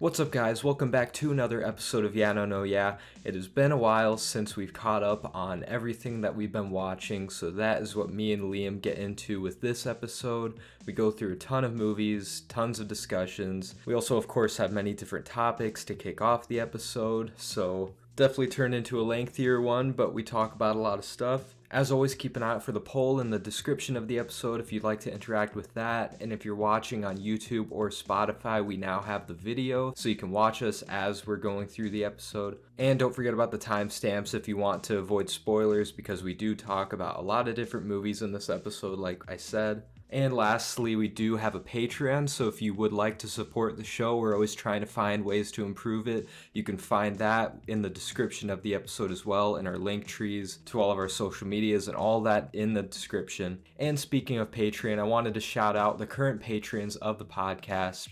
What's up, guys? Welcome back to another episode of Yeah No No Yeah. It has been a while since we've caught up on everything that we've been watching, so that is what me and Liam get into with this episode. We go through a ton of movies, tons of discussions. We also, of course, have many different topics to kick off the episode, so definitely turned into a lengthier one, but we talk about a lot of stuff. As always, keep an eye out for the poll in the description of the episode if you'd like to interact with that. And if you're watching on YouTube or Spotify, we now have the video, so you can watch us as we're going through the episode. And don't forget about the timestamps if you want to avoid spoilers, because we do talk about a lot of different movies in this episode, like I said. And lastly, we do have a Patreon, so if you would like to support the show, we're always trying to find ways to improve it. You can find that in the description of the episode as well, in our link trees to all of our social medias and all that in the description. And speaking of Patreon, I wanted to shout out the current patrons of the podcast.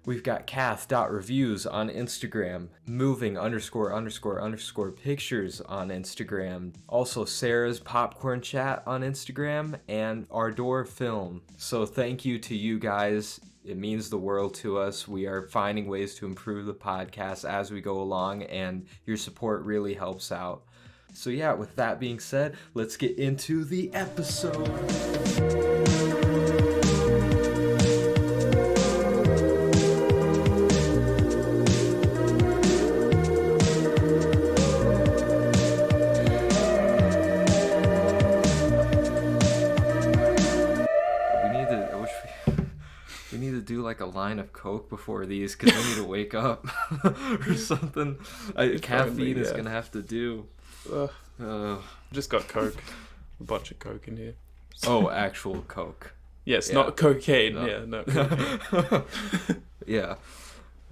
We've got kath.reviews on Instagram, moving___pictures on Instagram, also sarahspopcornchat on Instagram, and ardourfilm. So thank you to you guys. It means the world to us. We are finding ways to improve the podcast as we go along, and your support really helps out. So yeah, with that being said, let's get into the episode. Do like a line of Coke before these, because I need to wake up or something. Caffeine is gonna have to do. Just got Coke, a bunch of Coke in here. Oh, actual Coke. Yes, yeah. Not cocaine. No. Yeah, no. Cocaine. Yeah,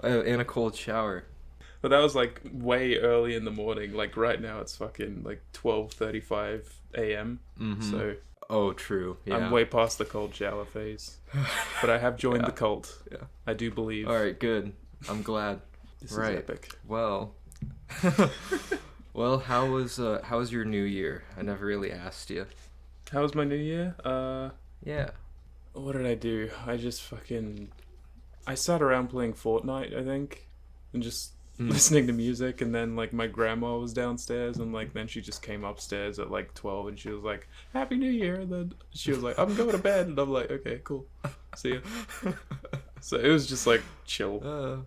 and a cold shower. But that was like way early in the morning. Like right now, it's fucking like 12:35 a.m. Mm-hmm. So. Oh, true. Yeah. I'm way past the cold shower phase, but I have joined the cult. Yeah, I do believe. All right, good. I'm glad. This is epic. Well, how was your New Year? I never really asked you. How was my New Year? Yeah. What did I do? I sat around playing Fortnite, I think, and just listening to music, and then like my grandma was downstairs, and like then she just came upstairs at like 12 and she was like, Happy New Year, and then she was like, I'm going to bed, and I'm like, okay, cool, see ya. So it was just like chill.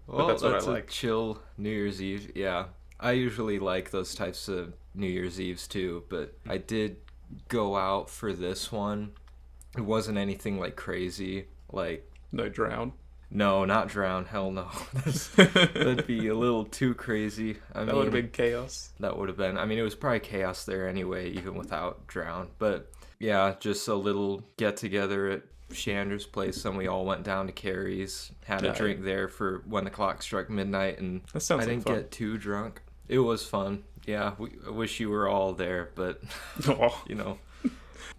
Well, that's what I like. Chill New Year's Eve. Yeah, I usually like those types of New Year's Eves too, but I did go out for this one. It wasn't anything like crazy, like no drown. No, not drown. Hell no. That'd be a little too crazy. That would have been chaos. That would have been. I mean, it was probably chaos there anyway, even without drown. But yeah, just a little get together at Shander's place, and we all went down to Carrie's, had a drink there for when the clock struck midnight, and I didn't get too drunk. It was fun. Yeah, I wish you were all there, but you know,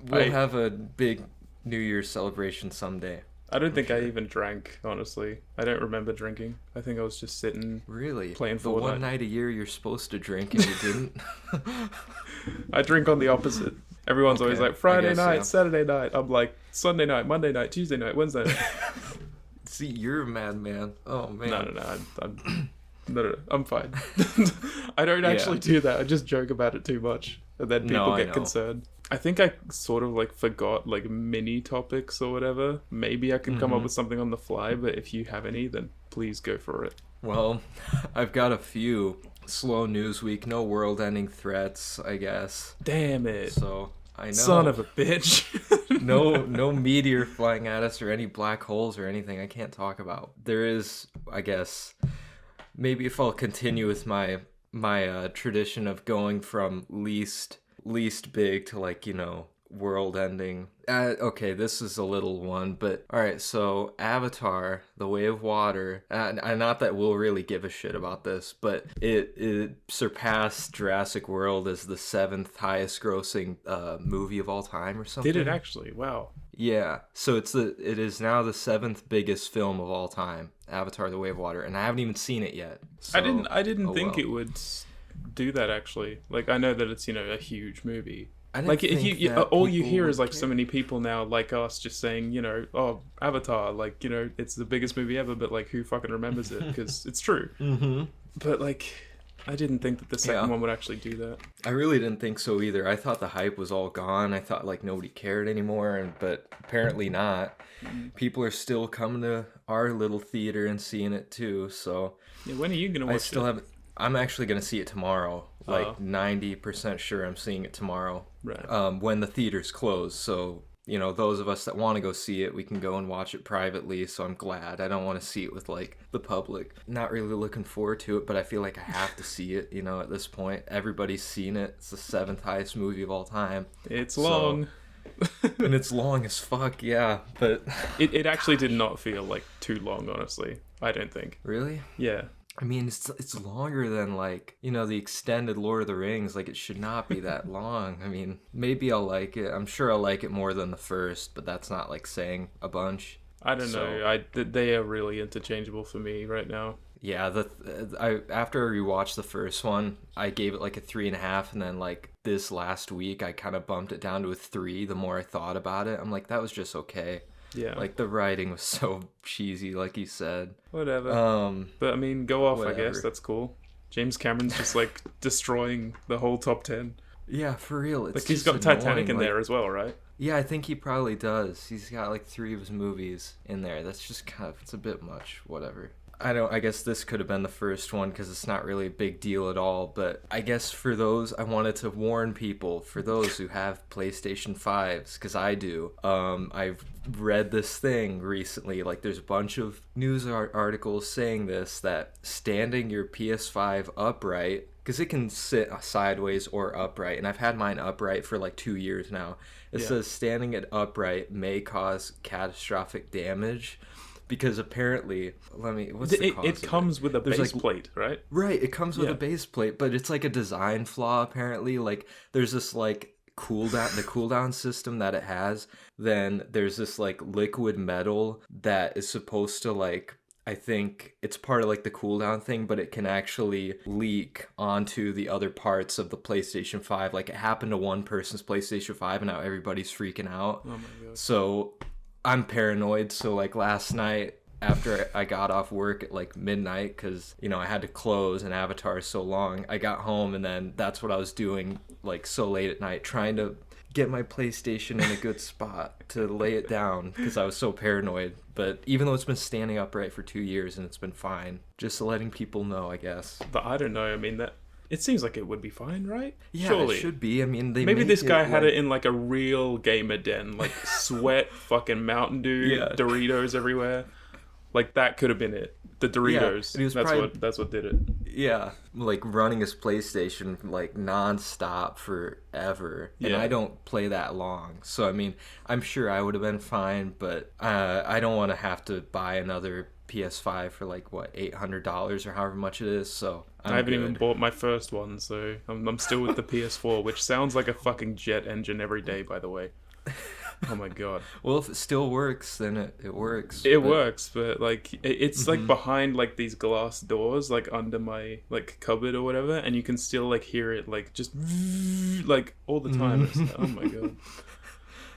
we'll have a big New Year's celebration someday. I don't think I even drank, honestly. I don't remember drinking. I think I was just sitting playing Fortnite. The one night a year you're supposed to drink and you didn't? I drink on the opposite. Everyone's always like, Friday night, Saturday night. I'm like, Sunday night, Monday night, Tuesday night, Wednesday night. See, you're a madman. Oh, man. No, I'm fine. I don't actually do that. I just joke about it too much. And then people get concerned. I think I sort of like forgot like mini topics or whatever. Maybe I can come up with something on the fly, but if you have any, then please go for it. Well, I've got a few. Slow news week, no world-ending threats, I guess. Damn it. So, I know. Son of a bitch. No meteor flying at us or any black holes or anything I can't talk about. There is, I guess, maybe if I'll continue with my tradition of going from least big to like, you know, world ending. Okay, this is a little one, but all right, so Avatar, The Way of Water, and not that we'll really give a shit about this, but it surpassed Jurassic World as the 7th highest grossing movie of all time or something. Did it actually? Wow. Yeah, so it is now the 7th biggest film of all time, Avatar: The Way of Water, and I haven't even seen it yet. So, I didn't think it would do that actually. Like, I know that it's, you know, a huge movie. I didn't Like if think you that all you people hear would is like so care. many people now like us just saying, you know, oh, Avatar, like, you know, it's the biggest movie ever, but like who fucking remembers it? Because it's true. Mm-hmm. But like, I didn't think that the second Yeah. one would actually do that. I really didn't think so either. I thought the hype was all gone. I thought like nobody cared anymore, but apparently not. People are still coming to our little theater and seeing it too. So Yeah, when are you gonna watch I still it? haven't. I'm actually gonna see it tomorrow. Like Oh. 90% sure I'm seeing it tomorrow. Right. When the theaters close. So those of us that want to go see it, we can go and watch it privately. So I'm glad. I don't want to see it with like the public. Not really looking forward to it, but I feel like I have to see it. At this point, everybody's seen it. It's the 7th highest movie of all time. It's So- long. And it's long as fuck, yeah. But It actually did not feel like too long, honestly. I don't think. really, Yeah. I mean, it's longer than like the extended Lord of the Rings. Like it should not be that long. I mean, maybe I'll like it. I'm sure I'll like it more than the first, but that's not like saying a bunch. I don't So- know. They are really interchangeable for me right now. Yeah, after I rewatched the first one, I gave it like a 3.5, and then like this last week, I kind of bumped it down to a 3. The more I thought about it, I'm like, that was just okay. Yeah. Like the writing was so cheesy, like you said. Whatever. Um, But I mean, go off. I whatever. guess that's cool. James Cameron's just like destroying the whole top 10. yeah, for real. It's Like he's just got Titanic annoying, in like- there as well, right? Yeah, I think he probably does. He's got like 3 of his movies in there. That's just it's a bit much. Whatever. I guess this could have been the first one because it's not really a big deal at all. But I guess for those, I wanted to warn people, for those who have PlayStation 5s, because I do. I've read this thing recently. Like there's a bunch of news articles saying this, that standing your PS5 upright, because it can sit sideways or upright, and I've had mine upright for like 2 years now. It Yeah. says standing it upright may cause catastrophic damage, because apparently, what's the cause It of comes with a There's, base like, plate, right? Right, it comes with Yeah. a base plate, but it's like a design flaw apparently. Like there's this like the cooldown system that it has. Then there's this like liquid metal that is supposed to like, I think it's part of like the cooldown thing, but it can actually leak onto the other parts of the PlayStation 5. Like it happened to one person's PlayStation 5 and now everybody's freaking out. Oh my god. So I'm paranoid. So like last night, after I got off work at like midnight, because I had to close and Avatar is so long, I got home, and then that's what I was doing like so late at night, trying to get my PlayStation in a good spot to lay it down, because I was so paranoid. But even though it's been standing upright for 2 years and it's been fine, just letting people know, I guess. But I don't know. I mean, that it seems like it would be fine, right? Yeah, Surely. it should be. I mean, they Maybe make this guy had like- it in like a real gamer den, like sweat, fucking Mountain Dew, Yeah. Doritos everywhere. Like that could have been it. The Doritos. and he was that's probably- that's what did it. Yeah, like running his PlayStation like non-stop forever, and Yeah. I don't play that long, so I mean, I'm sure I would have been fine, but I don't want to have to buy another PS5 for like what, $800 or however much it is. So I haven't good. even bought my first one, so I'm still with the PS4, which sounds like a fucking jet engine every day, by the way. Oh my god. Well, if it still works, then it works. It but- works, but like it's like behind like these glass doors, like under my like cupboard or whatever, and you can still like hear it like just like all the time. It's like, oh my god.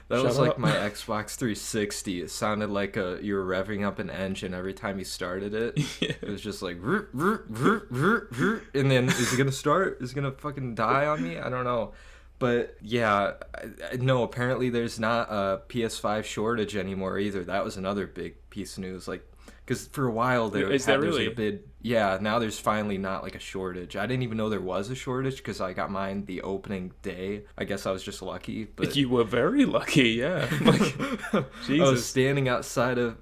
That Shut was like up. my Xbox 360. It sounded like you were revving up an engine every time you started it. Yeah. It was just like, and then is it gonna start? Is it gonna fucking die on me? I don't know. But yeah, no, apparently there's not a PS5 shortage anymore either. That was another big piece of news. Like, because for a while there Is there was really? like a bid. Yeah, now there's finally not like a shortage. I didn't even know there was a shortage because I got mine the opening day. I guess I was just lucky. But You were very lucky, yeah. Like I was Jesus. standing outside of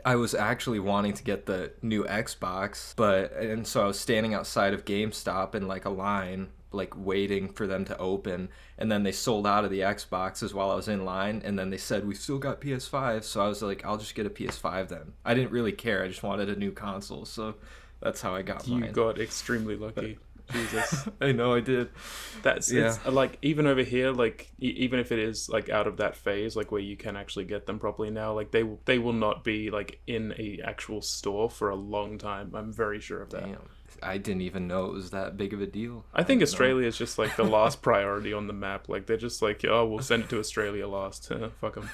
I was actually wanting to get the new Xbox, and so I was standing outside of GameStop in like a line, like waiting for them to open, and then they sold out of the Xboxes while I was in line, and then they said we've still got PS5, so I was like, I'll just get a PS5 then. I didn't really care, I just wanted a new console, so that's how I got You mine. got extremely lucky. Jesus. I know I did. It's like, even over here, like even if it is like out of that phase, like where you can actually get them properly now, like they will not be like in a actual store for a long time. I'm very sure of that. Damn. I didn't even know it was that big of a deal. I think Australia is just like the last priority on the map. Like they're just like, oh, we'll send it to Australia last. Fuck them.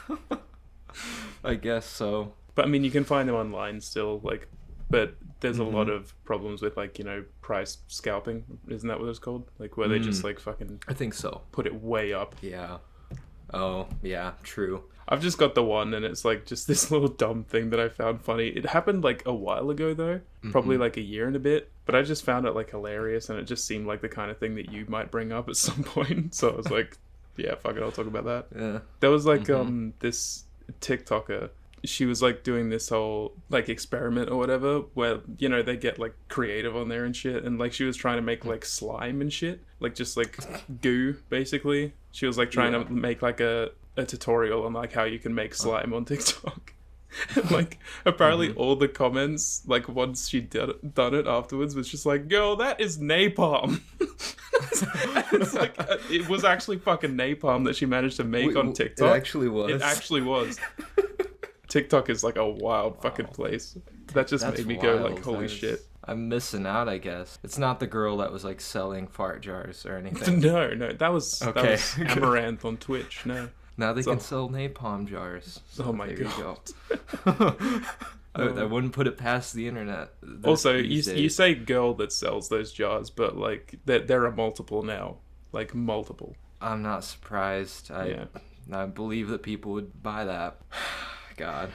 I guess so. But I mean, you can find them online still, like, but there's a lot of problems with, like, you know, price scalping. Isn't that what it's called? Like, where they just, like, fucking... I think so. Put it way up. Yeah. Oh, yeah, true. I've just got the one, and it's, like, just this little dumb thing that I found funny. It happened, like, a while ago, though. Probably, like, a year and a bit. But I just found it, like, hilarious, and it just seemed like the kind of thing that you might bring up at some point. So I was like, yeah, fuck it, I'll talk about that. Yeah. There was, like, this TikToker... She was like doing this whole like experiment or whatever where, you know, they get like creative on there and shit, and like she was trying to make like slime and shit, like just like goo basically. She was like trying to make like a tutorial on like how you can make slime on TikTok. And, like apparently all the comments like once she done it afterwards was just like, girl, that is napalm. It's like it was actually fucking napalm that she managed to make on TikTok. It actually was. TikTok is like a wild fucking place. That just made me go like, holy shit. I'm missing out, I guess. It's not the girl that was like selling fart jars or anything. No, that was Amaranth on Twitch. No. Now they can sell napalm jars. So oh my god. I wouldn't put it past the internet. Also, you say girl that sells those jars, but like there are multiple now. Like multiple. I'm not surprised. I believe that people would buy that. God.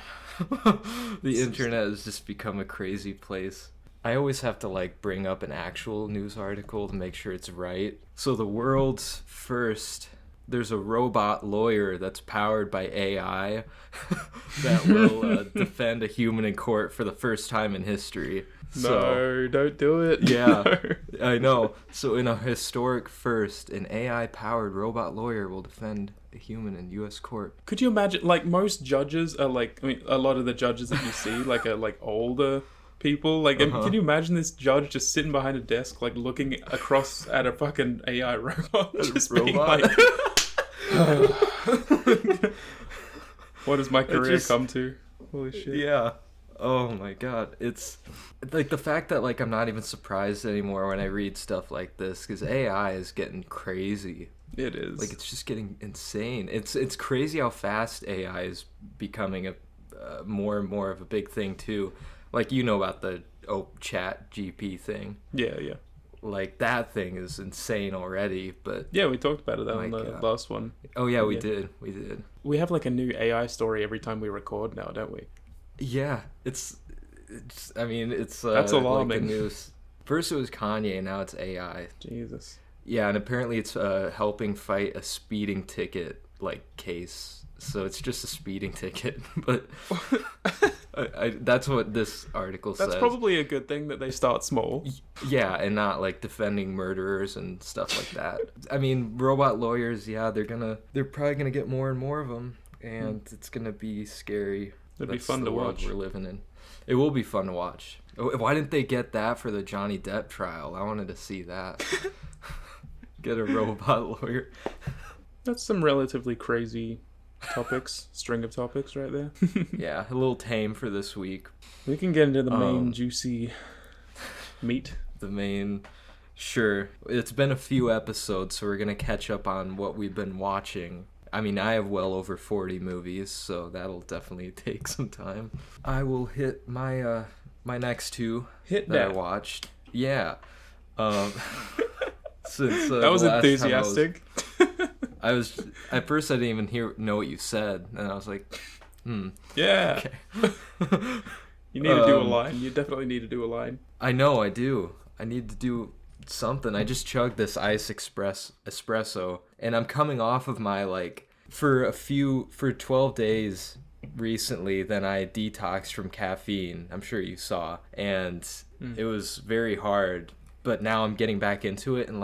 The internet has just become a crazy place. I always have to like bring up an actual news article to make sure it's right. So the world's first, there's a robot lawyer that's powered by AI that will defend a human in court for the first time in history. No, don't do it. Yeah, no. I know. So in a historic first, an AI-powered robot lawyer will defend a human in U.S. court. Could you imagine, like, most judges are, like, I mean, a lot of the judges that you see, like, are, like, older people. Like, can you imagine this judge just sitting behind a desk, like, looking across at a fucking AI robot? Just being like... What does my career come to? Holy shit. Yeah. Oh my god. It's like the fact that like I'm not even surprised anymore when I read stuff like this, because AI is getting crazy. It is. Like it's just getting insane. It's crazy how fast AI is becoming a more and more of a big thing too. Like you know about the chat GP thing. Yeah. Like that thing is insane already, but yeah, we talked about it on the last one. Oh yeah, we did. We have like a new AI story every time we record now, don't we? Yeah, it's I mean, it's that's alarming. Like the news. First it was Kanye, now it's AI. Jesus. Yeah, and apparently it's helping fight a speeding ticket like case. So it's just a speeding ticket, but that's what this article says. That's probably a good thing that they start small. Yeah, and not like defending murderers and stuff like that. I mean, robot lawyers, yeah, they're probably gonna get more and more of them, and it's gonna be scary. It'd be fun to watch. We're living in. It will be fun to watch. Why didn't they get that for the Johnny Depp trial? I wanted to see that. Get a robot lawyer. That's some relatively crazy topics, string of topics right there. Yeah, a little tame for this week. We can get into the main juicy meat. Sure. It's been a few episodes, so we're going to catch up on what we've been watching. I mean, I have well over 40 movies, so that'll definitely take some time. I will hit my my next two that I watched. Yeah. Since that was enthusiastic. I was at first I didn't even know what you said, and I was like, Yeah. Okay. You need to do a line. You definitely need to do a line. I know, I do. I need to do something. I just chugged this ice espresso, and I'm coming off of my for 12 days recently. Then I detoxed from caffeine. I'm sure you saw, and it was very hard. But now I'm getting back into it, and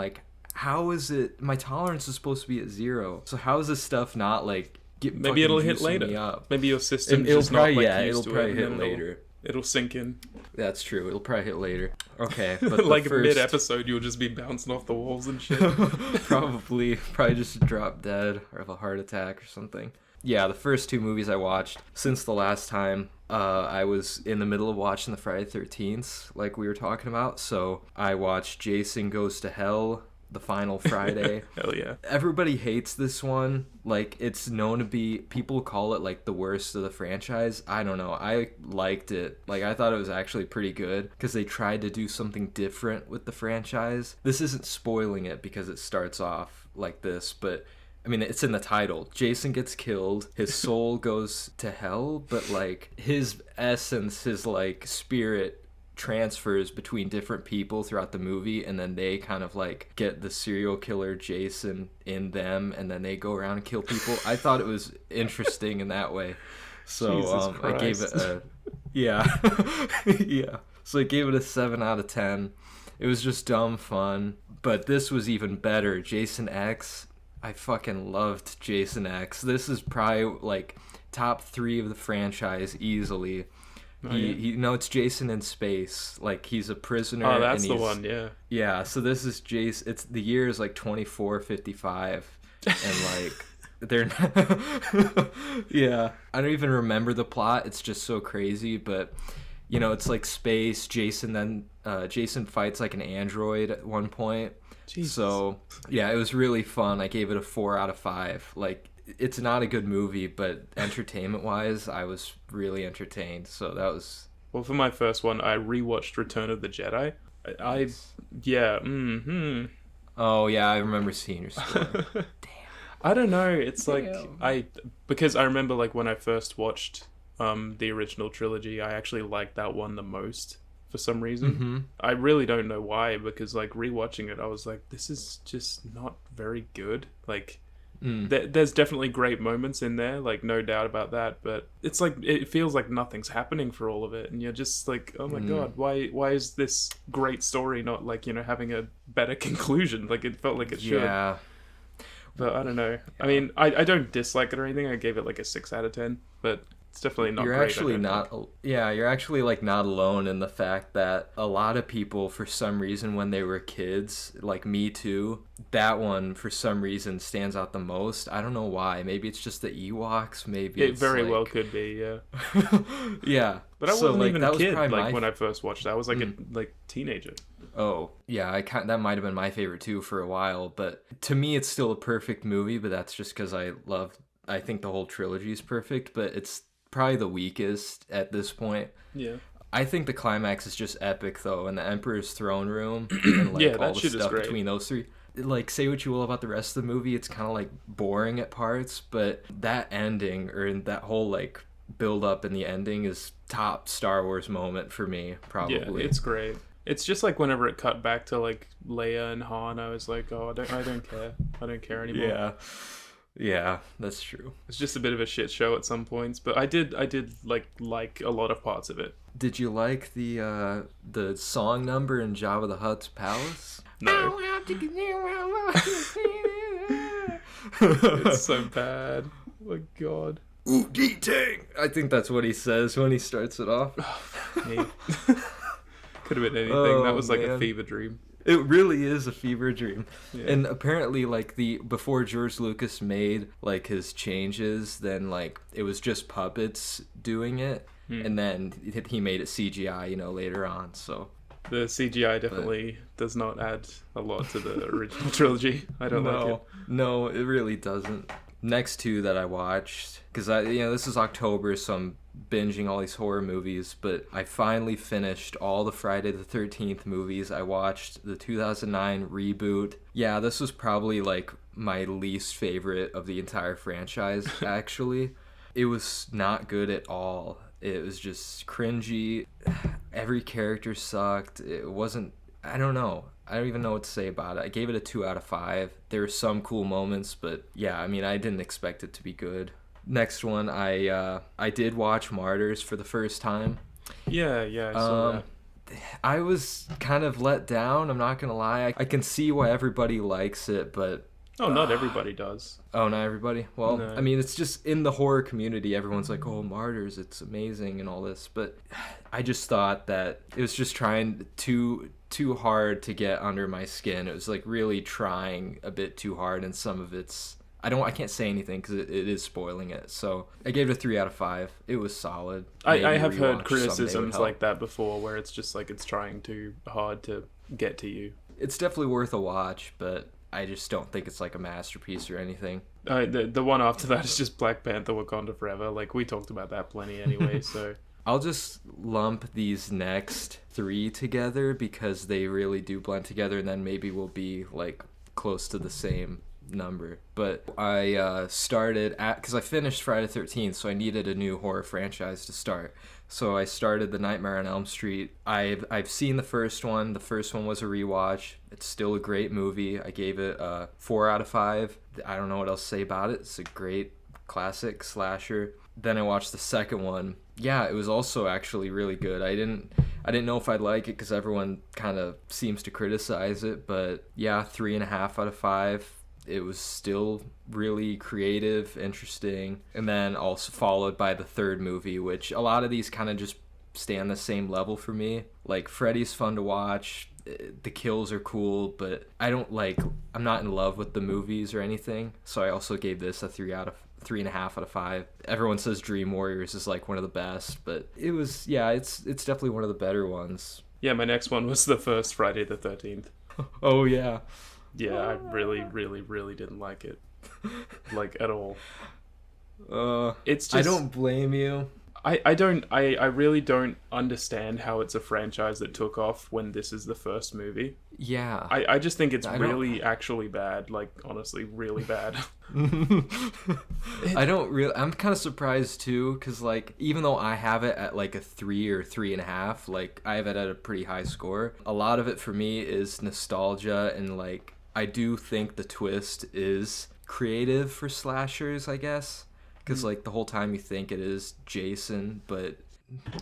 how is it? My tolerance is supposed to be at 0. So how is this stuff not maybe it'll hit later. Maybe your system just not used to it. It'll probably hit later. It'll sink in. That's true. It'll probably hit later. Okay, but Like mid-episode, you'll just be bouncing off the walls and shit. probably just drop dead or have a heart attack or something. Yeah, the first two movies I watched since the last time, I was in the middle of watching the Friday 13th, like we were talking about. So I watched Jason Goes to Hell, the final Friday. Hell yeah. Everybody hates this one. Like, it's known to be, people call it like the worst of the franchise. I don't know. I liked it. Like, I thought it was actually pretty good because they tried to do something different with the franchise. This isn't spoiling it because it starts off like this, but I mean, it's in the title. Jason gets killed. His soul goes to hell, but like his essence, his like spirit transfers between different people throughout the movie, and then they kind of like get the serial killer Jason in them, and then they go around and kill people. I thought it was interesting in that way. So I gave it a yeah. So I gave it a 7 out of 10. It was just dumb fun, but this was even better. Jason X, I fucking loved Jason X. This is probably like top 3 of the franchise easily. It's Jason in space. Like, he's a prisoner. Oh, that's the one, yeah. Yeah, so this is Jason. It's the year is like 2455, and like they're yeah. I don't even remember the plot. It's just so crazy, but you know, it's like space. Jason fights like an android at one point. Jesus. So yeah, it was really fun. I gave it a 4 out of 5. Like, it's not a good movie, but entertainment-wise, I was really entertained. So that was... Well, for my first one, I rewatched Return of the Jedi. Oh, yeah, I remember seeing your story. Damn. I don't know. It's like, because I remember like when I first watched the original trilogy, I actually liked that one the most for some reason. Mm-hmm. I really don't know why, because like rewatching it, I was like, this is just not very good. Like... There's definitely great moments in there, like no doubt about that, but it's like it feels like nothing's happening for all of it, and you're just like, oh my god, why is this great story not like, you know, having a better conclusion? Like, it felt like it should. Yeah. But I don't know. I mean, I don't dislike it or anything. I gave it like a 6 out of 10, but it's definitely not You're great. Actually not. Yeah, you're actually like not alone in the fact that a lot of people, for some reason, when they were kids, like me too, that one for some reason stands out the most. I don't know why. Maybe it's just the Ewoks. Maybe it very well could be. Yeah. Yeah. But I wasn't even a kid like when I first watched it. I was like a teenager. Oh, yeah, that might have been my favorite too for a while, but to me it's still a perfect movie, but that's just because I think the whole trilogy is perfect, but it's probably the weakest at this point. Yeah. I think the climax is just epic though, and the Emperor's throne room and like all the stuff between those three. Like, say what you will about the rest of the movie, it's kind of like boring at parts, but that ending, or that whole like build up in the ending, is top Star Wars moment for me, probably. Yeah, it's great. It's just like whenever it cut back to like Leia and Han, I was like, oh, I don't care. I don't care anymore. Yeah, that's true. It's just a bit of a shit show at some points, but I did like a lot of parts of it. Did you like the song number in Jabba the Hutt's palace? No. It's so bad. Oh my god. Ooh, Tang. I think that's what he says when he starts it off. Could have been anything. That was like a fever dream. It really is a fever dream. Yeah. And apparently, like, before George Lucas made like his changes, then like it was just puppets doing it, and then he made it CGI, you know, later on. So the CGI definitely does not add a lot to the original trilogy. I don't like it. No, it really doesn't. Next two that I watched, because this is October, so I'm binging all these horror movies, but I finally finished all the Friday the 13th movies. I watched the 2009 reboot. Yeah, this was probably like my least favorite of the entire franchise, actually. It was not good at all. It was just cringy. Every character sucked. It wasn't, I don't know. I don't even know what to say about it. I gave it a 2 out of 5. There were some cool moments, but yeah, I mean, I didn't expect it to be good. Next one, I did watch Martyrs for the first time. Yeah, I saw that. I was kind of let down, I'm not gonna lie. I can see why everybody likes it, but Oh, not everybody does. Oh, not everybody? Well, No. I mean, it's just in the horror community, everyone's like, oh, Martyrs, it's amazing and all this. But I just thought that it was just trying too hard to get under my skin. It was like really trying a bit too hard, and some of it's... I can't say anything because it is spoiling it. So I gave it a 3 out of 5. It was solid. I have heard Rewatch criticisms someday would like that before, where it's just like it's trying too hard to get to you. It's definitely worth a watch, but I just don't think it's like a masterpiece or anything. The one after that is just Black Panther: Wakanda Forever. Like, we talked about that plenty anyway, so... I'll just lump these next 3 together because they really do blend together, and then maybe we'll be like close to the same number. But I started because I finished Friday the 13th, so I needed a new horror franchise to start. So I started The Nightmare on Elm Street. I've seen the first one. The first one was a rewatch. It's still a great movie. I gave it a 4 out of 5. I don't know what else to say about it. It's a great classic slasher. Then I watched the second one. Yeah, it was also actually really good. I didn't know if I'd like it because everyone kind of seems to criticize it, but yeah, 3.5 out of 5. It was still really creative, interesting, and then also followed by the third movie, which a lot of these kind of just stay on the same level for me. Like, Freddy's fun to watch, the kills are cool, but I'm not in love with the movies or anything, so I also gave this a 3.5 out of 5. Everyone says Dream Warriors is like one of the best, but it's definitely one of the better ones. Yeah, my next one was the first Friday the 13th. Oh yeah. Yeah, I really, really, really didn't like it. Like, at all. It's just... I don't blame you. I really don't understand how it's a franchise that took off when this is the first movie. Yeah. I just think it's actually bad. Like, honestly, really bad. I'm kind of surprised too, because like, even though I have it at like a 3 or 3.5, like I have it at a pretty high score. A lot of it for me is nostalgia, and like I do think the twist is creative for slashers, I guess. Because, like, the whole time you think it is Jason, but...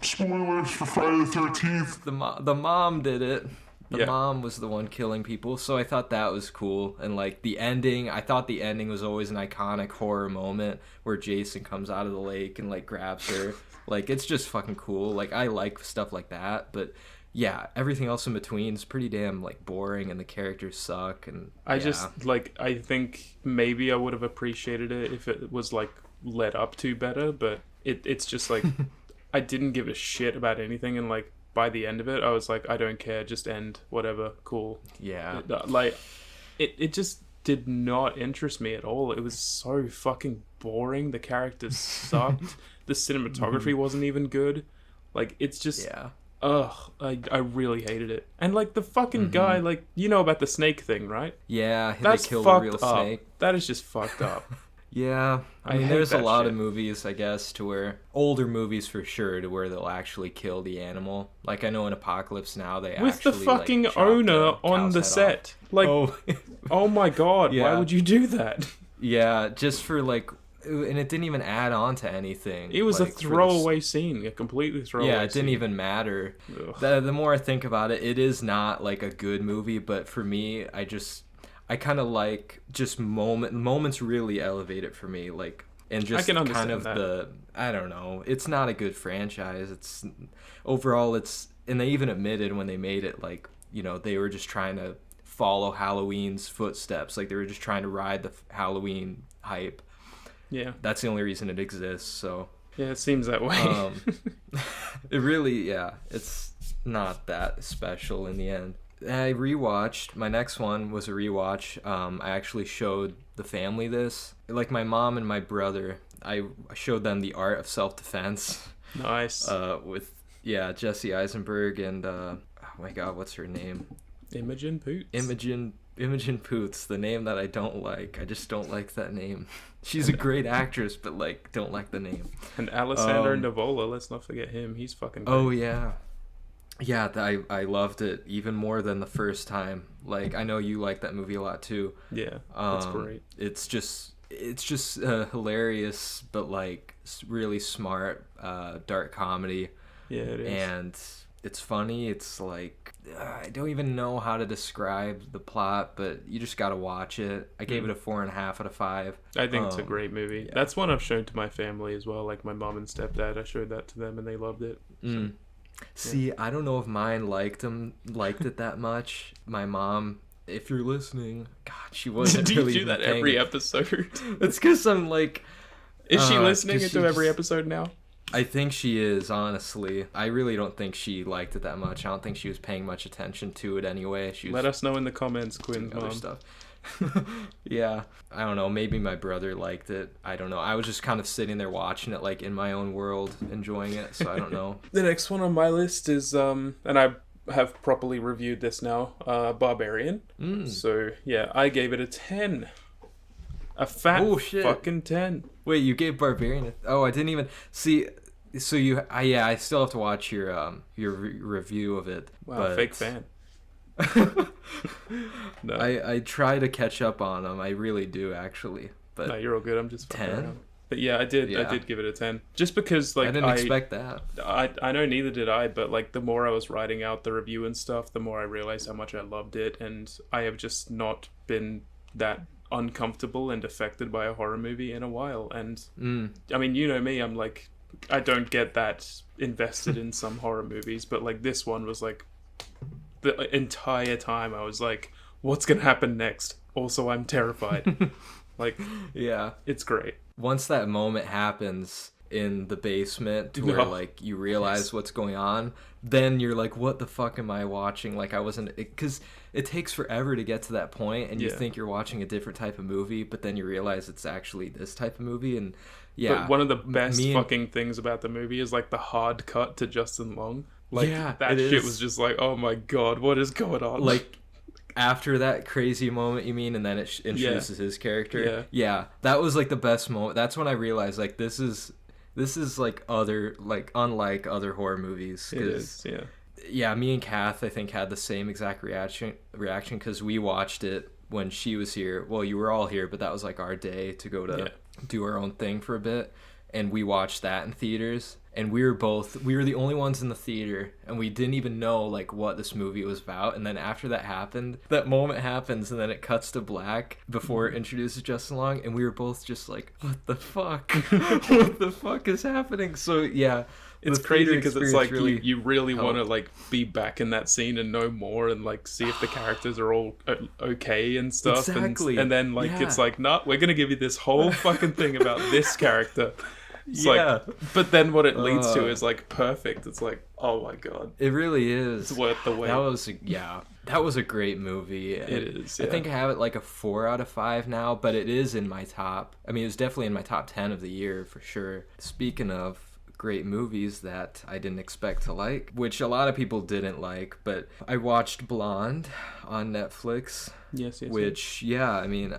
Spoilers for Friday the 13th. The mom did it. Yeah. Mom was the one killing people, so I thought that was cool. And, like, the ending, I thought the ending was always an iconic horror moment where Jason comes out of the lake and, like, grabs her. Like, it's just fucking cool. Like, I like stuff like that, but... Yeah, everything else in between is pretty damn, like, boring, and the characters suck, and... I think maybe I would have appreciated it if it was, like, led up to better, but it's just like I didn't give a shit about anything, and like by the end of it I was like, I don't care, just end, whatever, cool. Yeah. It just did not interest me at all. It was so fucking boring. The characters sucked. The cinematography wasn't even good. Like, it's just... Yeah. Ugh, I really hated it. And like the fucking guy, like, you know about the snake thing, right? Yeah, that's they killed fucked a real up. snake. That is just fucked up. Yeah, I mean, hate there's a that lot shit. of movies, I guess, to where older movies for sure, to where they'll actually kill the animal. Like, I know in Apocalypse Now they With actually the fucking like, owner chop the on cow's the head set. off. Like, Oh. oh my god, Yeah. why would you do that? Yeah, just for like, and it didn't even add on to anything. It was like, a for the throwaway scene, a completely throwaway Yeah, it didn't scene. even matter. Ugh. The more I think about it, it is not like a good movie, but for me, I kind of like just moments really elevate it for me, like, and just I can kind understand of that. I don't know, it's not a good franchise. It's overall, and they even admitted when they made it, like, you know, they were just trying to follow Halloween's footsteps, like they were just trying to ride the Halloween hype. Yeah. That's the only reason it exists. So Yeah, it seems that way. it really, yeah, it's not that special in the end. I rewatched. My next one was a rewatch. I actually showed the family this. Like, my mom and my brother, I showed them The Art of Self-Defense. Nice. With, yeah, Jesse Eisenberg and, oh my god, what's her name? Imogen Poots. Imogen Poots, the name that I don't like. I just don't like that name. She's a great actress, but, like, don't like the name. And Alessandro Nivola, let's not forget him. He's fucking great. Oh, yeah. Yeah, I loved it even more than the first time. Like, I know you like that movie a lot, too. Yeah, that's great. It's just hilarious, but, like, really smart, dark comedy. Yeah, it is. And It's funny. It's like I don't even know how to describe the plot, but you just gotta watch it. I gave it a 4.5 out of 5. I think it's a great movie. Yeah. That's one I've shown to my family as well. Like my mom and stepdad, I showed that to them and they loved it. So, See, I don't know if mine liked it that much. My mom, if you're listening, God, she wasn't do you really do that paying every it. episode? It's because I'm like, Is she listening 'cause into she every just- episode now? I think she is, honestly. I really don't think she liked it that much. I don't think she was paying much attention to it anyway. She was Let us know in the comments, Quinn's doing other mom. stuff. Yeah, I don't know. Maybe my brother liked it. I don't know. I was just kind of sitting there watching it, like in my own world, enjoying it. So I don't know. The next one on my list is, and I have properly reviewed this now, Barbarian. So, yeah, I gave it a 10. A fat Oh, shit. fucking 10. Wait, you gave Barbarian? Oh, I didn't even see. So I still have to watch your review of it. Wow, but fake fan. No. I try to catch up on them. I really do, actually. But No, you're all good. I'm just fucking 10? around. But yeah, I did give it a 10. Just because, like, I didn't expect that. I know neither did I, but like the more I was writing out the review and stuff, the more I realized how much I loved it, and I have just not been that uncomfortable and affected by a horror movie in a while. And I mean, you know me, I'm like, I don't get that invested in some horror movies, but like this one was like the entire time I was like, what's gonna happen next? Also, I'm terrified. Like, Yeah. it's great. Once that moment happens in the basement to where like you realize what's going on, then you're like, what the fuck am I watching? Like I wasn't, because it takes forever to get to that point, and you think you're watching a different type of movie, but then you realize it's actually this type of movie. And yeah, But one of the best me and- fucking things about the movie is like the hard cut to Justin Long. Like Yeah, that it shit is. was just like, oh my god, what is going on? like after that crazy moment, you mean, and then it introduces his character. Yeah, that was like the best moment. That's when I realized like this is like unlike other horror movies. it is, yeah. Yeah, me and Kath, I think, had the same exact reaction because we watched it when she was here. Well, you were all here, but that was like our day to go to do our own thing for a bit, and we watched that in theaters. And we were the only ones in the theater, and we didn't even know like what this movie was about. And then after that happened, that moment happens, and then it cuts to black before it introduces Justin Long, and we were both just like, what the fuck? What the fuck is happening? So yeah, It's the crazy theater because it's experience like you really want to helped. like be back in that scene and know more and like see if the characters are all okay and stuff. Exactly. And then like Yeah. it's like, nah, we're gonna give you this whole fucking thing about this character. It's Yeah. like, but then what it leads to is like perfect. It's like, oh my god, It really is. it's worth the wait. That was a great movie. It is. I think I have it like a 4 out of 5 now, but it is in my top. I mean, it was definitely in my top 10 of the year for sure. Speaking of great movies that I didn't expect to like, which a lot of people didn't like, but I watched Blonde on Netflix, yes. which, yeah, I mean,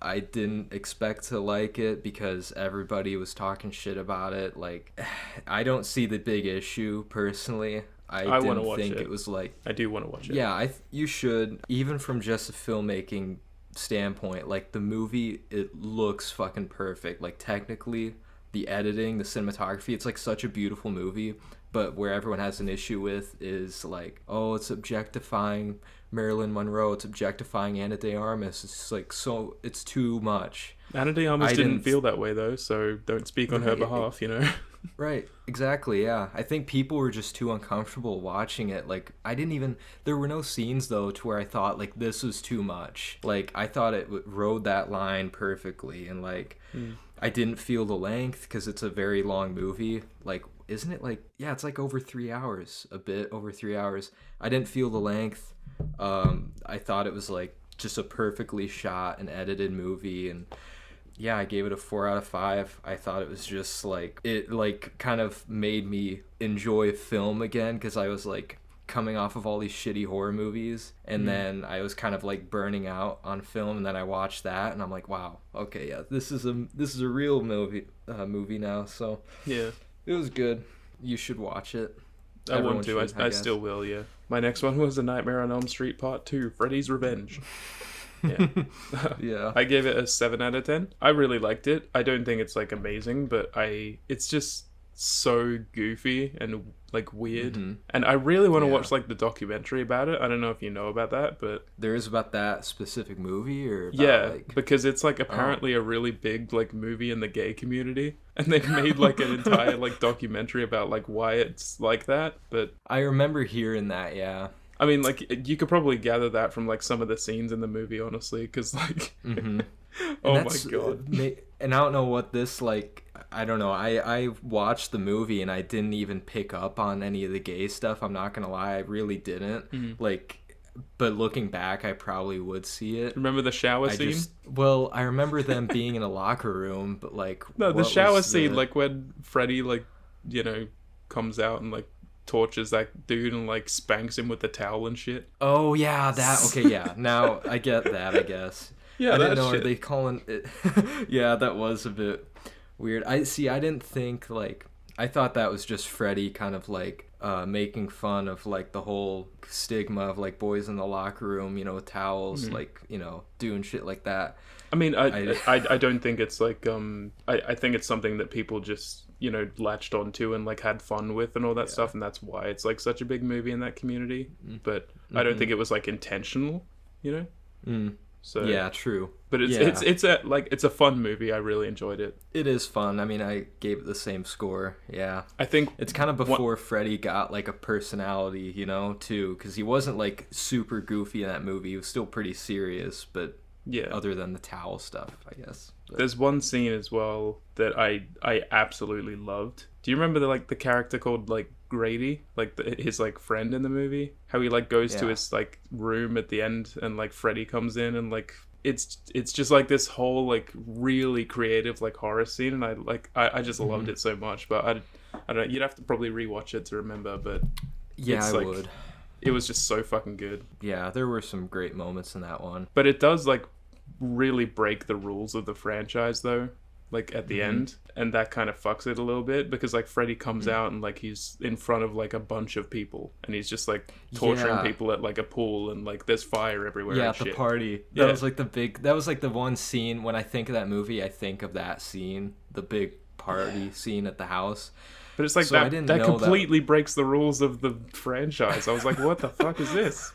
I didn't expect to like it because everybody was talking shit about it. Like, I don't see the big issue personally. I wanna didn't watch think it. it was like, I do want to watch it. yeah, you should. Even from just a filmmaking standpoint, like the movie, it looks fucking perfect. Like technically, the editing, the cinematography, it's like such a beautiful movie. But where everyone has an issue with is like, oh, it's objectifying Marilyn Monroe, it's objectifying Ana de Armas. It's just like, so it's too much. Ana de Armas I didn't didn't- feel that way though, so don't speak on her Right. behalf. You know. Right, exactly, yeah. I think people were just too uncomfortable watching it. Like, there were no scenes, though, to where I thought, like, this was too much. Like, I thought it rode that line perfectly, and, like, I didn't feel the length, because it's a very long movie. Like, isn't it, like, yeah, it's, like, over 3 hours, a bit over 3 hours. I didn't feel the length. I thought it was, like, just a perfectly shot and edited movie, and yeah, I gave it a 4 out of 5. I thought it was just like, it like kind of made me enjoy film again, because I was like coming off of all these shitty horror movies, and then I was kind of like burning out on film, and then I watched that and I'm like, wow, okay, yeah, this is a real movie now. So Yeah. it was good. You should watch it. I Everyone want to. should, I guess. still will, yeah. My next one was A Nightmare on Elm Street Part 2, Freddy's Revenge. Yeah. Yeah. I gave it a 7 out of 10. I really liked it. I don't think it's like amazing, but it's just so goofy and like weird. Mhm. And I really want to Yeah. watch like the documentary about it. I don't know if you know about that, but There is about that specific movie, or about, yeah, like... because it's like apparently a really big like movie in the gay community, and they've made like an entire like documentary about like why it's like that. But I remember hearing that, yeah. I mean, like you could probably gather that from like some of the scenes in the movie, honestly, because like, Mm-hmm. oh my god. And I don't know what this, like, I don't know. I watched the movie and I didn't even pick up on any of the gay stuff. I'm not gonna lie, I really didn't. Mm-hmm. Like, but looking back, I probably would see it. Remember the shower scene? I remember them being in a locker room, but like, No, the what shower was scene, like when Freddy like, you know, comes out and like tortures that dude and like spanks him with the towel and shit. Oh yeah, that. Okay, yeah. Now I get that. I guess. Yeah, I didn't that know. shit. Are they calling it? Yeah, that was a bit weird. I didn't think like. I thought that was just Freddy kind of like making fun of like the whole stigma of like boys in the locker room, you know, with towels, like, you know, doing shit like that. I mean, I don't think it's like I think it's something that people just, you know, latched onto and like had fun with and all that stuff, and that's why it's like such a big movie in that community. But I don't think it was like intentional, you know. So Yeah, true. But it's a fun movie. I really enjoyed it. It is fun. I mean, I gave it the same score. Yeah. I think It's kind of before Freddy got like a personality, you know, too, because he wasn't like super goofy in that movie. He was still pretty serious, but yeah. other than the towel stuff, I guess. But... There's one scene as well that I absolutely loved. Do you remember the character called like Grady, like his like friend in the movie? How he like goes to his like room at the end and like Freddy comes in and like it's just like this whole like really creative like horror scene, and I just loved it so much. But I don't know, you'd have to probably rewatch it to remember, but yeah, I like, would. It was just so fucking good. Yeah, there were some great moments in that one. But it does like really break the rules of the franchise though, like at the end, and that kind of fucks it a little bit, because like Freddy comes out and like he's in front of like a bunch of people and he's just like torturing people at like a pool, and like there's fire everywhere. Yeah, and at the shit. party. That was like that was like the one scene when I think of that movie, I think of that scene, the big party scene at the house. But it's like So I didn't that know completely breaks the rules of the franchise. I was like, what the fuck is this?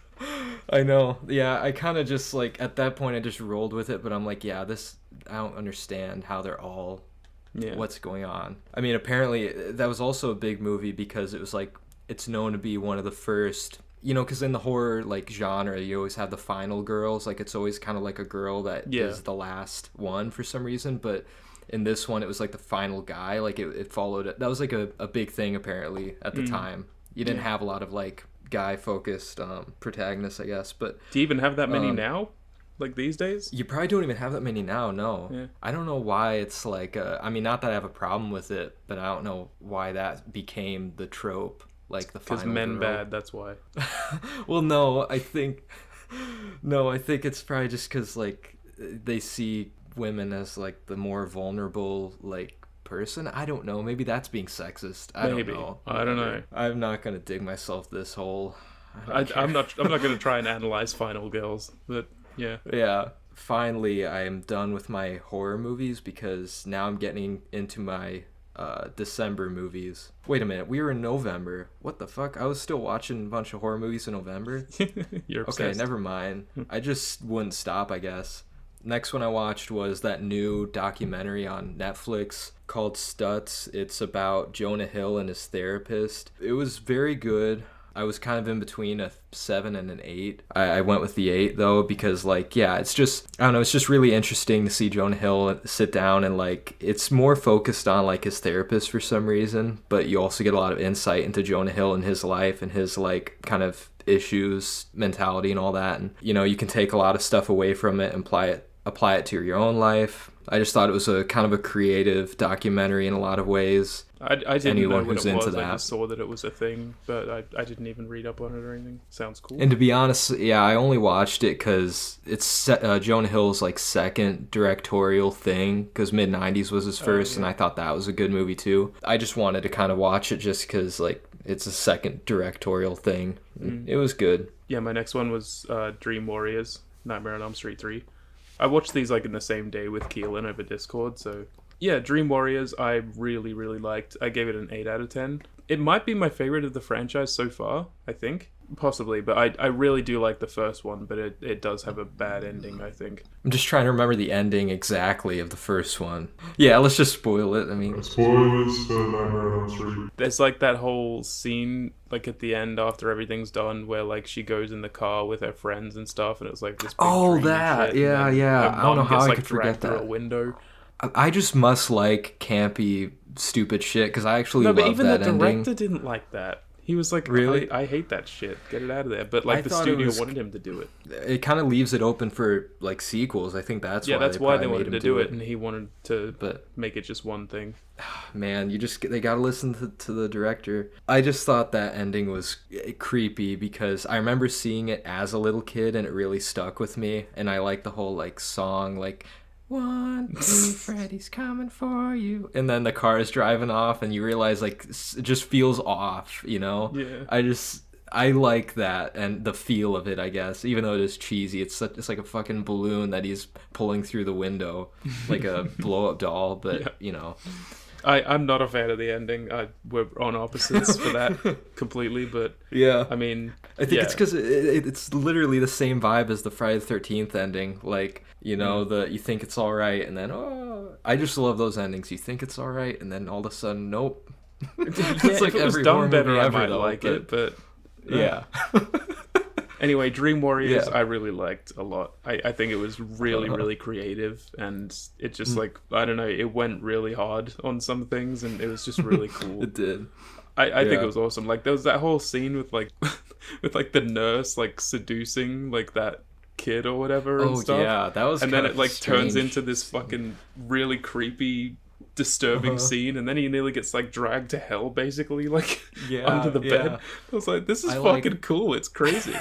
I know. Yeah, I kind of just like at that point I just rolled with it, but I'm like, yeah, this, I don't understand how they're all what's going on. I mean, apparently that was also a big movie because it was like, it's known to be one of the first, you know, because in the horror like genre you always have the final girls, like it's always kind of like a girl that is the last one for some reason, but in this one it was like the final guy, like it followed it. That was like a big thing apparently at the time. You didn't have a lot of like guy focused protagonists, I guess. But do you even have that many now, like these days? You probably don't even have that many now. No. I don't know why it's like I mean, not that I have a problem with it, but I don't know why that became the trope, like the final girl. Because men bad, that's why. Well, no, I think it's probably just because like they see women as like the more vulnerable like person. I don't know, maybe that's being sexist. I don't know. I'm not gonna dig myself this hole. I'm not gonna try and analyze final girls, but yeah Finally I am done with my horror movies because now I'm getting into my December movies. Wait a minute, we were in November. What the fuck? I was still watching a bunch of horror movies in November. You're obsessed. Okay, never mind. I just wouldn't stop, I guess. Next one I watched was that new documentary on Netflix called Stutz. It's about Jonah Hill and his therapist. It was very good. I was kind of in between a 7 and an 8. I went with the 8 though because like, yeah, it's just, I don't know, it's just really interesting to see Jonah Hill sit down and like, it's more focused on like his therapist for some reason, but you also get a lot of insight into Jonah Hill and his life and his like kind of issues, mentality and all that. And you know, you can take a lot of stuff away from it and apply it to your own life. I just thought it was a kind of a creative documentary in a lot of ways. I didn't know what it was. That. I just saw that it was a thing, but I didn't even read up on it or anything. Sounds cool. And to be honest, yeah, I only watched it because it's Jonah Hill's like second directorial thing, because mid-90s was his first, and I thought that was a good movie too. I just wanted to kind of watch it just because like it's a second directorial thing. It was good. Yeah, my next one was Dream Warriors, Nightmare on Elm Street 3. I watched these like in the same day with Keelan over Discord, so Yeah, Dream Warriors I really, really liked. I gave it an 8 out of 10. It might be my favorite of the franchise so far, I think. Possibly, but I really do like the first one, but it does have a bad ending, I think. I'm just trying to remember the ending exactly of the first one. Yeah, let's just spoil it. I mean, Spoilers for Nightmare on Elm Street. There's like that whole scene, like at the end after everything's done, where like she goes in the car with her friends and stuff, and it's like this big dream and that. shit, Yeah, and then yeah. her I don't know mom how gets, I like, could forget dragged through that. a window. I just must like campy, stupid shit because I actually No, love but even the that ending. director didn't like that. He was like, Really? I hate that shit. Get it out of there. But I like the thought it studio was- wanted him to do it. It kind of leaves it open for like sequels. I think that's Yeah, why that's they why probably they made wanted him to do it, and he wanted to But make it just one thing. man, they gotta listen to the director. I just thought that ending was creepy because I remember seeing it as a little kid and it really stuck with me. And I like the whole like song like 1, 2, Freddy's coming for you, and then the car is driving off and you realize like it just feels off, you know. Yeah. I like that and the feel of it, I guess, even though it is cheesy. It's like a fucking balloon that he's pulling through the window like a blow up doll, but Yeah. you know. I'm not a fan of the ending. We're on opposites for that completely, but Yeah, I mean, I think yeah. it's because it's literally the same vibe as the Friday the 13th ending. Like, you know, you think it's all right, and then, I just love those endings. You think it's all right, and then all of a sudden, nope. It's like if it was done better, I might though, like it, but yeah. anyway, Dream Warriors, Yeah. I really liked a lot. I think it was really, really creative, and it just like, I don't know, it went really hard on some things, and it was just really cool. It did. I think Yeah. it was awesome. Like there was that whole scene with like with like the nurse like seducing like that kid or whatever and stuff. Yeah, that was And then kinda it like turns strange. into this fucking really creepy, disturbing scene, and then he nearly gets like dragged to hell basically, like Yeah, under the bed. yeah. I was like, this is I like- fucking cool. It's crazy.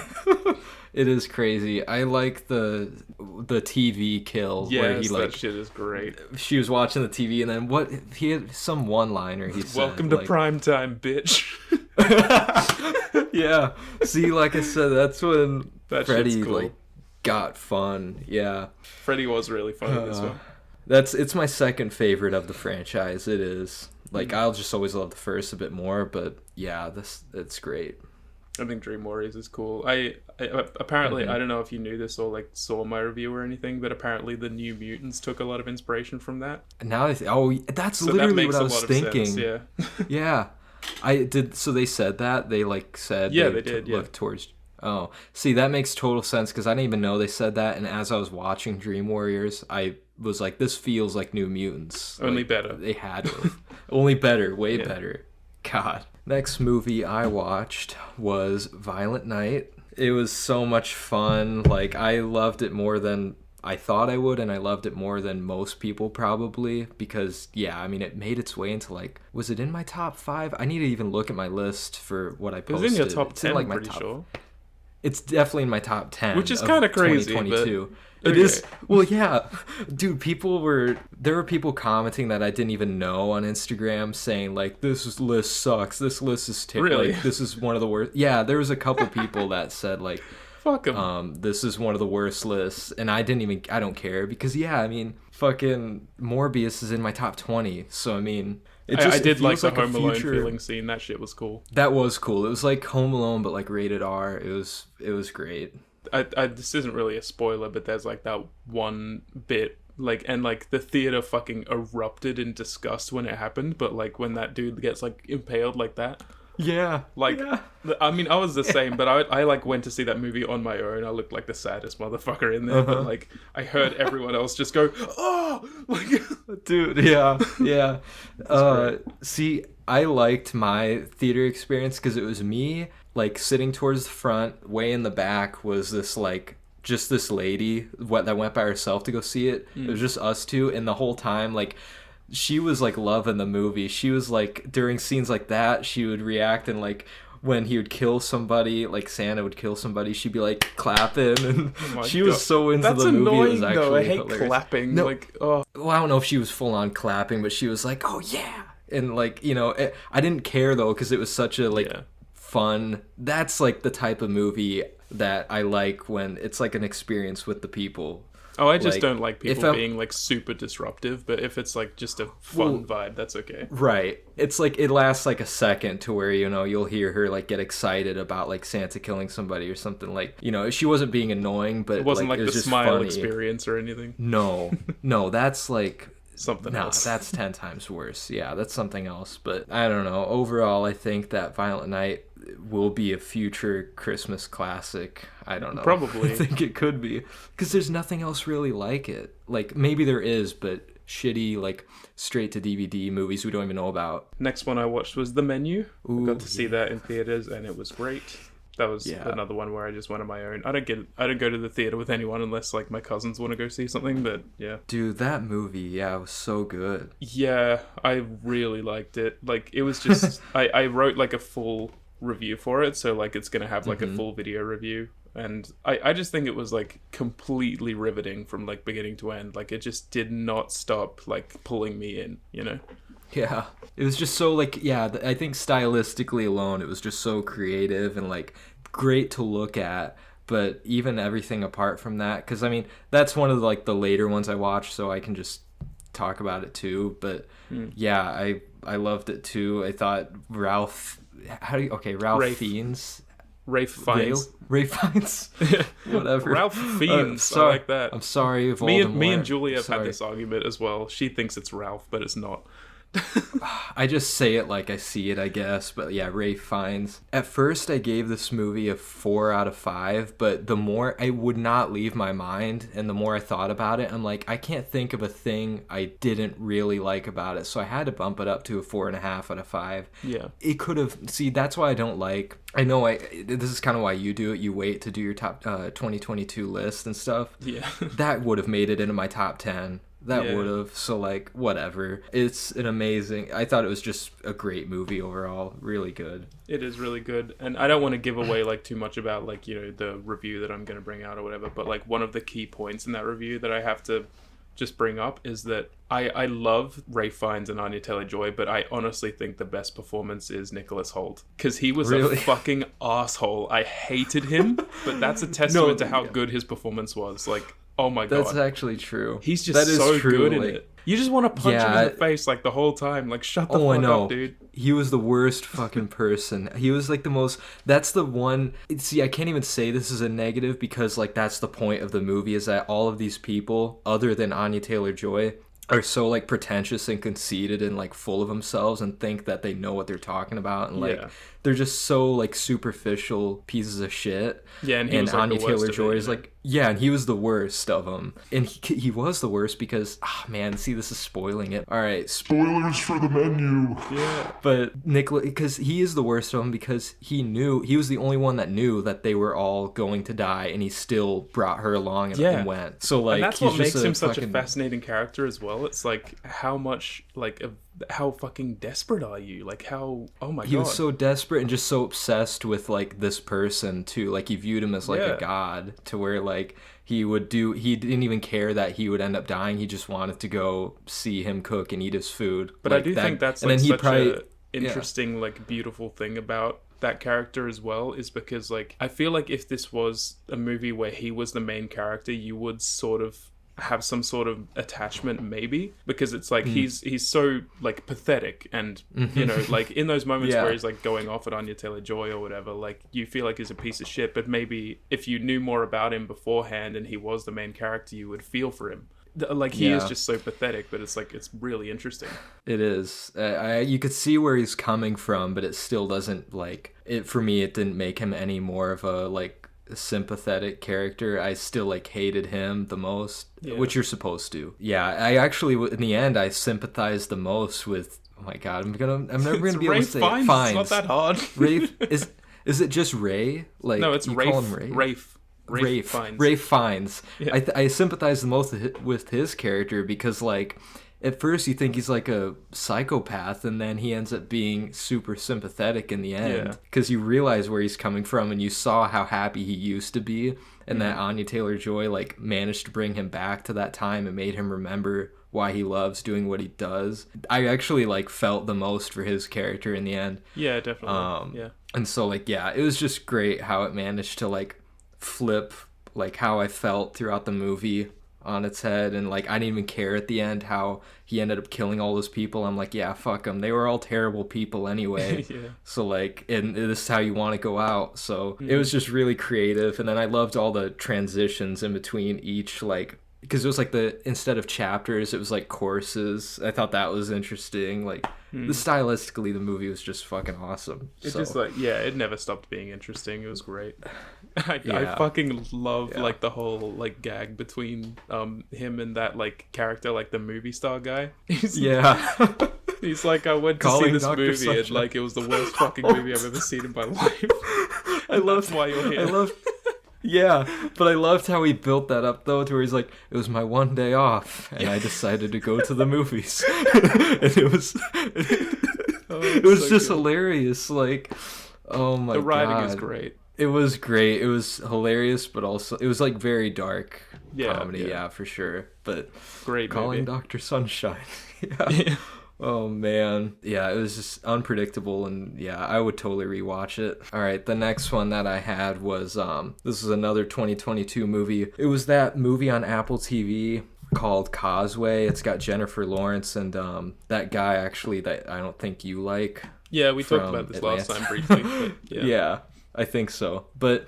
It is crazy. I like the TV kill where Yes, he that like shit is great. she was watching the TV and then what he had some one liner he said. Welcome to like, prime time, bitch. Yeah. See, like I said, that's when That Freddy shit's cool. like got fun. Yeah. Freddy was really fun in this one. It's my second favorite of the franchise. It is. Like Mm-hmm. I'll just always love the first a bit more, but yeah, it's great. I think Dream Warriors is cool. I apparently Mm-hmm. I don't know if you knew this or like saw my review or anything, but apparently the New Mutants took a lot of inspiration from that. Now that's So that literally makes what I a was lot of thinking. sense. Yeah. Yeah. I did. So they said that they like said Yeah, they did, yeah. look towards. Oh, see, that makes total sense because I didn't even know they said that. And as I was watching Dream Warriors, I was like, this feels like New Mutants. Only Like, better. They had to. Only better, way Yeah. better. God. Next movie I watched was Violent Night. It was so much fun. Like I loved it more than I thought I would, and I loved it more than most people probably because yeah, I mean it made its way into like, was it in my top 5? I need to even look at my list for what I It was posted. in your top It's 10, in, I'm my pretty top, sure. It's definitely in my top 10, Which is of kinda crazy, but- 2022. It Okay. is. Well, yeah, dude. There were people commenting that I didn't even know on Instagram saying like, "This list sucks. This list is Really? like, this is one of the worst." Yeah, there was a couple people that said like, Fuck 'em. this is one of the worst lists, and I don't care because yeah, I mean, fucking Morbius is in my top 20, so I mean, I did it like feels the a Home Alone future- feeling scene. That shit was cool. That was cool. It was like Home Alone, but like rated R. It was great. This isn't really a spoiler, but there's like that one bit, like, and like the theater fucking erupted in disgust when it happened. But like when that dude gets like impaled like that, Yeah, like, yeah. I mean, I was the same, but I like went to see that movie on my own. I looked like the saddest motherfucker in there, but like I heard everyone else just go, oh, like, Dude, yeah, yeah. See, I liked my theater experience because it was me, like, sitting towards the front. Way in the back was this, like, just this lady that went by herself to go see it. It was just us two, and the whole time, like, she was, like, loving the movie. She was, like, during scenes like that, she would react and, like, when he would kill somebody, like Santa would kill somebody, she'd be like clapping, and my she was God. so into That's the movie. annoying It was actually though. I hate hilarious. clapping. No. Like, oh, Well, I don't know if she was full on clapping, but she was like, "Oh yeah," and like, you know, I didn't care though because it was such a like Yeah. fun. That's like the type of movie that I like when it's like an experience with the people. Oh, I just Like, don't like if people I'm- being like super disruptive, but if it's like just a fun vibe, that's okay. Right. It's like it lasts like a second to where, you'll hear her like get excited about like Santa killing somebody or something. Like, she wasn't being annoying, but It wasn't like it was the just smile funny. experience or anything. No. No, that's like Something no, else. that's 10 times worse. Yeah, that's something else. But I don't know. Overall, I think that Violent Night will be a future Christmas classic. I don't know. Probably. I think it could be. Because there's nothing else really like it. Like, maybe there is, but shitty, like, straight to DVD movies we don't even know about. Next one I watched was The Menu. I got to Ooh, see that in theaters, and it was great. That was another one where I just went on my own. I don't go to the theater with anyone unless like my cousins want to go see something. But yeah, Dude, that movie, was so good. yeah, I really liked it. Like it was just I wrote like a full review for it, so like it's gonna have like a full video review. And I just think it was like completely riveting from like beginning to end. Like it just did not stop like pulling me in, Yeah, it was just so like I think stylistically alone it was just so creative and like great to look at. But even everything apart from that, because I mean that's one of like the later ones I watched, so I can just talk about it too. But I loved it too. I thought Ralph Rafe. Fiennes. Rafe Fiennes. Rafe Fiennes. Whatever. Ralph Fiennes. Sorry, I like that. I'm sorry, Voldemort. Me and Julia have Sorry. had this argument as well. She thinks it's Ralph, but it's not. I just say it like I see it, I guess. But yeah, Rafe Fiennes. At first, I gave this movie a 4 out of 5, but the more I would not leave my mind, and the more I thought about it, I'm like, I can't think of a thing I didn't really like about it. So I had to bump it up to a 4.5 out of 5. Yeah. It could have. See, that's why I don't like. I know this is kind of why you do it. You wait to do your top 2022 list and stuff. Yeah. That would have made it into my top 10. That Yeah. would have. So, like, whatever. It's an amazing... I thought it was just a great movie overall. Really good. It is really good. And I don't want to give away, like, too much about, like, the review that I'm going to bring out or whatever. But, like, one of the key points in that review that I have to just bring up is that I love Ralph Fiennes and Anya Taylor-Joy, but I honestly think the best performance is Nicholas Hoult. Because he was Really? a fucking asshole. I hated him, but that's a testament to how good his performance was. Like... Oh my god. That's actually true. He's just That is so true, good in like- it. You just want to punch him Yeah, in the face like the whole time. Like shut the I fuck know. up, dude. He was the worst fucking person. He was like the most... That's the one... See, I can't even say this is a negative because like that's the point of the movie is that all of these people, other than Anya Taylor-Joy, are so like pretentious and conceited and like full of themselves and think that they know what they're talking about and like Yeah. they're just so like superficial pieces of shit. Yeah, and he was, like, Anya the worst of it, Taylor-Joy is you know? like and he was the worst of them, and he was the worst because man, see, this is spoiling it. All right, Spoilers for the menu. Yeah. but Nicholas, because he is the worst of them because he was the only one that knew that they were all going to die, and he still brought her along and went. So like, And that's he's what makes just him such a fucking- fascinating character as well. It's like how much like how fucking desperate are you? Like how oh my He god. was so desperate and just so obsessed with like this person too. Like he viewed him as like Yeah. a god, to where like he didn't even care that he would end up dying. He just wanted to go see him cook and eat his food. But like I do that, think that's and like then he'd such probably a interesting like beautiful thing about that character as well, is because like I feel like if this was a movie where he was the main character, you would sort of have some sort of attachment maybe, because it's like he's so like pathetic and you know like in those moments Yeah. where he's like going off at Anya Taylor-Joy or whatever, like you feel like he's a piece of shit, but maybe if you knew more about him beforehand and he was the main character, you would feel for him. Like he is Yeah. just so pathetic, but it's like it's really interesting. It is. You could see where he's coming from, but it still doesn't like it. For me, it didn't make him any more of a like sympathetic character. I still like hated him the most, Yeah. which you're supposed to. Yeah, I actually in the end I sympathized the most with. Oh my god, I'm never gonna be able to Rafe say Fiennes. it. Fiennes. It's not that hard. Rafe is it just Ray? Like No, it's you Rafe. call him Ray? Rafe Fiennes. Rafe Fiennes. Yeah. I sympathize the most with his character because like at first you think he's like a psychopath, and then he ends up being super sympathetic in the Yeah. end because you realize where he's coming from, and you saw how happy he used to be, and that Anya Taylor-Joy like managed to bring him back to that time and made him remember why he loves doing what he does. I actually like felt the most for his character in the end. Yeah, definitely. Yeah. And so like yeah, it was just great how it managed to like flip like how I felt throughout the movie on its head, and like I didn't even care at the end how he ended up killing all those people. I'm like, yeah, fuck them, they were all terrible people anyway. Yeah. So like, and this is how you want to go out. So it was just really creative. And then I loved all the transitions in between each, like, because it was like instead of chapters, it was like courses. I thought that was interesting. Like stylistically, the movie was just fucking awesome. Just like, yeah, it never stopped being interesting. It was great. I fucking love like the whole like gag between him and that like character, like the movie star guy. He's like, I went to see this Dr. movie Sunshine. and like it was the worst fucking movie I've ever seen in my life. I love why you're here. Yeah, but I loved how he built that up though, to where he's like, it was my one day off, and I decided to go to the movies, and it was so just good. hilarious. Like, oh my god, The writing is great. It was great. It was hilarious, but also it was like very dark Yeah, comedy, yeah. for sure. But Great calling movie. Dr. Sunshine, yeah. Oh man, yeah, it was just unpredictable, and yeah, I would totally rewatch it. All right, the next one that I had was this is another 2022 movie. It was that movie on Apple TV called Causeway. It's got Jennifer Lawrence and that guy actually that I don't think you like. Yeah, we talked from about this Atlanta. last time briefly. But Yeah, I think so. But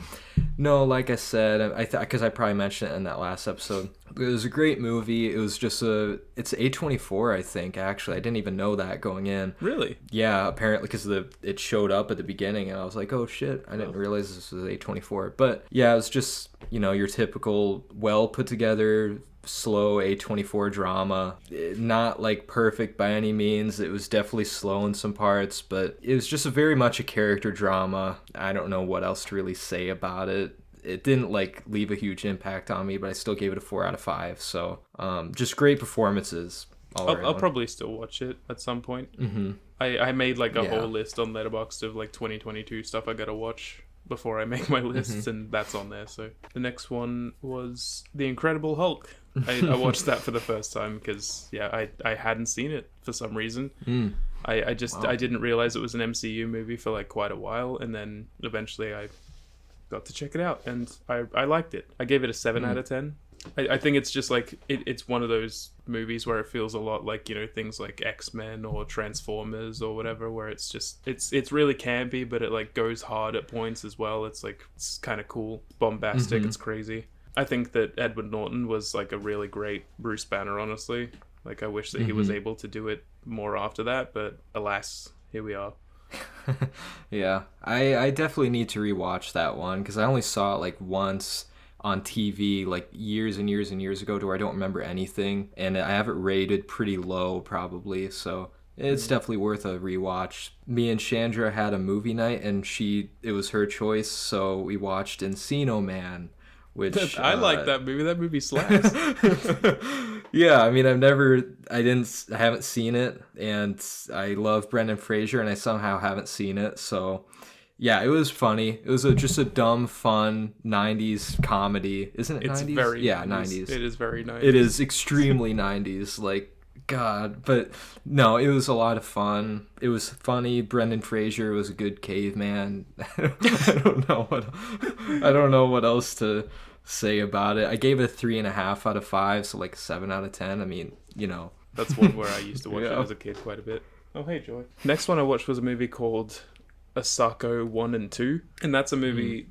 no, like I said, because I probably mentioned it in that last episode. It was a great movie. It was just it's A24, I think, actually. I didn't even know that going in. Really? Yeah, apparently, because it showed up at the beginning, and I was like, oh shit, I didn't realize this was A24. But yeah, it was just, your typical well put together, slow A24 drama. Not like perfect by any means. It was definitely slow in some parts, but it was just very much a character drama. I don't know what else to really say about it. It didn't like leave a huge impact on me, but I still gave it a 4 out of 5. So just great performances. I'll probably still watch it at some point. Mm-hmm. I made like a whole list on Letterboxd of like 2022 stuff I gotta watch before I make my lists, and that's on there. So the next one was The Incredible Hulk. I watched that for the first time because I hadn't seen it for some reason. I didn't realize it was an MCU movie for like quite a while, and then eventually I got to check it out, and I liked it. I gave it a 7 out of 10. I think it's just like it's one of those movies where it feels a lot like things like X-Men or Transformers or whatever, where it's just it's really campy, but it like goes hard at points as well. It's kind of cool, bombastic, it's crazy. I think that Edward Norton was like a really great Bruce Banner, honestly. Like I wish that he was able to do it more after that, but alas, here we are. Yeah, I definitely need to rewatch that one because I only saw it like once on TV like years and years and years ago, to where I don't remember anything, and I have it rated pretty low probably, so it's definitely worth a rewatch. Me and Chandra had a movie night, and it was her choice, so we watched Encino Man, which I like that movie. That movie slaps. Yeah, I mean, I haven't seen it, and I love Brendan Fraser, and I somehow haven't seen it, so yeah, it was funny. It was just a dumb, fun 90s comedy. Isn't it 90s? It's very 90s. It is very 90s. It is extremely 90s, like, God. But no, it was a lot of fun. It was funny. Brendan Fraser was a good caveman. I don't know what else to say about it. I gave it a 3.5 out of 5, so like 7 out of 10. I mean, That's one where I used to watch it as a kid quite a bit. Oh, hey, Joy. Next one I watched was a movie called Asako 1 and 2, and that's a movie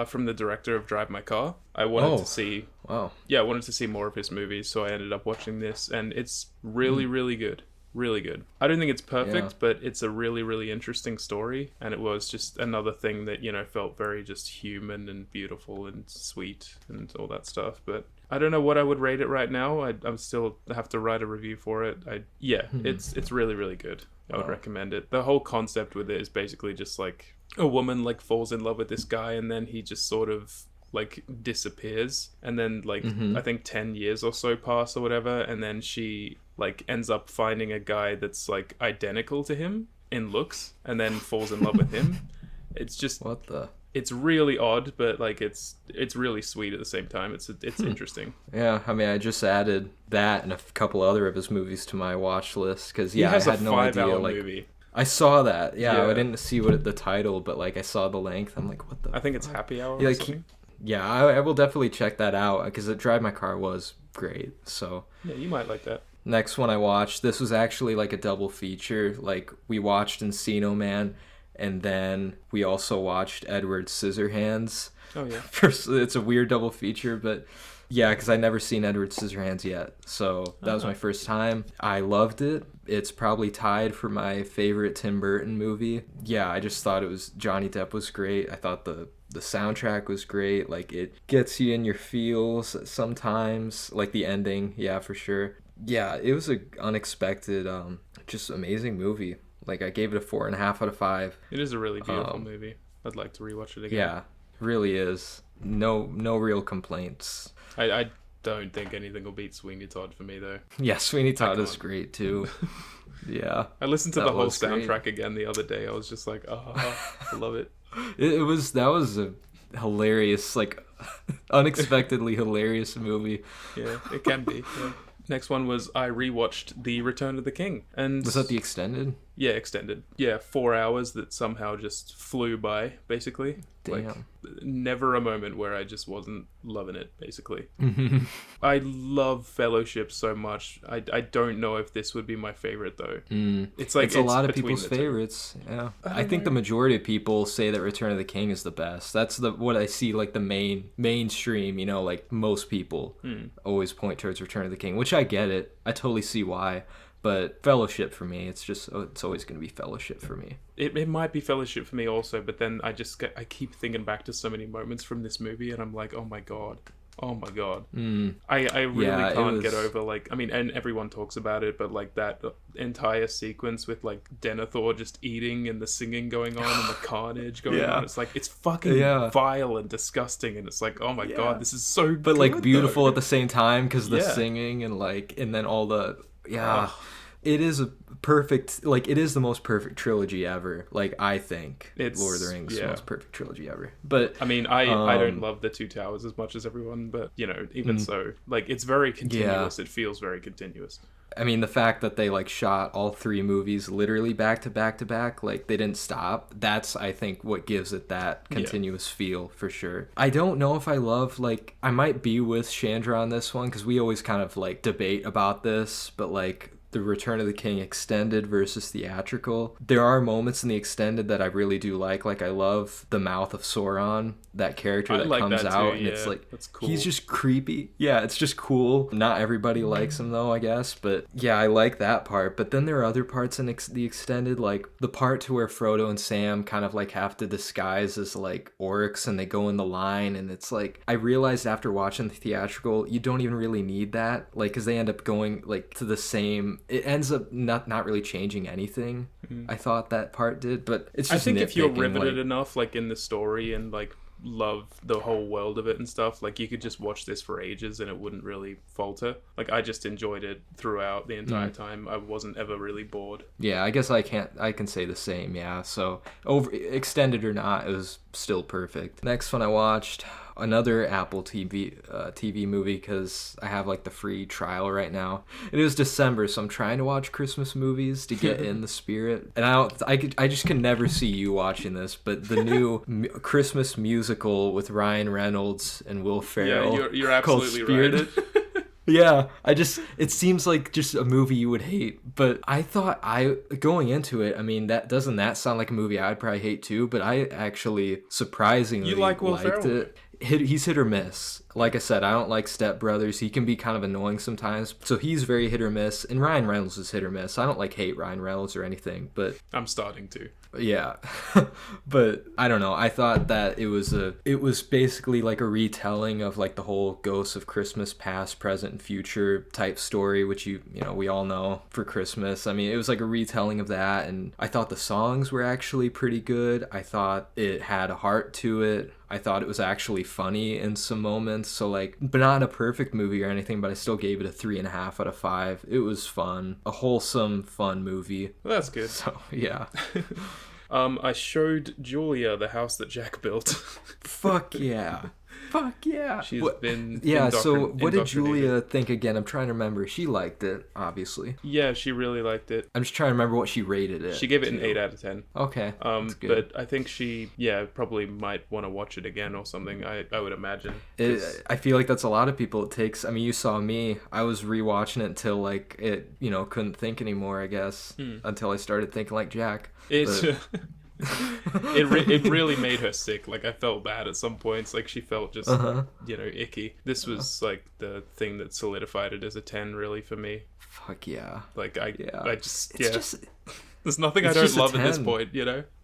from the director of Drive My Car. I wanted to see I wanted to see more of his movies, so I ended up watching this, and it's really really good. Really good. I don't think it's perfect, but it's a really, really interesting story, and it was just another thing that, felt very just human and beautiful and sweet and all that stuff. But I don't know what I would rate it right now. I'm still have to write a review for it. It's really, really good. I would recommend it. The whole concept with it is basically just like a woman like falls in love with this guy, and then he just sort of like disappears, and then like I think 10 years or so pass or whatever, and then she like ends up finding a guy that's like identical to him in looks, and then falls in love with him. It's just it's really odd, but like it's really sweet at the same time. It's interesting. Yeah, I mean, I just added that and a couple other of his movies to my watch list because He has I had no idea. Like, movie. I saw that. Yeah, I didn't see the title, but like I saw the length. I'm like, what the? I think it's Happy Hour. Yeah, Or like, something. Yeah, I will definitely check that out because Drive My Car was great. So Yeah, you might like that. next one I watched, this was actually like a double feature. Like we watched Encino Man, and then we also watched Edward Scissorhands. Oh yeah. It's a weird double feature, but yeah, because I never seen Edward Scissorhands yet, so that was my first time. I loved it. It's probably tied for my favorite Tim Burton movie. Yeah, I just thought Johnny Depp was great. I thought the soundtrack was great. Like it gets you in your feels sometimes. Like the ending, yeah, for sure. Yeah, it was a unexpected, just amazing movie. Like I gave it a 4.5 out of 5. It is a really beautiful movie. I'd like to rewatch it again. Yeah, really is. No real complaints. I don't think anything will beat Sweeney Todd for me though. Yeah, Sweeney Todd is great too. Yeah. I listened to the whole soundtrack great. again the other day. I was just like, oh, I love it. That was a hilarious, like unexpectedly hilarious movie. Yeah, it can be. Yeah. Next one was I rewatched The Return of the King. And Was that the extended? Yeah, extended. Yeah, 4 hours that somehow just flew by, basically. Damn. Like, never a moment where I just wasn't loving it, basically. I love Fellowship so much. I don't know if this would be my favorite, though. It's like It's a lot of between people's the two. favorites. Yeah, I I think the know. majority of people say that Return of the King is the best. That's what I see, like the mainstream. You know, like most people always point towards Return of the King, which I get it. I totally see why. But Fellowship for me, it's always going to be Fellowship for me. It might be Fellowship for me also, but then I keep thinking back to so many moments from this movie, and I'm like, oh my god. I really Yeah, it can't get was- over, like, I mean, and everyone talks about it, but like that entire sequence with like Denethor just eating and the singing going on and the carnage going Yeah. on, it's like, it's fucking Yeah. vile and disgusting, and it's like, oh my god, this is so But like good, beautiful though. at the same time because the Yeah. singing and then all the it is a perfect, like it is the most perfect trilogy ever. Like I think It's- Lord of the Rings is the yeah. most perfect trilogy ever. But I mean, I don't love the Two Towers as much as everyone, but you know, even so, like, it's very continuous. It feels very continuous. I mean, the fact that they like shot all 3 movies literally back to back to back, like they didn't stop. That's, I think, what gives it that continuous feel for sure. I don't know if I love, like, I might be with Chandra on this one because we always kind of like debate about this, but like the Return of the King extended versus theatrical. There are moments in the extended that I really do like. Like I love the mouth of Sauron, that character I that like comes that too, out, and yeah. it's like That's cool. he's just creepy. Yeah, it's just cool. Not everybody likes him though, I guess, but yeah, I like that part. But then there are other parts in the extended, like the part to where Frodo and Sam kind of like have to disguise as like orcs and they go in the line, and it's like I realized after watching the theatrical, you don't even really need that, like because they end up going like to the same. It ends up not really changing anything. I thought that part did, but it's I just think if you're nitpicking, riveted like, enough, like in the story and like love the whole world of it and stuff, like you could just watch this for ages and it wouldn't really falter. Like I just enjoyed it throughout the entire time. I wasn't ever really bored. yeah, I guess I can say the same. Yeah, so over extended or not, it was still perfect. Next one I watched, another Apple TV movie because I have like the free trial right now. It was December, so I'm trying to watch Christmas movies to get in the spirit. And I just can never see you watching this, but the new Christmas musical with Ryan Reynolds and Will Ferrell, Yeah, you're called absolutely Spirited. right. Yeah, it seems like just a movie you would hate, but I thought going into it, I mean, that sound like a movie I'd probably hate too, but I actually surprisingly You like Will liked Ferrell? it. He's hit or miss. Like I said, I don't like Step Brothers. He can be kind of annoying sometimes. So he's very hit or miss. And Ryan Reynolds is hit or miss. I don't like hate Ryan Reynolds or anything, but I'm starting to. yeah. But I don't know. I thought that it was basically like a retelling of like the whole Ghosts of Christmas Past, Present, and Future type story, which you know we all know for Christmas. I mean, it was like a retelling of that, and I thought the songs were actually pretty good. I thought it had a heart to it. I thought it was actually funny in some moments. So like, but not a perfect movie or anything, but I still gave it a 3.5 out of 5. It was fun. A wholesome, fun movie. Well, that's good. So yeah. I showed Julia the house that Jack built. Fuck yeah. Fuck yeah. She's been Yeah, so what did indoctrinated. Julia think again? I'm trying to remember. She liked it, obviously. Yeah, she really liked it. I'm just trying to remember what she rated it. She gave it an to. 8 out of 10. Okay, that's good. But I think she, probably might want to watch it again or something, I would imagine. I feel like that's a lot of people. It takes, I mean, you saw me. I was rewatching it until, like, it, couldn't think anymore, I guess, until I started thinking like Jack. It's... But- it really made her sick. Like, I felt bad at some points. Like, she felt just, icky. This was, like, the thing that solidified it as a 10, really, for me. Fuck yeah. Like, I just, It's just... There's nothing I It's don't just a love at this 10. point,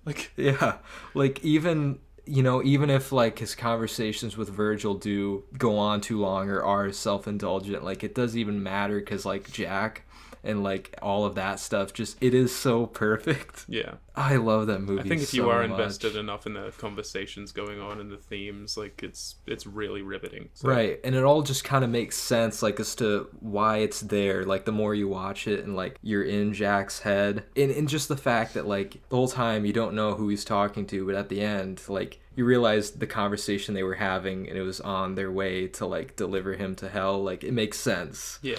Like... Yeah, like even if like his conversations with Virgil do go on too long or are self-indulgent, like it doesn't even matter because like Jack and like all of that stuff, just it is so perfect. Yeah, I love that movie. I think if so you are much. invested enough in the conversations going on and the themes, like it's really riveting. So. Right, and it all just kind of makes sense, like as to why it's there. Like the more you watch it, and like you're in Jack's head, and just the fact that like the whole time you don't know who he's talking to, but at the end, like you realize the conversation they were having, and it was on their way to like deliver him to hell. Like it makes sense. Yeah.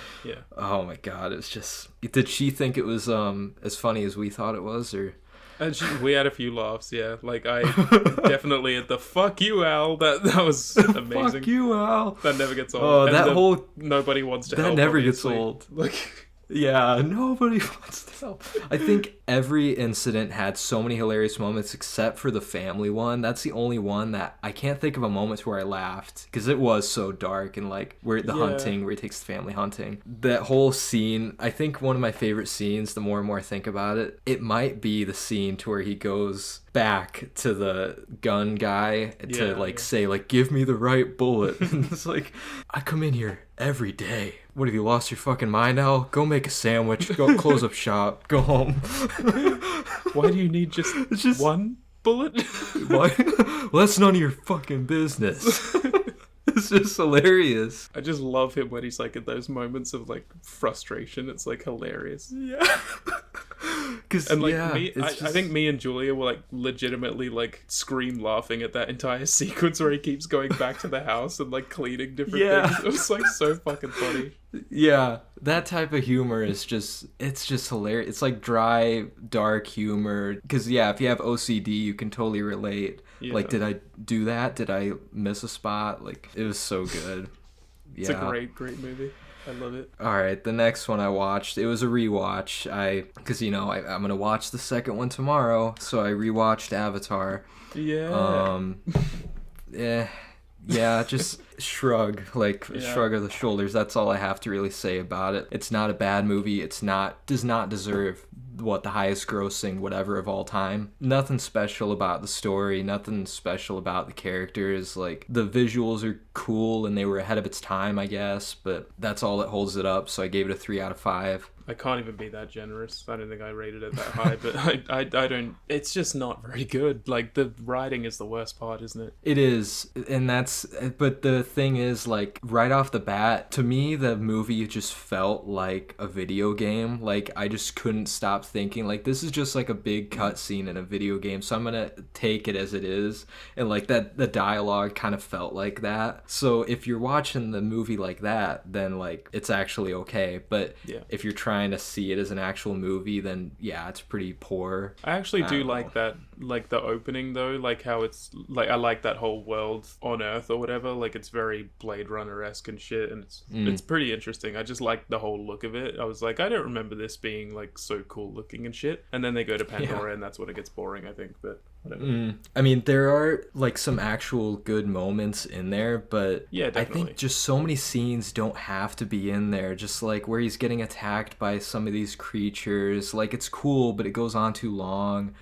Oh my god, it's just. Did she think it was as funny as we thought it was, or? And we had a few laughs, yeah. Like, I definitely at the fuck you, Al. That was amazing. Fuck you, Al. That never gets old. Oh, And that whole... Nobody wants to that help, never gets obviously. old. Like... Yeah, nobody wants to help. I think every incident had so many hilarious moments except for the family one. That's the only one that I can't think of a moment where I laughed because it was so dark and like where the hunting, where he takes the family hunting. That whole scene, I think one of my favorite scenes, the more and more I think about it, it might be the scene to where he goes back to the gun guy to say like, give me the right bullet. And it's like, I come in here every day. What, have you lost your fucking mind now? Go make a sandwich. Go close up shop. Go home. Why do you need just one bullet? Why? Well, that's none of your fucking business. It's just hilarious. I just love him when he's like in those moments of like frustration. It's like hilarious. Yeah. And like I think me and Julia were like legitimately like scream laughing at that entire sequence where he keeps going back to the house and like cleaning different things. It was like so fucking funny. Yeah, that type of humor is it's just hilarious. It's like dry, dark humor. Because if you have OCD, you can totally relate. Yeah. Like, did I do that? Did I miss a spot? Like, it was so good. It's a great movie. I love it. All right, the next one I watched, it was a rewatch. Because I'm gonna watch the second one tomorrow, so I rewatched Avatar. Yeah. Yeah, just shrug of the shoulders. That's all I have to really say about it. It's not a bad movie. Does not deserve the highest grossing whatever of all time. Nothing special about the story, nothing special about the characters. Like, the visuals are cool and they were ahead of its time, I guess, but that's all that holds it up, so I gave it a 3 out of 5. I can't even be that generous. I don't think I rated it that high, but I don't... It's just not very good. Like, the writing is the worst part, isn't it? It is, and but the thing is, like, right off the bat, to me, the movie just felt like a video game. Like, I just couldn't stop thinking, like, this is just like a big cutscene in a video game, so I'm gonna take it as it is, and like, the dialogue kind of felt like that. So if you're watching the movie like that, then like, it's actually okay, but if you're trying to see it as an actual movie, then it's pretty poor. I actually do like that, like the opening though, like how it's like, I like that whole world on Earth or whatever, like it's very Blade Runner-esque and shit, and it's pretty interesting. I just like the whole look of it. I was like, I don't remember this being like so cool looking and shit, and then they go to Pandora and that's when it gets boring, I think, but whatever. I mean, there are like some actual good moments in there, but definitely. I think just so many scenes don't have to be in there. Just like where he's getting attacked by some of these creatures, like it's cool, but it goes on too long.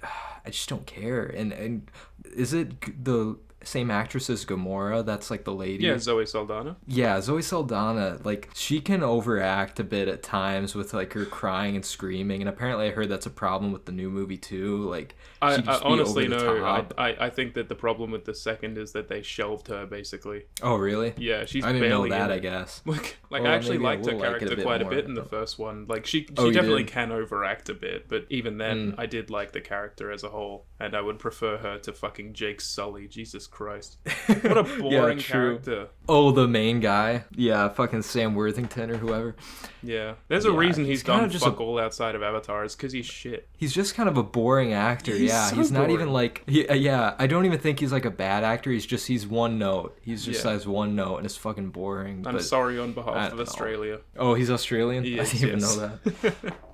I just don't care. And is it the same actress as Gamora? That's like the lady. Yeah, Zoe Saldana. Yeah, Zoe Saldana. Like, she can overact a bit at times with like her crying and screaming, and apparently I heard that's a problem with the new movie too. Like, I honestly no. I think that the problem with the second is that they shelved her basically. Oh really? Yeah, she's. I didn't know barely that. in I it. guess. Like, Like, Well, I actually maybe I liked her will like it a character bit quite a more. bit in the first one. Like, she Oh, you definitely did? can overact a bit, but even then, I did like the character as a whole, and I would prefer her to fucking Jake Sully. Jesus Christ. What a boring true. character. Oh, the main guy. Yeah, fucking Sam Worthington or whoever. Yeah. There's a Yeah, reason he's he's done kinda just fuck all outside of Avatar. It's because he's shit. He's just kind of a boring actor. He's Yeah, so he's not even boring. like yeah. I don't even think he's like a bad actor. He's one note. He's just Yeah. has one note and it's fucking boring. I'm but sorry on I behalf don't of know. Australia. Oh, he's Australian? He I is, didn't even yes.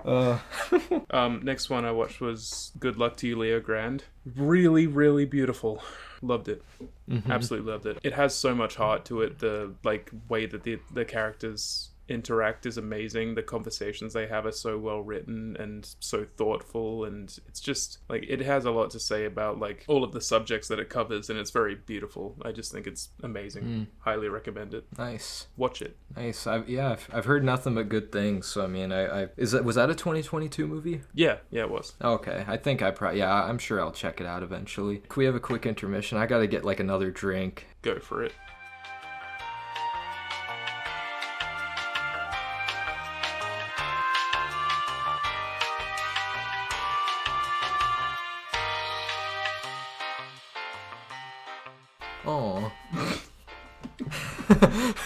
know that. Next one I watched was Good Luck to You, Leo Grand. Really, really beautiful. Loved it. Absolutely loved it. It has so much heart to it. The way that the characters interact is amazing. The conversations they have are so well written and so thoughtful, and it's just like it has a lot to say about like all of the subjects that it covers, and it's very beautiful. I just think it's amazing. Highly recommend it. Nice. Watch it. Nice. I've heard nothing but good things. So I mean, was that a 2022 movie? Yeah, it was. Okay, I think I'm sure I'll check it out eventually. Can we have a quick intermission? I gotta get like another drink. Go for it. Oh,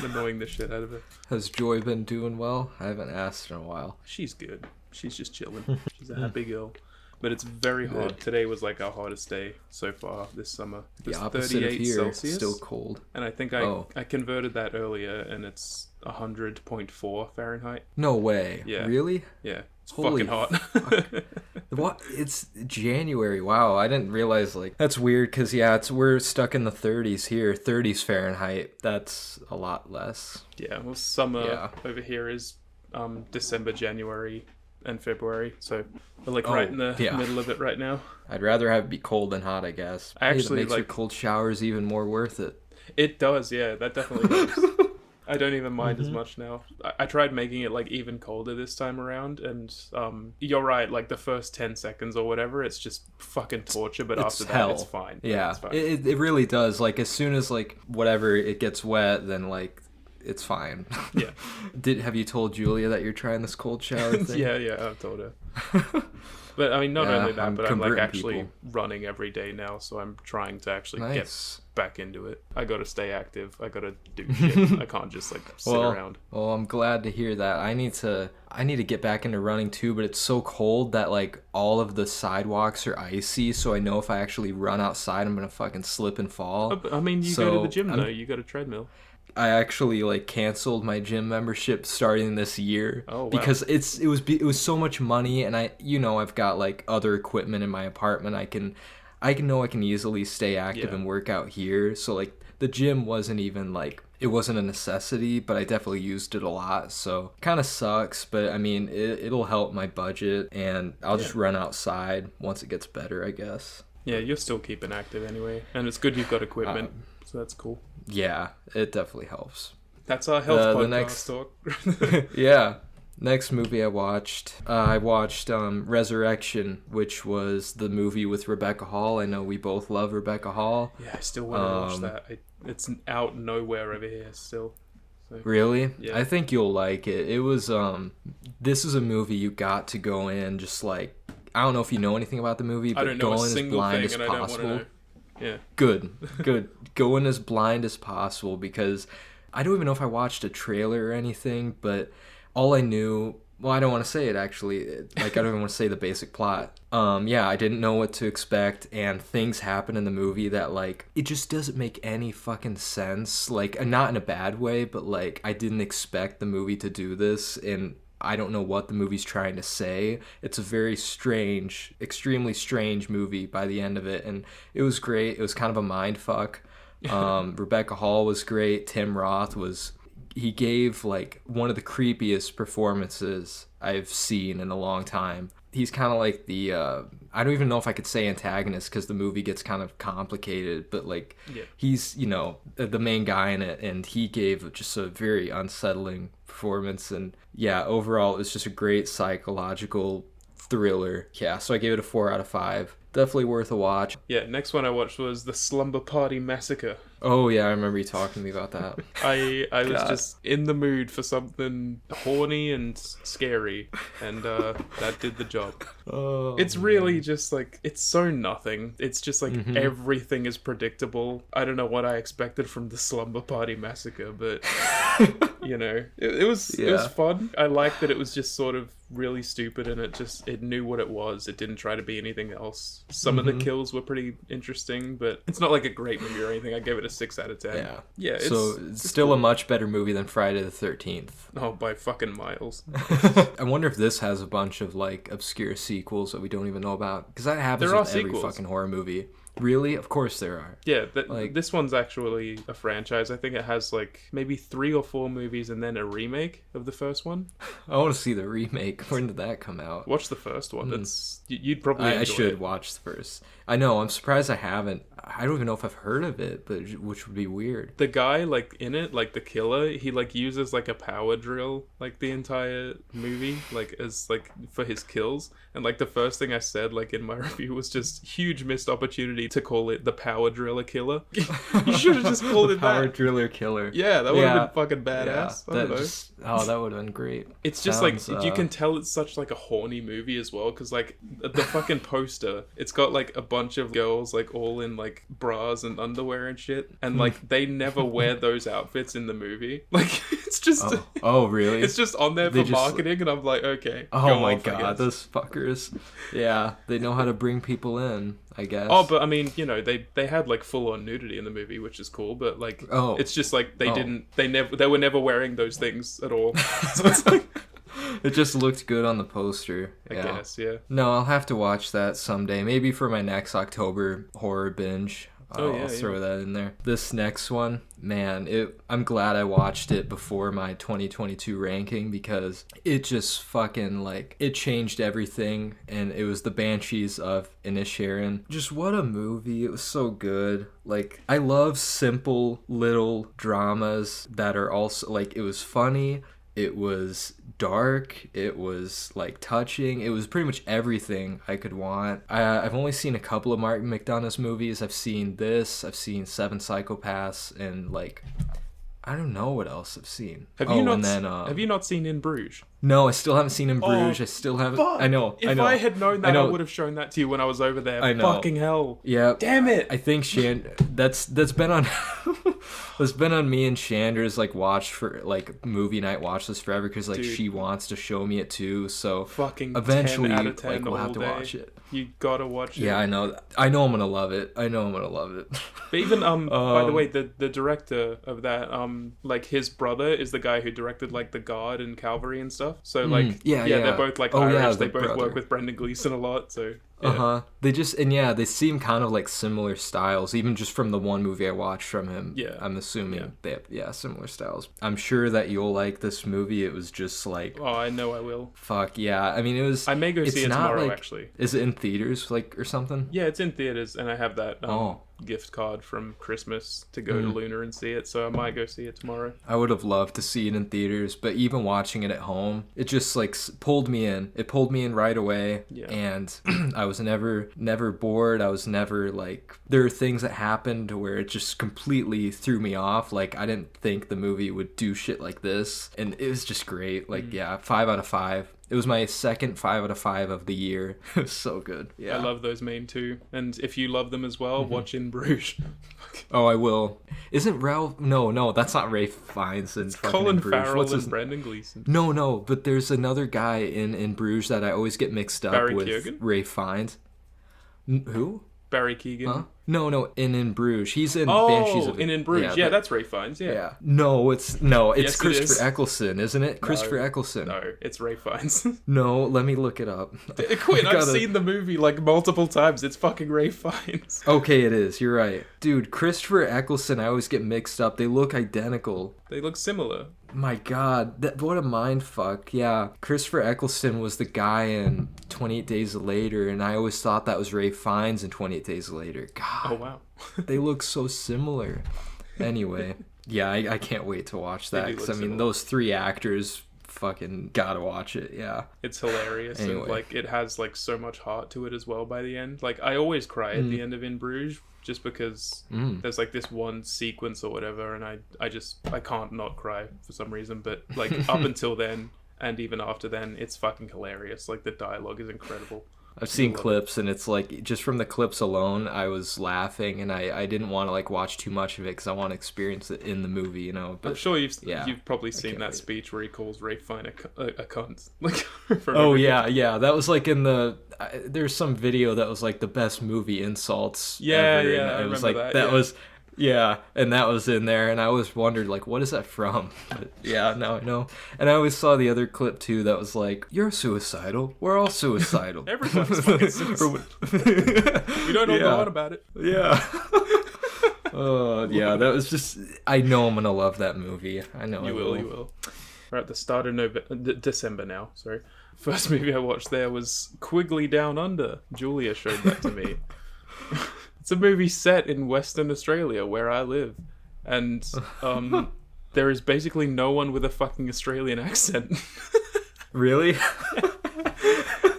Annoying the shit out of it. has Joy been doing well? I haven't asked in a while. She's good. She's just chilling. She's a happy girl. But it's very hot. Good. Today was like our hottest day so far this summer. It The was opposite of 38 here. Celsius. Still cold. And I think I converted that earlier, and it's 100.4 Fahrenheit. No way. Yeah. Really? Yeah, it's Holy fucking hot. What? It's January. Wow, I didn't realize like that's weird because we're stuck in the 30s here, 30s Fahrenheit. That's a lot less. Yeah, well, summer Yeah. over here is December, January, and February. So we're like right in the middle of it right now. I'd rather have it be cold than hot, I guess. I actually it makes your cold showers even more worth it. It does, yeah. That definitely helps. I don't even mind as much now. I tried making it like even colder this time around, and you're right. Like the first 10 seconds or whatever, it's just fucking torture. But It's after hell. that, it's fine. Yeah, it's fine. it really does. Like as soon as like whatever it gets wet, then like it's fine. Yeah. Have you told Julia that you're trying this cold shower thing? yeah, I've told her. But I mean, not Yeah, only that, I'm but I'm like converting actually people. running every day now, so I'm trying to actually Nice. get back into it. I got to stay active. I got to do shit. I can't just like sit around. Well, I'm glad to hear that. I need to get back into running too, but it's so cold that like all of the sidewalks are icy, so I know if I actually run outside, I'm gonna fucking slip and fall. I mean, you go to the gym though. You got a treadmill. I actually like canceled my gym membership starting this year because it was so much money, and I've got like other equipment in my apartment. I can easily stay active and work out here. So like the gym wasn't even like it wasn't a necessity, but I definitely used it a lot. So kind of sucks, but I mean it'll help my budget, and I'll just run outside once it gets better, I guess. Yeah, you're still keeping active anyway, and it's good you've got equipment, so that's cool. Yeah, it definitely helps. That's our health podcast next talk. Yeah. Next movie I watched Resurrection, which was the movie with Rebecca Hall. I know we both love Rebecca Hall. Yeah, I still want to watch that. It's out nowhere over here still. So. Really? Yeah. I think you'll like it. It was this is a movie you got to go in just like, I don't know if you know anything about the movie, but I don't know go a in as single blind thing, as and I don't possible. want to know. Yeah. Good. Go in as blind as possible, because I don't even know if I watched a trailer or anything, but all I knew, well, I don't want to say it actually. Like, I don't even want to say the basic plot. I didn't know what to expect, and things happen in the movie that, like, it just doesn't make any fucking sense. Like, not in a bad way, but, like, I didn't expect the movie to do this, and I don't know what the movie's trying to say. It's a very strange, extremely strange movie by the end of it, and it was great. It was kind of a mind fuck. Rebecca Hall was great. Tim Roth he gave like one of the creepiest performances I've seen in a long time. He's kind of like the I don't even know if I could say antagonist, because the movie gets kind of complicated, but like he's the main guy in it, and he gave just a very unsettling performance. And overall it was just a great psychological thriller. So I gave it a 4 out of 5. Definitely worth a watch. Yeah, next one I watched was The Slumber Party Massacre. Oh yeah, I remember you talking to me about that. I was God. just in the mood for something horny and scary, and that did the job. Oh, It's really just like, it's so nothing. It's just like Mm-hmm. everything is predictable. I don't know what I expected from the Slumber Party Massacre, but you know, it was fun. I liked that it was just sort of really stupid, and it knew what it was. It didn't try to be anything else. Some of the kills were pretty interesting, but it's not like a great movie or anything. I gave it a 6 out of 10. Yeah. It's, so it's still cool. a much better movie than Friday the 13th. Oh, by fucking miles. I wonder if this has a bunch of like obscure sequels that we don't even know about, because that happens There are with every sequels. fucking horror movie. Really? Of course there are. Yeah, Like- this one's actually a franchise. I think it has like maybe 3 or 4 movies and then a remake of the first one. I want to see the remake. When did that come out? Watch the first one. It's you'd probably I enjoy should it. watch the first. I know. I'm surprised I haven't. I don't even know if I've heard of it, but which would be weird. The guy like in it, like the killer, he like uses like a power drill like the entire movie, like as like for his kills. And like the first thing I said like in my review was just huge missed opportunity to call it the power driller killer. You should have just called it Power that. driller killer. Yeah, that would Yeah. have been fucking badass. I don't know. That would have been great. It's just Sounds, like you can tell it's such like a horny movie as well, because like the fucking poster, it's got like a bunch of girls like all in like bras and underwear and shit, and like they never wear those outfits in the movie. Like it's just Oh really? it's just on there They for just- marketing, and I'm like, okay. Oh go my off, I god, guess. those fuckers. Yeah, they know how to bring people in, I guess. Oh, but I mean, you know, they had like full on nudity in the movie, which is cool. But like, it's just like they were never wearing those things at all. So it's like, it just looked good on the poster. I guess, yeah. No, I'll have to watch that someday. Maybe for my next October horror binge. I'll throw that in there. This next one, man, I'm glad I watched it before my 2022 ranking, because it just fucking like it changed everything. And it was The Banshees of Inisherin. Just what a movie. It was so good. Like, I love simple little dramas that are also like, it was funny, it was dark, it was like touching, it was pretty much everything I could want. I've only seen a couple of Martin McDonagh's movies. I've seen this, I've seen Seven Psychopaths, and like I don't know what else I've seen. Have you not seen In Bruges? No, I still haven't seen In Bruges. I still haven't. Fuck. I know. If I had known that, I would have shown that to you when I was over there. I know. Fucking hell. Yeah. Damn it. I think that's been on that's been on me and Chandra's like watch for like movie night watch list forever, because like Dude. she wants to show me it too. So Fucking eventually 10 out of 10 like we'll have all to day. watch it. You gotta watch it. Yeah, I know. I know I'm gonna love it. I know I'm gonna love it. But even by the way, the director of that, like his brother is the guy who directed like The Guard and Calvary and stuff. So like yeah, they're both like Oh, Irish. yeah, they the both brother. work with Brendan Gleeson a lot. So yeah. They just they seem kind of like similar styles, even just from the one movie I watched from him. Yeah. I'm assuming they have similar styles. I'm sure that you'll like this movie. It was just like, Oh, I know I will. fuck yeah. I mean, it was. I may go it's see it not tomorrow like- actually. Is it in theaters like or something? Yeah, it's in theaters, and I have that gift card from Christmas to go to Luna and see it. So I might go see it tomorrow. I would have loved to see it in theaters, but even watching it at home, it just like pulled me in. It pulled me in right away, and I was never bored. I was never like, there are things that happened where it just completely threw me off. Like, I didn't think the movie would do shit like this, and it was just great. Like, 5 out of 5. It was my second 5 out of 5 of the year. It was so good. Yeah, I love those main two, and if you love them as well, watch In Bruges. Oh, I will. Isn't Ralph? No, that's not Ray Fiennes and fucking Colin in Bruges. Farrell What's and his... Brendan Gleeson. No, but there's another guy in Bruges that I always get mixed up Barry with Keoghan? Ray Fiennes. Who? Barry Keoghan. Huh? No, in Bruges. He's in Banshees of in Bruges. Yeah, but- that's Ray Fiennes. Yeah. Yeah. No, it's Yes, it Christopher is. Eccleston, isn't it? Christopher Eccleston. No, it's Ray Fiennes. No, let me look it up. Quinn, I've Gotta- seen the movie like multiple times. It's fucking Ray Fiennes. Okay, it is. You're right. Dude, Christopher Eccleston, I always get mixed up. They look identical. They look similar. My god, what a mind fuck. Yeah, Christopher Eccleston was the guy in 28 Days Later, and I always thought that was Ray Fiennes in 28 Days Later. God, Oh wow. they look so similar. Anyway, yeah, I can't wait to watch that, do because look I mean, similar. those 3 actors fucking gotta watch it. Yeah. It's hilarious. Anyway. And like it has like so much heart to it as well by the end. Like I always cry at the end of In Bruges just because there's like this one sequence or whatever, and I can't not cry for some reason. But like up until then and even after then, it's fucking hilarious. Like the dialogue is incredible. I've seen clips, and it's like, just from the clips alone, I was laughing, and I didn't want to like watch too much of it because I want to experience it in the movie, you know. But I'm sure you've probably seen that wait. speech where he calls Ray Fine a cunt. Like, oh yeah, that was like in the there's some video that was like the best movie insults. ever, Yeah, and I it was remember like that, was. Yeah, and that was in there, and I always wondered, like, what is that from? But yeah, now I know. And I always saw the other clip, too, that was like, you're suicidal. We're all suicidal. Everyone's fucking suicidal. We don't all go on about it. Yeah. Yeah, that was just... I know I'm gonna love that movie. I know You will. We're at the start of December now, sorry. First movie I watched there was Quigley Down Under. Julia showed that to me. It's a movie set in Western Australia, where I live. And there is basically no one with a fucking Australian accent. Really?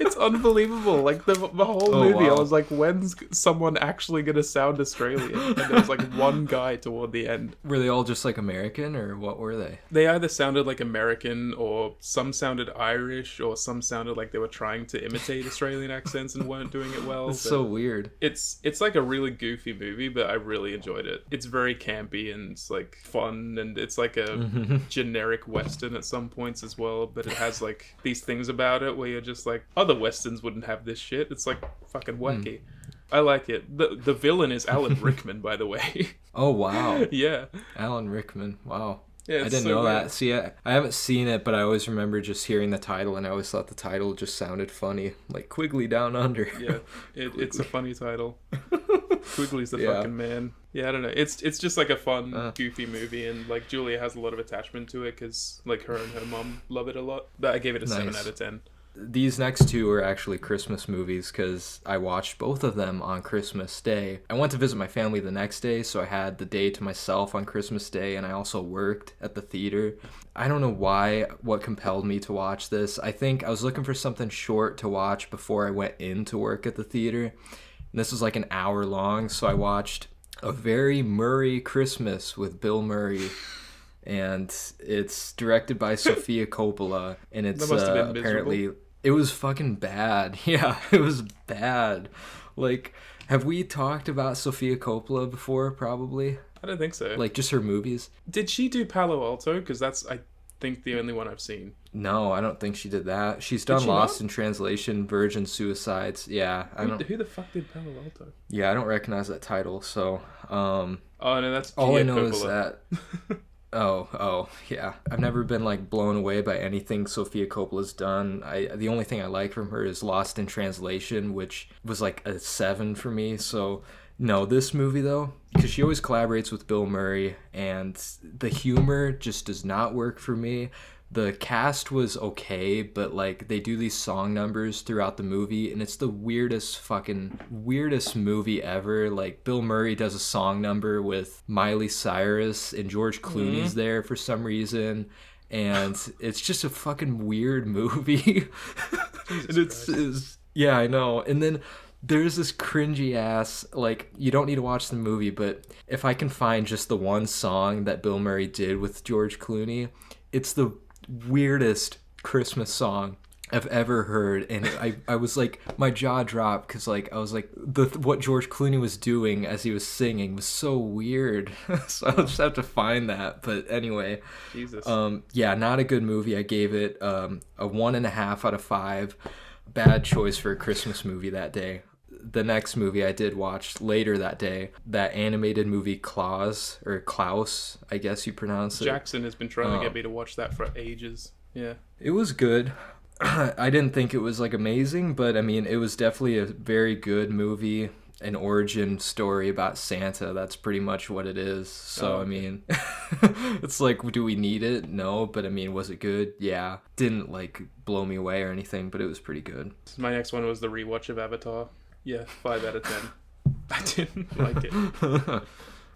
It's unbelievable. Like, the whole movie, wow. I was like, when's someone actually going to sound Australian? And there was like one guy toward the end. Were they all just like American, or what were they? They either sounded like American, or some sounded Irish, or some sounded like they were trying to imitate Australian accents and weren't doing it well. It's so weird. It's like a really goofy movie, but I really enjoyed it. It's very campy and it's like fun, and it's like a generic Western at some points as well, but it has like these things about it where you're just like, other Westerns wouldn't have this shit. It's like fucking wacky. I like it. The villain is Alan Rickman, by the way. Oh, wow. Yeah. Alan Rickman. Wow. Yeah, I didn't know that. See, I haven't seen it, but I always remember just hearing the title, and I always thought the title just sounded funny. Like Quigley Down Under. Yeah, it's a funny title. Quigley's the fucking man. Yeah, I don't know. It's just like a fun, goofy movie, and like Julia has a lot of attachment to it because like her and her mom love it a lot. But I gave it a 7 out of 10. These next two are actually Christmas movies because I watched both of them on Christmas Day. I went to visit my family the next day, so I had the day to myself on Christmas Day, and I also worked at the theater. I don't know what compelled me to watch this. I think I was looking for something short to watch before I went in to work at the theater. And this was like an hour long, so I watched A Very Murray Christmas with Bill Murray. And it's directed by Sofia Coppola, and it's apparently it was fucking bad. Yeah, it was bad. Like, have we talked about Sofia Coppola before? Probably. I don't think so. Like, just her movies. Did she do Palo Alto? Because that's, I think, the only one I've seen. No, I don't think she did that. She's done Lost in Translation, Virgin Suicides. Yeah, Who the fuck did Palo Alto? Yeah, I don't recognize that title. So, oh no, that's all I know Coppola. is that. Oh, yeah. I've never been like blown away by anything Sofia Coppola's done. The only thing I like from her is Lost in Translation, which was like a 7 for me. So no, this movie though, because she always collaborates with Bill Murray, and the humor just does not work for me. The cast was okay, but like they do these song numbers throughout the movie, and it's the weirdest movie ever. Like Bill Murray does a song number with Miley Cyrus, and George Clooney's there for some reason, and it's just a fucking weird movie. And it's yeah, I know. And then there's this cringy ass, like, you don't need to watch the movie, but if I can find just the one song that Bill Murray did with George Clooney, it's the weirdest Christmas song I've ever heard, and I was like, my jaw dropped because like I was like, what George Clooney was doing as he was singing was so weird. So I'll just have to find that. But anyway, Jesus. Yeah, not a good movie. I gave it a 1.5 out of 5. Bad choice for a Christmas movie that day. The next movie I did watch later that day, that animated movie Klaus, I guess you pronounce it. Jackson has been trying to get me to watch that for ages. Yeah. It was good. I didn't think it was like amazing, but I mean, it was definitely a very good movie, an origin story about Santa. That's pretty much what it is. So, I mean, it's like, do we need it? No, but I mean, was it good? Yeah. Didn't like blow me away or anything, but it was pretty good. My next one was the rewatch of Avatar. Yeah, 5 out of 10. I didn't like it.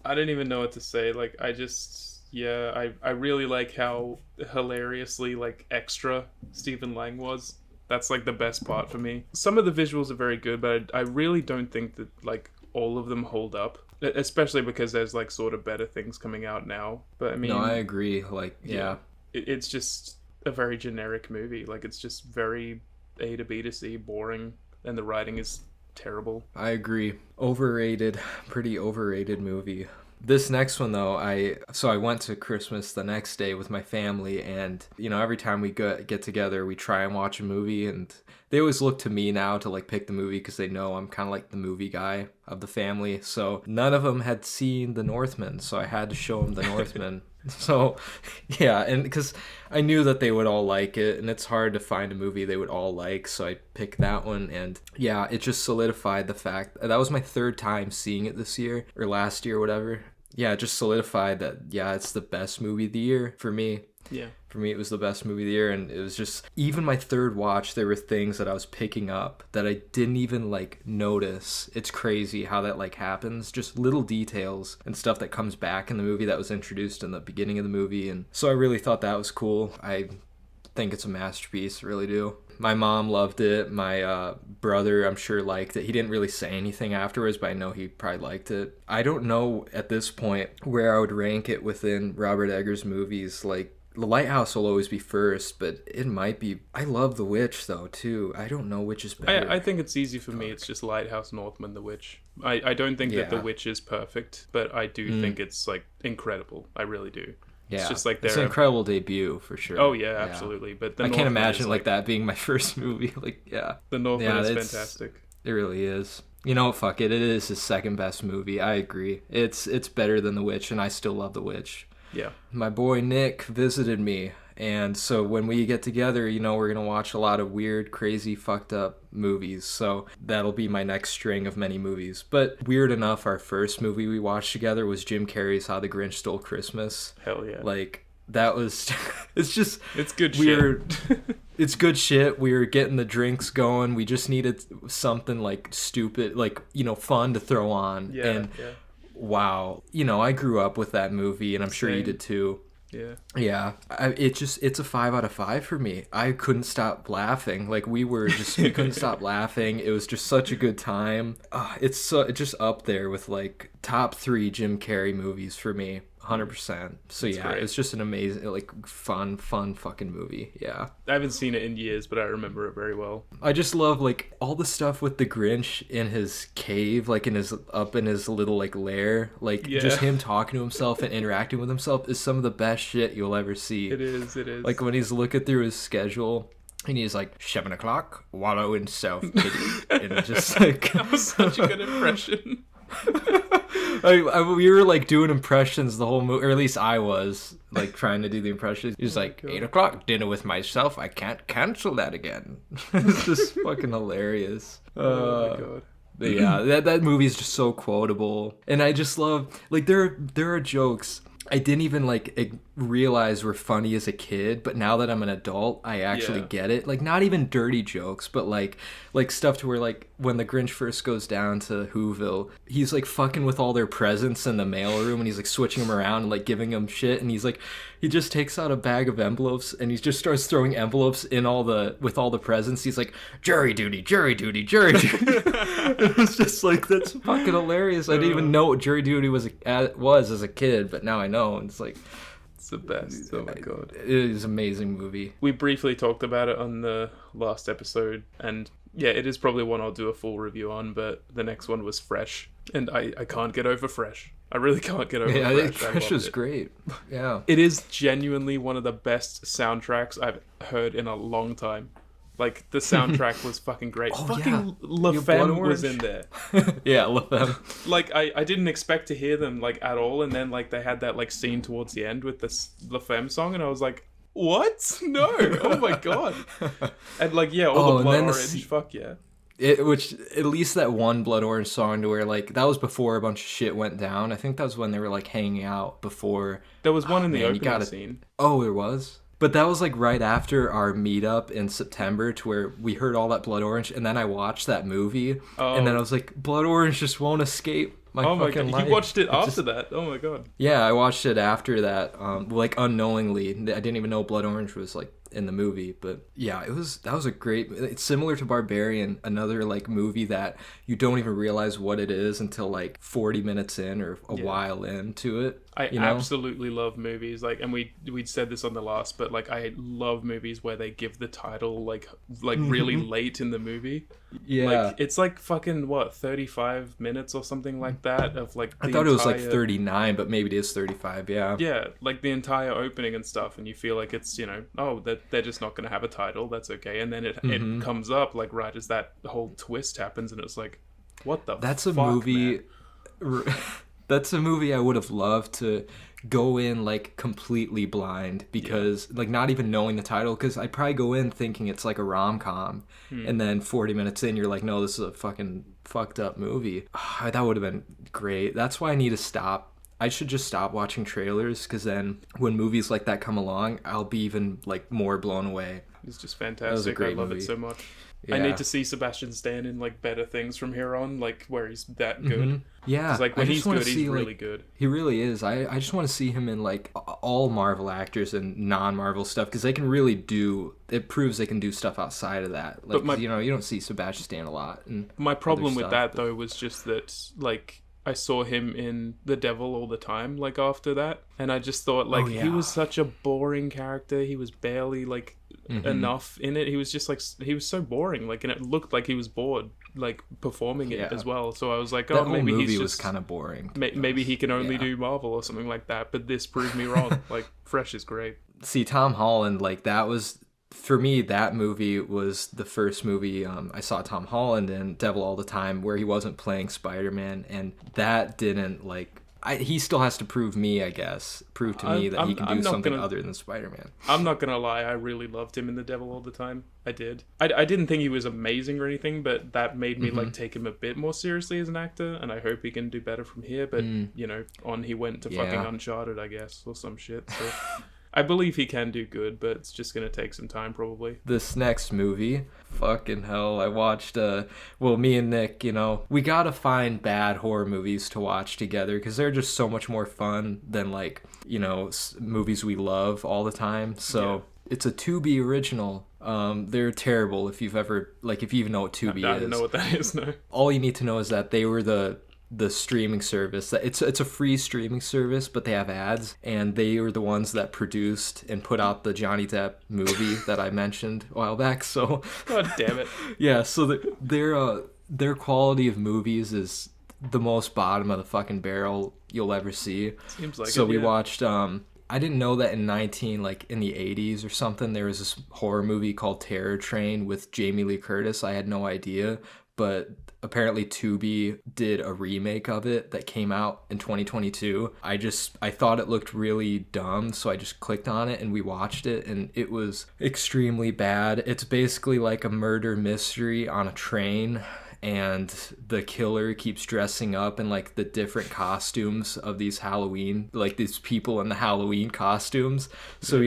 I didn't even know what to say. Like, I just... Yeah, I really like how hilariously like extra Stephen Lang was. That's like the best part for me. Some of the visuals are very good, but I really don't think that like all of them hold up. Especially because there's like sort of better things coming out now. But I mean, No, I agree. Like, yeah. it's just a very generic movie. Like it's just very A to B to C, boring, and the writing is terrible. I agree. Overrated, pretty overrated movie. This next one though, I went to Christmas the next day with my family, and every time we get together, we try and watch a movie, and they always look to me now to like pick the movie because they know I'm kind of like the movie guy of the family. So none of them had seen The Northman, so I had to show them The Northman. So yeah, and because I knew that they would all like it, and it's hard to find a movie they would all like, so I picked that one. And yeah, it just solidified the fact that was my third time seeing it this year or last year, whatever. Yeah, it just solidified that it's the best movie of the year for me. Yeah. For me, it was the best movie of the year, and it was just, even my third watch, there were things that I was picking up that I didn't even, like, notice. It's crazy how that, like, happens. Just little details and stuff that comes back in the movie that was introduced in the beginning of the movie, and so I really thought that was cool. I think it's a masterpiece, really do. My mom loved it. My brother, I'm sure, liked it. He didn't really say anything afterwards, but I know he probably liked it. I don't know at this point where I would rank it within Robert Eggers' movies. Like, The Lighthouse will always be first, but it might be... I love The Witch, though, too. I don't know which is better. I think it's easy for me. It's just Lighthouse, Northman, The Witch. I don't think that The Witch is perfect, but I do think it's, like, incredible. I really do. Yeah, it's just like it's an incredible debut for sure. Oh yeah, absolutely. But I can't imagine like that being my first movie. Like, yeah, The Northman is fantastic. It really is. Fuck it. It is his second best movie. I agree. It's better than The Witch, and I still love The Witch. Yeah. My boy Nick visited me, and so when we get together, we're gonna watch a lot of weird, crazy, fucked up movies. So that'll be my next string of many movies. But weird enough, our first movie we watched together was Jim Carrey's How the Grinch Stole Christmas. Hell yeah. Like, that was... it's good weird. Shit. It's good shit. We were getting the drinks going. We just needed something like stupid, like, fun to throw on. Yeah, and wow. I grew up with that movie, and I'm sure you did too. Yeah. It's a 5 out of 5 for me. I couldn't stop laughing. Like, we couldn't stop laughing. It was just such a good time. It's just up there with like top 3 Jim Carrey movies for me. 100%. So yeah, great. It's just an amazing, like, fun fucking movie. Yeah. I haven't seen it in years, but I remember it very well. I just love, like, all the stuff with the Grinch in his cave, like, up in his little, like, lair. Like, just him talking to himself and interacting with himself is some of the best shit you'll ever see. It is. Like, when he's looking through his schedule, and he's like, 7 o'clock, wallow in self-pity. And just, like... That was such a good impression. We were like doing impressions the whole movie, or at least I was like trying to do the impressions. He's like, 8 o'clock, dinner with myself. I can't cancel that again. It's just fucking hilarious. Oh my god. But yeah, that movie is just so quotable, and I just love, like, there are jokes I didn't even like realize were funny as a kid, but now that I'm an adult, I actually get it. Like, not even dirty jokes, but like stuff to where, like, when the Grinch first goes down to Whoville, he's like fucking with all their presents in the mailroom, and he's like switching them around and like giving them shit, and he's like, he just takes out a bag of envelopes and he just starts throwing envelopes in with all the presents. He's like, jury duty, jury duty, jury duty. It was just like, that's fucking hilarious. I didn't even know what jury duty was as a kid, but now I know, and it's like, it's the best. Oh my god. It is an amazing movie. We briefly talked about it on the last episode, and yeah, it is probably one I'll do a full review on, but the next one was Fresh, and I can't get over Fresh. I really can't get over Fresh. I think Fresh is great. Yeah. It is genuinely one of the best soundtracks I've heard in a long time. Like, the soundtrack was fucking great. Fucking La Femme was in there. Yeah, La Femme. Like, I didn't expect to hear them, like, at all, and then, like, they had that, like, scene towards the end with this La Femme song, and I was like, what? No! Oh my god. And, like, yeah, all the Blood Orange, fuck yeah. Which, at least that one Blood Orange song, to where, like, that was before a bunch of shit went down. I think that was when they were, like, hanging out before. There was one in the opening scene. Oh, there was? But that was, like, right after our meetup in September, to where we heard all that Blood Orange, and then I watched that movie, and then I was like, Blood Orange just won't escape Oh my fucking god, life. you watched it after Just- that? Oh my god. Yeah, I watched it after that, like unknowingly. I didn't even know Blood Orange was like in the movie, but yeah, that was a great. It's similar to Barbarian, another like movie that you don't even realize what it is until like 40 minutes in or a while into it. I you know? absolutely love movies, like, and we'd said this on the last, but like I love movies where they give the title like really late in the movie. Yeah, Like it's like fucking what 35 minutes or something like that of like. I thought it was like 39, but maybe it is 35. Yeah. Yeah, like the entire opening and stuff, and you feel like it's they're just not gonna have a title. That's okay, and then it comes up like right as that whole twist happens, and it's like, what the? That's a fuck, movie. man? That's a movie I would have loved to go in like completely blind because like not even knowing the title, because I'd probably go in thinking it's like a rom-com and then 40 minutes in you're like, no, this is a fucking fucked up movie. That would have been great. That's why I need to stop. I should just stop watching trailers, because then when movies like that come along, I'll be even like more blown away. It's just was a fantastic. great I love movie. it so much. Yeah. I need to see Sebastian Stan in like better things from here on, like where he's that good. Yeah, Because like when I he's just wanna good, he's see, really like, good. He really is. I just want to see him in like all Marvel actors and non-Marvel stuff, because they can really do. It proves they can do stuff outside of that. Like, my- you know, you don't see Sebastian Stan a lot. And My problem other with stuff, that but- though was just that like I saw him in The Devil all the time, like after that, and I just thought like he was such a boring character. He was barely like enough in it. He was just like he was so boring, like, and it looked like he was bored, like performing it as well. So I was like, that oh, whole maybe movie he's was just kind of boring. maybe he can only do Marvel or something like that. But this proved me wrong. Like Fresh is great. See, Tom Holland, like that was. For me, that movie was the first movie I saw Tom Holland in, Devil All the Time, where he wasn't playing Spider-Man, and that didn't like. He still has to prove to me that he can do something other than Spider-Man. I'm not gonna lie, I really loved him in The Devil All the Time. I did. I didn't think he was amazing or anything, but that made me like take him a bit more seriously as an actor, and I hope he can do better from here. But you know, on he went to fucking Uncharted, I guess, or some shit. So. I believe he can do good, but it's just going to take some time, probably. This next movie, fucking hell, I watched, me and Nick, you know, we gotta find bad horror movies to watch together, because they're just so much more fun than, like, you know, movies we love all the time. So it's a Tubi original. They're terrible if you even know what Tubi is. I don't know what that is, no. All you need to know is that they were the streaming service. It's a free streaming service, but they have ads, and they were the ones that produced and put out the Johnny Depp movie that I mentioned a while back. So God damn it. Yeah, so their quality of movies is the most bottom of the fucking barrel you'll ever see. Seems like so it, we yeah. watched I didn't know that in the 80s or something there was this horror movie called Terror Train with Jamie Lee Curtis. I had no idea, but apparently Tubi did a remake of it that came out in 2022. I thought it looked really dumb, so I just clicked on it and we watched it, and it was extremely bad. It's basically like a murder mystery on a train, and the killer keeps dressing up in like the different costumes of these Halloween, like these people in the Halloween costumes. So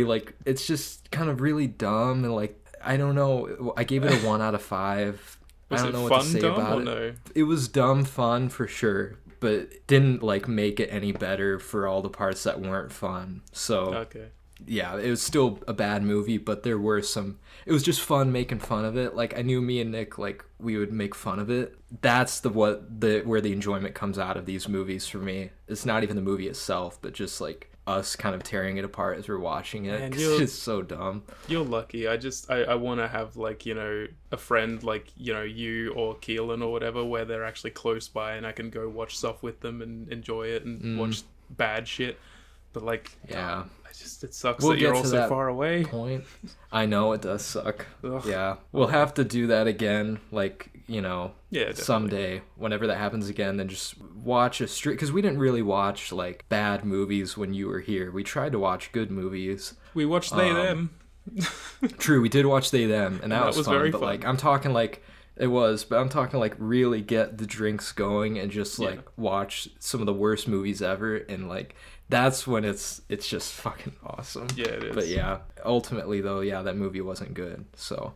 it's just kind of really dumb, and like, I don't know, I gave it a 1 out of 5. Was I don't it know fun what to say dumb about or it. no? It was dumb fun for sure, but didn't like make it any better for all the parts that weren't fun. So Okay. yeah, it was still a bad movie, but there were some. It was just fun making fun of it. Like, I knew me and Nick, like, we would make fun of it. That's where the enjoyment comes out of these movies for me. It's not even the movie itself, but just like us kind of tearing it apart as we're watching it. Man, 'Cause it's so dumb. You're lucky. I want to have like, you know, a friend like, you know, you or Keelan or whatever, where they're actually close by and I can go watch stuff with them and enjoy it and watch bad shit. But like, Yeah. it sucks We'll that you're get all to so that far away. Point. I know it does suck. Ugh. Yeah, we'll have to do that again, like, you know, Definitely. someday, whenever that happens again. Then just watch a street, because we didn't really watch like bad movies when you were here. We tried to watch good movies. We watched They Them. True, we did watch They Them, and that was fun. very But fun. like, I'm talking like really get the drinks going and just like watch some of the worst movies ever, and like that's when it's just fucking awesome. Yeah, it is. But yeah, ultimately though, yeah, that movie wasn't good. So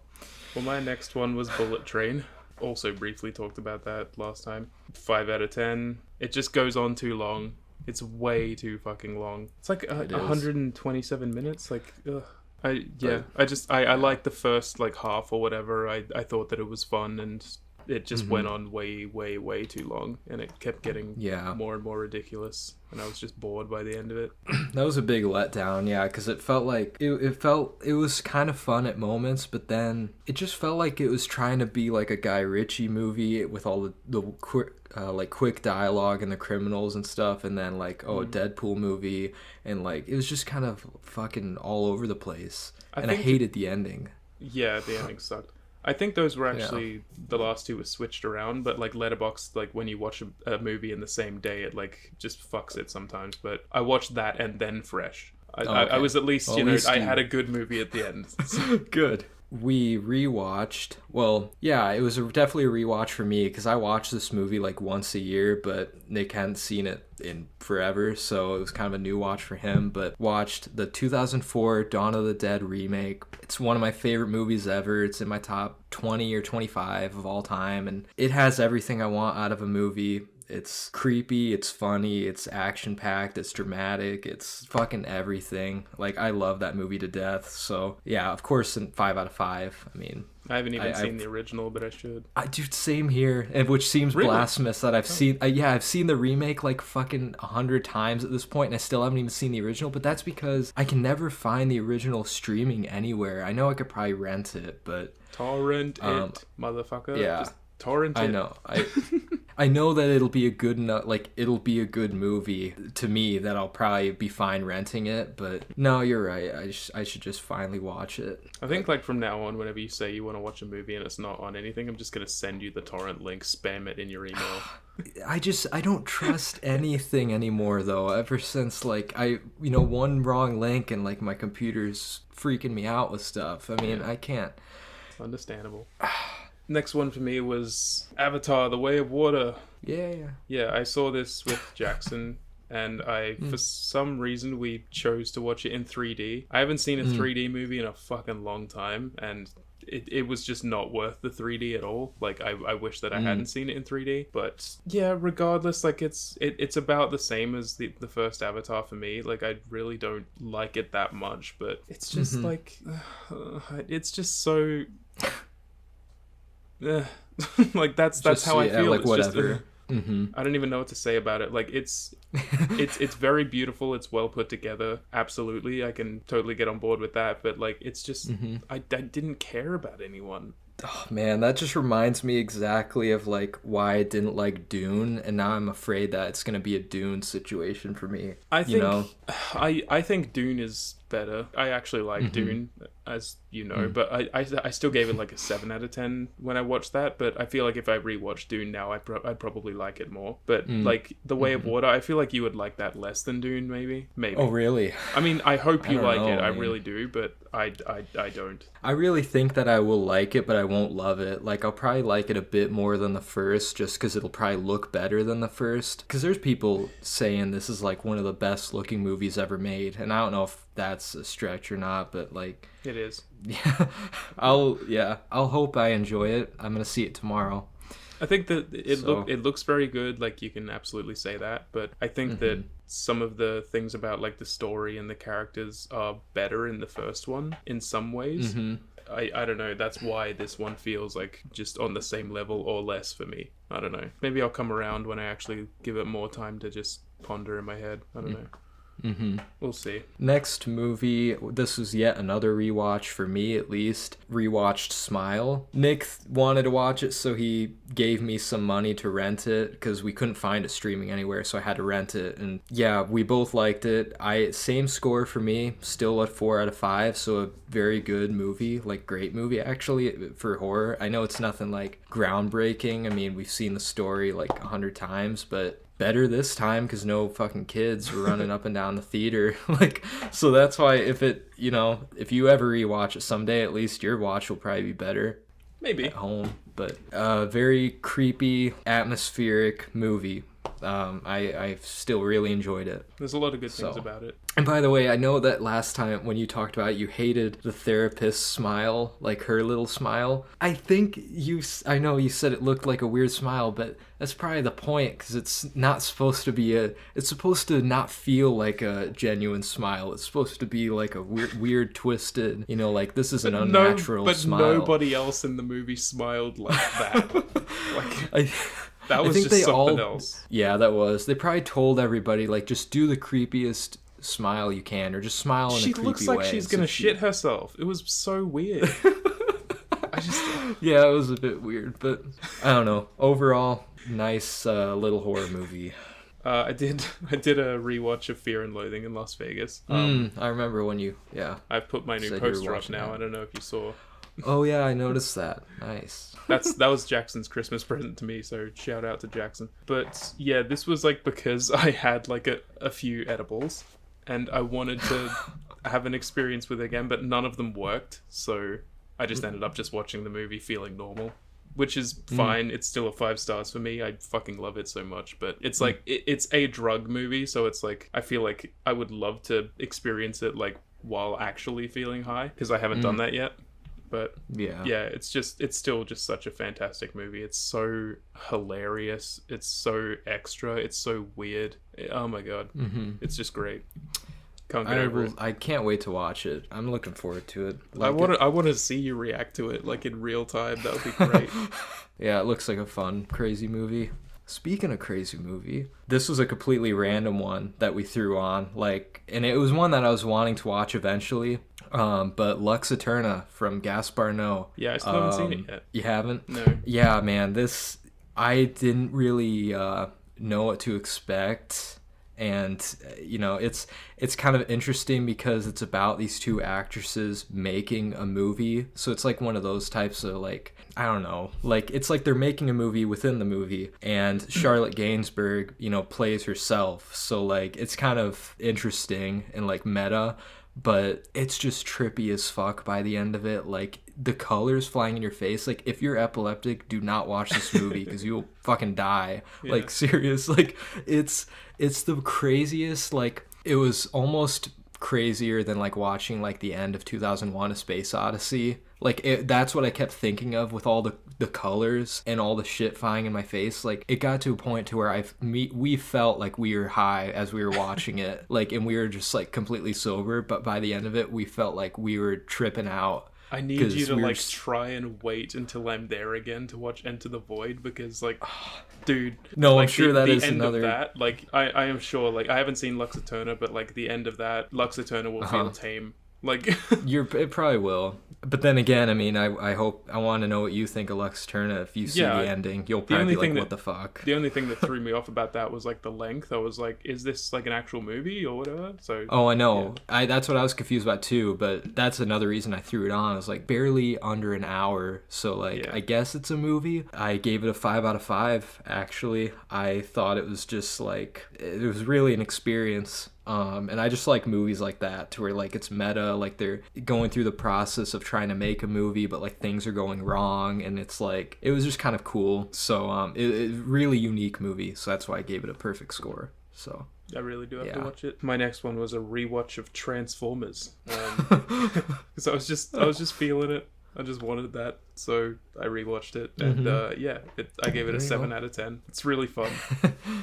Well, my next one was Bullet Train. also briefly talked about that last time. 5 out of 10. It just goes on too long. It's way too fucking long. It's like 127 minutes. Like, ugh. I like the first like half or whatever. I thought that it was fun, and it just went on way too long, and it kept getting more and more ridiculous, and I was just bored by the end of it. That was a big letdown, yeah, because it felt like it was kind of fun at moments, but then it just felt like it was trying to be like a Guy Ritchie movie with all the quick dialogue and the criminals and stuff, and then like a Deadpool movie, and like it was just kind of fucking all over the place. I hated the ending. Yeah, the ending sucked. I think those were actually the last two were switched around, but like Letterboxd, like when you watch a movie in the same day, it like just fucks it sometimes. But I watched that and then Fresh. I was at least, I had a good movie at the end. Good. We rewatched. Well, yeah, it was definitely a rewatch for me because I watch this movie like once a year, but Nick hadn't seen it in forever, so it was kind of a new watch for him. But watched the 2004 Dawn of the Dead remake. It's one of my favorite movies ever. It's in my top 20 or 25 of all time, and it has everything I want out of a movie. It's creepy, it's funny, it's action-packed, it's dramatic, it's fucking everything. Like, I love that movie to death. So, yeah, of course, 5 out of 5. I mean... I haven't even seen the original, but I should. Dude, same here. Which seems blasphemous that I've seen... I've seen the remake like fucking 100 times at this point, and I still haven't even seen the original, but that's because I can never find the original streaming anywhere. I know I could probably rent it, but... Torrent it, motherfucker. Yeah. Just torrent it. I know. I know that it'll be a good movie to me, that I'll probably be fine renting it, but no, you're right. I should just finally watch it. I think like from now on, whenever you say you want to watch a movie and it's not on anything, I'm just going to send you the torrent link, spam it in your email. I don't trust anything anymore though, ever since like one wrong link and like my computer's freaking me out with stuff. I mean, I can't. Understandable. Next one for me was Avatar: The Way of Water. Yeah, I saw this with Jackson, and for some reason we chose to watch it in 3D. I haven't seen a 3D movie in a fucking long time, and it was just not worth the 3D at all. Like, I wish that I hadn't seen it in 3D, but yeah, regardless, like it's about the same as the first Avatar for me. Like, I really don't like it that much, but it's just like it's just so like that's how I feel. Like, it's whatever. Just, I don't even know what to say about it. Like, it's very beautiful. It's well put together. Absolutely, I can totally get on board with that. But like, it's just I didn't care about anyone. Oh man, that just reminds me exactly of like why I didn't like Dune, and now I'm afraid that it's gonna be a Dune situation for me. I think Dune is better. I actually like Dune, as you know, but I still gave it like a 7 out of 10 when I watched that. But I feel like if I rewatched Dune now, I'd probably like it more. But like The Way of Water, I feel like you would like that less than Dune, maybe. Oh really? I mean, I hope you like it. I really do, but I don't. I really think that I will like it, but I won't love it. Like, I'll probably like it a bit more than the first, just because it'll probably look better than the first. Because there's people saying this is like one of the best looking movies ever made, and I don't know if that's a stretch or not, but like, it is. Yeah, I'll hope I enjoy it. I'm gonna see it tomorrow. I think that it looks very good. Like, you can absolutely say that, but I think that some of the things about like the story and the characters are better in the first one in some ways. I don't know. That's why this one feels like just on the same level or less for me. I don't know. Maybe I'll come around when I actually give it more time to just ponder in my head. I don't know. We'll see. Next movie, this was yet another rewatch for me, at least. Rewatched Smile. Nick wanted to watch it, so he gave me some money to rent it because we couldn't find it streaming anywhere, so I had to rent it. And yeah, we both liked it. Same score for me, still at 4 out of 5, so a very good movie, like great movie actually for horror. I know it's nothing like groundbreaking. I mean, we've seen the story like 100 times, but better this time because no fucking kids were running up and down the theater. Like, so that's why if you ever rewatch it someday, at least your watch will probably be better. Maybe. At home. But very creepy, atmospheric movie. I still really enjoyed it. There's a lot of good things about it. And by the way, I know that last time when you talked about it, you hated the therapist's smile, like her little smile. I think I know you said it looked like a weird smile, but that's probably the point, because it's not supposed to be it's supposed to not feel like a genuine smile. It's supposed to be like a weird twisted, like this is an unnatural smile. But nobody else in the movie smiled like that. That was just something else. Yeah, that was. They probably told everybody, like, just do the creepiest smile you can, or just smile in a creepy way. She looks like she's gonna shit herself. It was so weird. Yeah, it was a bit weird, but I don't know. Overall, nice little horror movie. I did a rewatch of Fear and Loathing in Las Vegas. I remember when I've put my new poster up now. That. I don't know if you saw. Oh yeah, I noticed that. Nice. That was Jackson's Christmas present to me, so shout out to Jackson. But yeah, this was like because I had like a few edibles and I wanted to have an experience with it again, but none of them worked, so I just ended up just watching the movie feeling normal, which is fine. It's still a 5 stars for me. I fucking love it so much, but it's like it's a drug movie, so it's like I feel like I would love to experience it like while actually feeling high, because I haven't done that yet. But yeah, it's still just such a fantastic movie. It's so hilarious. It's so extra. It's so weird. Oh my god, it's just great. Can't get over it. I can't wait to watch it. I'm looking forward to it. I want to see you react to it like in real time. That would be great. Yeah, it looks like a fun, crazy movie. Speaking of crazy movie, this was a completely random one that we threw on, and it was one that I was wanting to watch eventually. But Lux Eterna from Gaspar Noé. Yeah, I still haven't seen it yet. You haven't? No. Yeah, man, I didn't really know what to expect. And, it's kind of interesting because it's about these two actresses making a movie. So it's like one of those types of, I don't know, it's like they're making a movie within the movie, and Charlotte Gainsbourg, plays herself. So, it's kind of interesting and, meta, but it's just trippy as fuck by the end of it. The colors flying in your face. If you're epileptic, do not watch this movie because you'll fucking die. Yeah. Serious. It's the craziest. It was almost crazier than watching the end of 2001: A Space Odyssey. That's what I kept thinking of with all the colors and all the shit flying in my face. It got to a point to where we felt like we were high as we were watching it. And we were just completely sober, but by the end of it we felt like we were tripping out. I need you to try and wait until I'm there again to watch Enter the Void, because dude, no, I'm sure that is end another of that, I am sure I haven't seen Lux Eterna, but the end of that, Lux Eterna will feel tame. It probably will. But then again, I mean, I want to know what you think of Lux Eterna. If you see the ending, you'll probably be what the fuck. The only thing that threw me off about that was the length. I was like, is this an actual movie or whatever? So I know. Yeah. That's what I was confused about too, but that's another reason I threw it on. It was barely under an hour. So I guess it's a movie. I gave it a 5 out of 5 actually. I thought it was just it was really an experience. And I just like movies like that, to where it's meta, they're going through the process of trying to make a movie, but things are going wrong, and it's it was just kind of cool. So it's really unique movie, so that's why I gave it a perfect score. So I really do have to watch it. My next one was a rewatch of Transformers, because I was just feeling it. I just wanted that, so I rewatched it, and I gave it a 7 out of 10. It's really fun.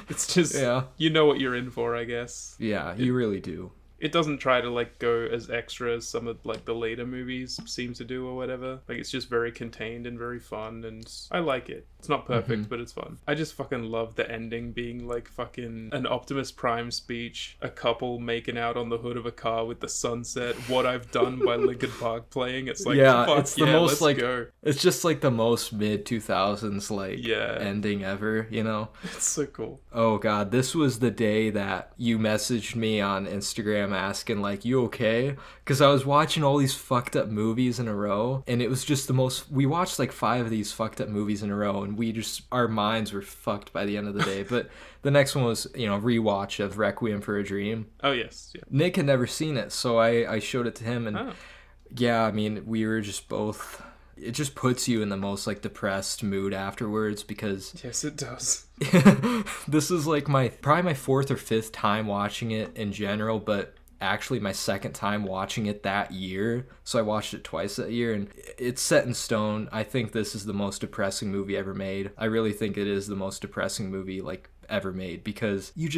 It's just, you know what you're in for, I guess. Yeah, you really do. It doesn't try to go as extra as some of the later movies seem to do or whatever. It's just very contained and very fun, and I like it. It's not perfect, but it's fun. I just fucking love the ending being fucking an Optimus Prime speech, a couple making out on the hood of a car with the sunset, What I've Done by Linkin Park playing. It's it's the most let's go. It's just the most mid 2000s ending ever, It's so cool. Oh god, this was the day that you messaged me on Instagram asking you okay, because I was watching all these fucked up movies in a row, and it was just we watched 5 of these fucked up movies in a row, and our minds were fucked by the end of the day. But the next one was rewatch of Requiem for a Dream. Oh yes, yeah. Nick had never seen it, so I showed it to him, and yeah, I mean, we were just both, it just puts you in the most depressed mood afterwards, because yes, it does. This is probably my 4th or 5th time watching it in general, but actually my second time watching it that year. So I watched it twice that year, and it's set in stone. I think this is the most depressing movie ever made. I really think it is the most depressing movie like ever made, because you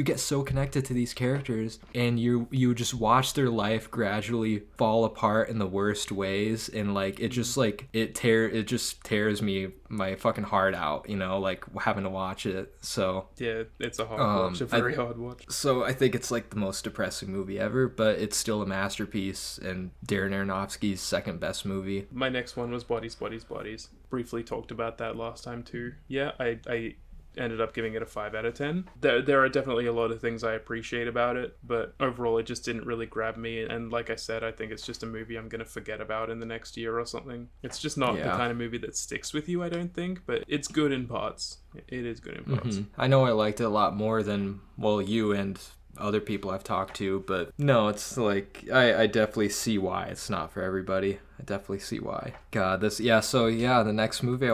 get so connected to these characters, and you just watch their life gradually fall apart in the worst ways, and like it just tears me my fucking heart out, you know, like having to watch it. So yeah, it's a hard watch, a very hard watch. So I think it's like the most depressing movie ever, but it's still a masterpiece and Darren Aronofsky's second best movie. My next one was Bodies, Bodies, Bodies. Briefly talked about that last time too. Yeah, I ended up giving it a 5 out of 10. There are definitely a lot of things I appreciate about it, but overall it just didn't really grab me. And like I said, I think it's just a movie I'm going to forget about in the next year or something. It's just not the kind of movie that sticks with you, I don't think, but it's good in parts. It is good in parts. I know I liked it a lot more than, well, you and other people I've talked to, but no, it's like I definitely see why it's not for everybody. I definitely see why. God, the next movie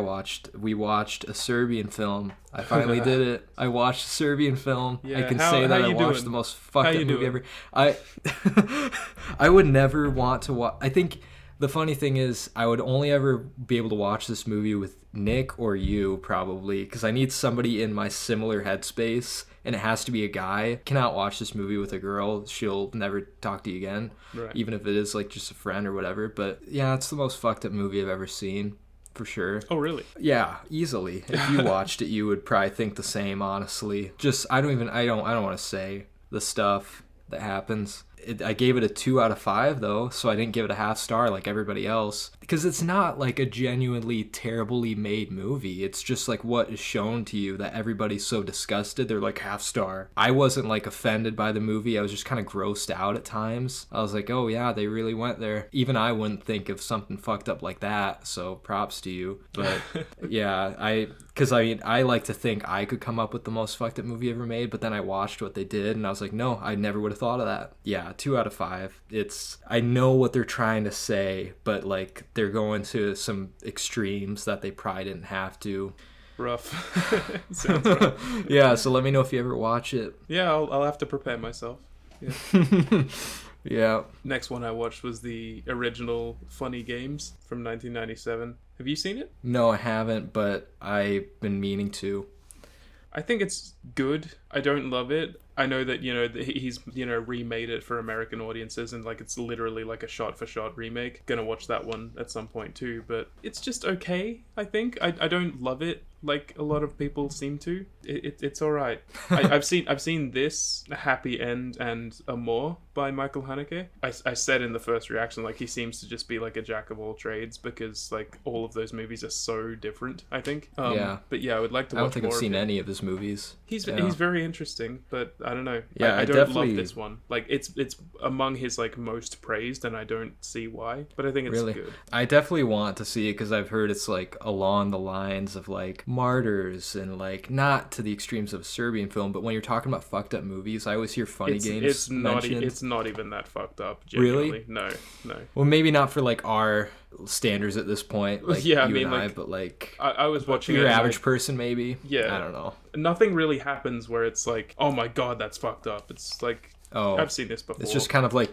we watched a Serbian film. I finally did it. I watched a Serbian film. Yeah, I can say that I watched the most fucked up movie ever. I would never want to watch. I think the funny thing is I would only ever be able to watch this movie with Nick or you, probably, because I need somebody in my similar headspace, and it has to be a guy. I cannot watch this movie with a girl. She'll never talk to you again, right. Even if it is like just a friend or whatever. But yeah, it's the most fucked up movie I've ever seen, for sure. Oh, really? Yeah, easily. If you watched it, you would probably think the same, honestly. Just I don't want to say the stuff that happens. I gave it a 2 out of 5 though, so I didn't give it a half star like everybody else, because it's not like a genuinely terribly made movie. It's just like what is shown to you that everybody's so disgusted they're like half star. I wasn't like offended by the movie. I was just kind of grossed out at times. I was like, oh yeah, they really went there. Even I wouldn't think of something fucked up like that, so props to you. But yeah, because I like to think I could come up with the most fucked up movie ever made, but then I watched what they did and I was like, no, I never would have thought of that. Yeah, 2 out of 5. I know what they're trying to say, but like they're going to some extremes that they probably didn't have to. Rough. Sounds rough. Yeah, so let me know if you ever watch it. Yeah, I'll have to prepare myself. Yeah. Yeah. Next one I watched was the original Funny Games from 1997. Have you seen it? No, I haven't, but I've been meaning to. I think it's good. I don't love it. I know that, he's, remade it for American audiences, and like it's literally like a shot-for-shot remake. Gonna watch that one at some point too, but it's just okay, I think. I don't love it like a lot of people seem to. It's all right. I've seen this, A Happy End, and A More by Michael Haneke. I said in the first reaction, like, he seems to just be like a jack of all trades, because like all of those movies are so different, I think. Yeah. But yeah, I would like to watch more. I don't think I've seen any of his movies. He's very interesting, but I don't know. Yeah, I don't love this one. Like it's among his like most praised, and I don't see why. But I think it's really good. I definitely want to see it because I've heard it's like along the lines of like Martyrs, and like not to the extremes of a Serbian film, but when you're talking about fucked up movies, I always hear Funny Games mentioned. It's not even that fucked up. Genuinely. Really? No. Well, maybe not for like our standards at this point. Like, yeah, you and I, but like I was watching your it, average person, maybe. Yeah, I don't know. Nothing really happens where it's like, oh my god, that's fucked up. It's like, oh, I've seen this before. It's just kind of like,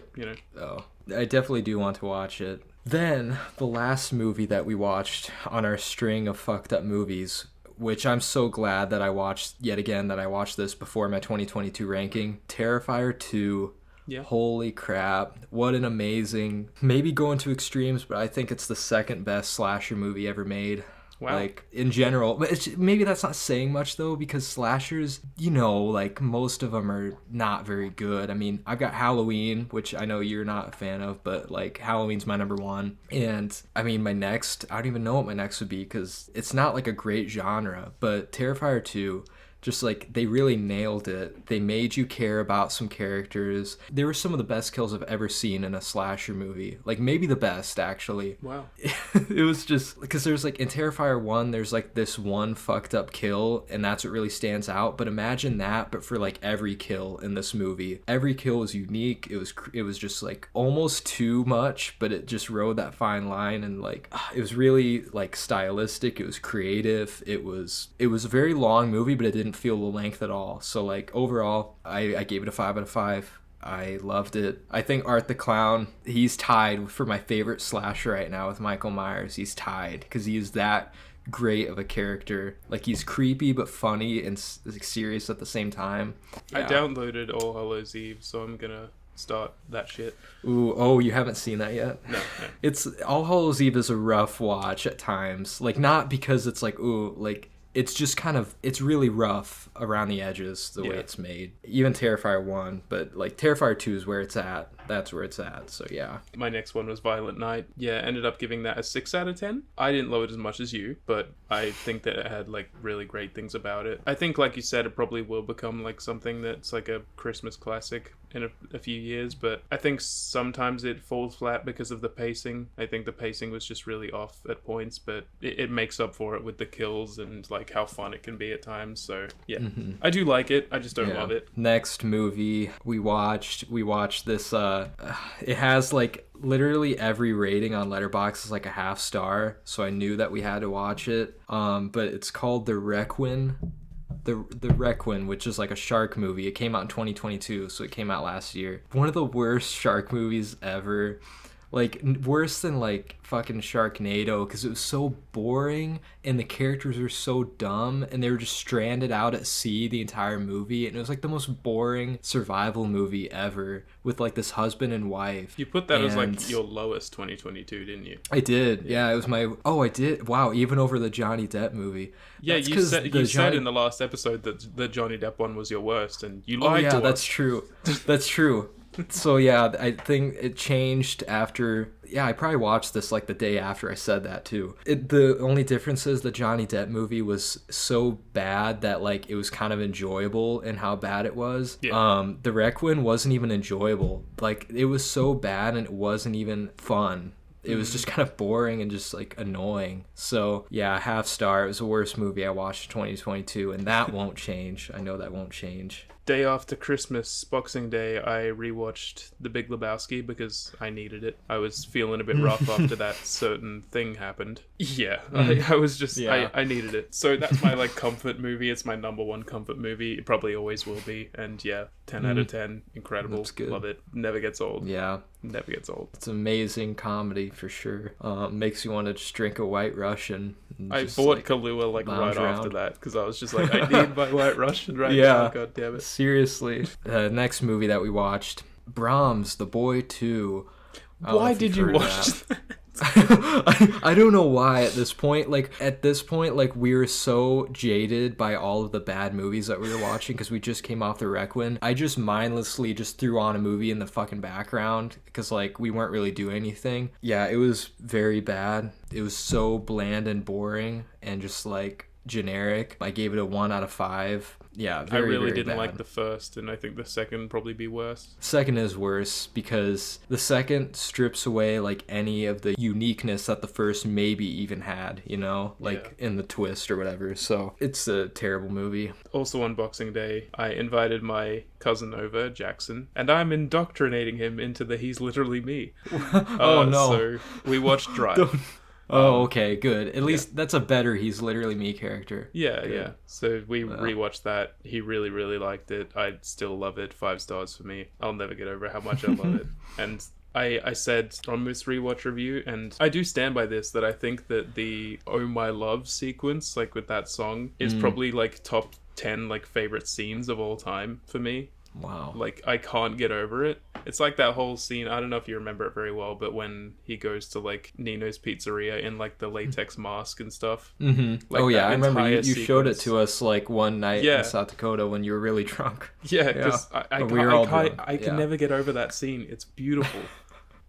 Oh, I definitely do want to watch it. Then the last movie that we watched on our string of fucked up movies, which I'm so glad that I watched yet again, that I watched this before my 2022 ranking, Terrifier 2. Yeah. Holy crap. What an amazing, maybe going to extremes, but I think it's the second best slasher movie ever made. Wow. Like, in general. But maybe that's not saying much, though, because slashers, like, most of them are not very good. I mean, I've got Halloween, which I know you're not a fan of, but, like, Halloween's my number one. And, I mean, I don't even know what my next would be, because it's not, like, a great genre. But Terrifier 2... just like they really nailed it. They made you care about some characters. They were some of the best kills I've ever seen in a slasher movie. Like maybe the best, actually. Wow. It was just because there's like in Terrifier 1, there's like this one fucked up kill, and that's what really stands out. But imagine that, but for like every kill in this movie. Every kill was unique. It was just like almost too much, but it just rode that fine line, and like it was really like stylistic. It was creative. It was a very long movie, but it didn't feel the length at all. So like overall, I gave it a 5 out of 5. I loved it. I think Art the Clown, he's tied for my favorite slasher right now with Michael Myers. He's tied because he is that great of a character. Like, he's creepy but funny and serious at the same time. I downloaded All Hallows Eve, so I'm gonna start that shit. Ooh, oh, you haven't seen that yet? No. It's All Hallows Eve is a rough watch at times. Like, not because it's like, ooh, like, it's just kind of, it's really rough around the edges the way it's made. Even Terrifier 1, but like Terrifier 2 is where it's at. That's where it's at. So yeah. My next one was Violent Night. Yeah, ended up giving that a 6 out of 10. I didn't love it as much as you, but I think that it had like really great things about it. I think, like you said, it probably will become like something that's like a Christmas classic in a few years, but I think sometimes it falls flat because of the pacing. I think the pacing was just really off at points, but it makes up for it with the kills and like how fun it can be at times. So yeah, I do like it. I just don't love it. Next movie we watched this it has like literally every rating on Letterboxd is like a half star, so I knew that we had to watch it. But it's called The Requiem. The Requiem, which is like a shark movie. It came out in 2022, so it came out last year. One of the worst shark movies ever. Like, worse than like fucking Sharknado, because it was so boring and the characters were so dumb and they were just stranded out at sea the entire movie, and it was like the most boring survival movie ever with like this husband and wife. You put that as like your lowest 2022, didn't you? I did. Yeah, it was my... Oh, I did. Wow, even over the Johnny Depp movie. Yeah, you said in the last episode that the Johnny Depp one was your worst, and you lied to us. That's true. That's true. So yeah, I think it changed after... Yeah, I probably watched this like the day after I said that too. The only difference is the Johnny Depp movie was so bad that like it was kind of enjoyable in how bad it was. Yeah. The Requiem wasn't even enjoyable. Like, it was so bad and it wasn't even fun. It was just kind of boring and just like annoying. So yeah, half star. It was the worst movie I watched in 2022, and that won't change. I know that won't change. Day after Christmas, Boxing Day, I rewatched The Big Lebowski because I needed it. I was feeling a bit rough after that certain thing happened. Yeah, I was just, I needed it. So that's my like comfort movie. It's my number one comfort movie. It probably always will be. And yeah, 10 out of 10. Incredible. That's good. Love it. Never gets old. Yeah. Never gets old. It's amazing comedy for sure. Makes you want to just drink a White Russian. I bought Kahlua like right after that because I was just like, I need my White Russian right now. God damn it. Seriously. Next movie that we watched, Brahms, The Boy 2. Why did you watch that? I don't know why at this point. Like, we were so jaded by all of the bad movies that we were watching because we just came off The Requiem. I just mindlessly just threw on a movie in the fucking background because, like, we weren't really doing anything. Yeah, it was very bad. It was so bland and boring and just, like, generic. I gave it a 1 out of 5. Yeah, very, I really very didn't bad. like the first, and I think the second would probably be worse. Second is worse because the second strips away like any of the uniqueness that the first maybe even had, you know, like in the twist or whatever. So it's a terrible movie. Also on Boxing Day, I invited my cousin over, Jackson, and I'm indoctrinating him into the He's Literally Me. Oh no. So we watched Drive. Oh, okay, good. At least that's a better He's Literally Me character. Yeah, good. Yeah. So we rewatched that. He really, really liked it. I still love it. 5 stars for me. I'll never get over how much I love it. And I said on this rewatch review, and I do stand by this, that I think that the Oh My Love sequence, like with that song, is probably like top 10 like favorite scenes of all time for me. Wow. Like, I can't get over it. It's like that whole scene, I don't know if you remember it very well, but when he goes to like Nino's Pizzeria in like the latex mask and stuff. Mm-hmm. Like, oh yeah, I remember you sequence. Showed it to us like one night in South Dakota when you were really drunk. Yeah, because I can never get over that scene. It's beautiful.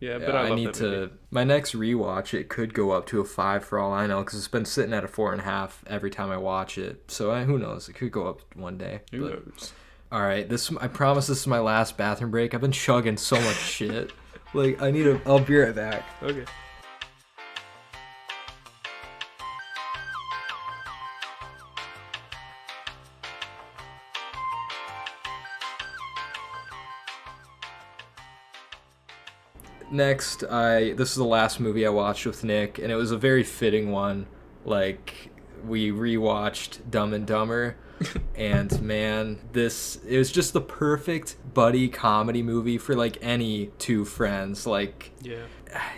Yeah, but I love that movie. My next rewatch, it could go up to a 5 for all I know, because it's been sitting at a 4.5 every time I watch it. So who knows? It could go up one day. Who knows? All right, I promise this is my last bathroom break. I've been chugging so much shit. Like, I'll be right back. Okay. Next, this is the last movie I watched with Nick, and it was a very fitting one. Like, we rewatched Dumb and Dumber. And man, it was just the perfect buddy comedy movie for like any two friends. Like, Yeah.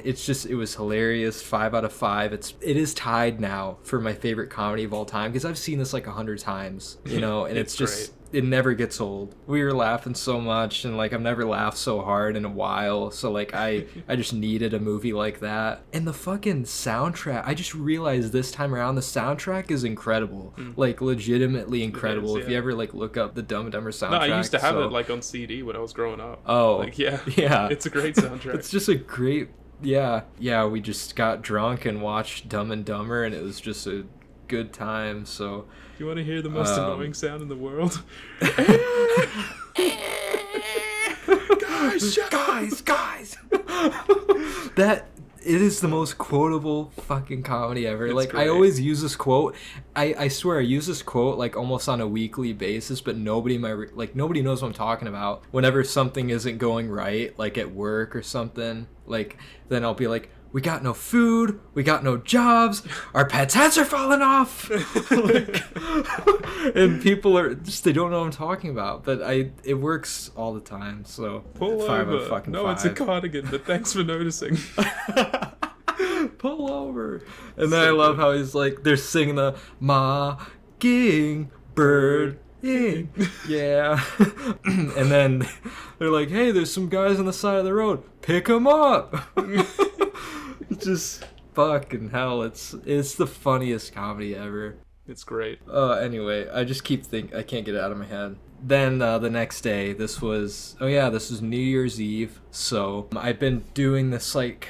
it was hilarious. 5 out of 5. It is tied now for my favorite comedy of all time because I've seen this like 100 times, you know, and it's just it never gets old. We were laughing so much, and like I've never laughed so hard in a while. So like I just needed a movie like that. And the fucking soundtrack, I just realized this time around the soundtrack is incredible. Like legitimately incredible. If you ever like look up the Dumb and Dumber soundtrack. No, I used to have it like on CD when I was growing up. Oh. Like yeah. It's a great soundtrack. It's just a great yeah, we just got drunk and watched Dumb and Dumber, and it was just a good time. So you want to hear the most annoying sound in the world? guys that it is the most quotable fucking comedy ever. It's like great. I always use this quote. I swear I use this quote like almost on a weekly basis, but nobody knows what I'm talking about. Whenever something isn't going right, like at work or something, like then I'll be like, we got no food, we got no jobs, our pets' heads are falling off. Like, and people are just, they don't know what I'm talking about, but it works all the time. So pull 5 over. out of fucking no, 5. It's a cardigan, but thanks for noticing. Pull over. And then I love how he's like, they're singing the Mockingbird. Yeah. And then they're like, hey, there's some guys on the side of the road, pick them up. Just fucking hell, it's the funniest comedy ever. It's great. Anyway, I just keep I can't get it out of my head. Then the next day, this was New Year's Eve. So I've been doing this like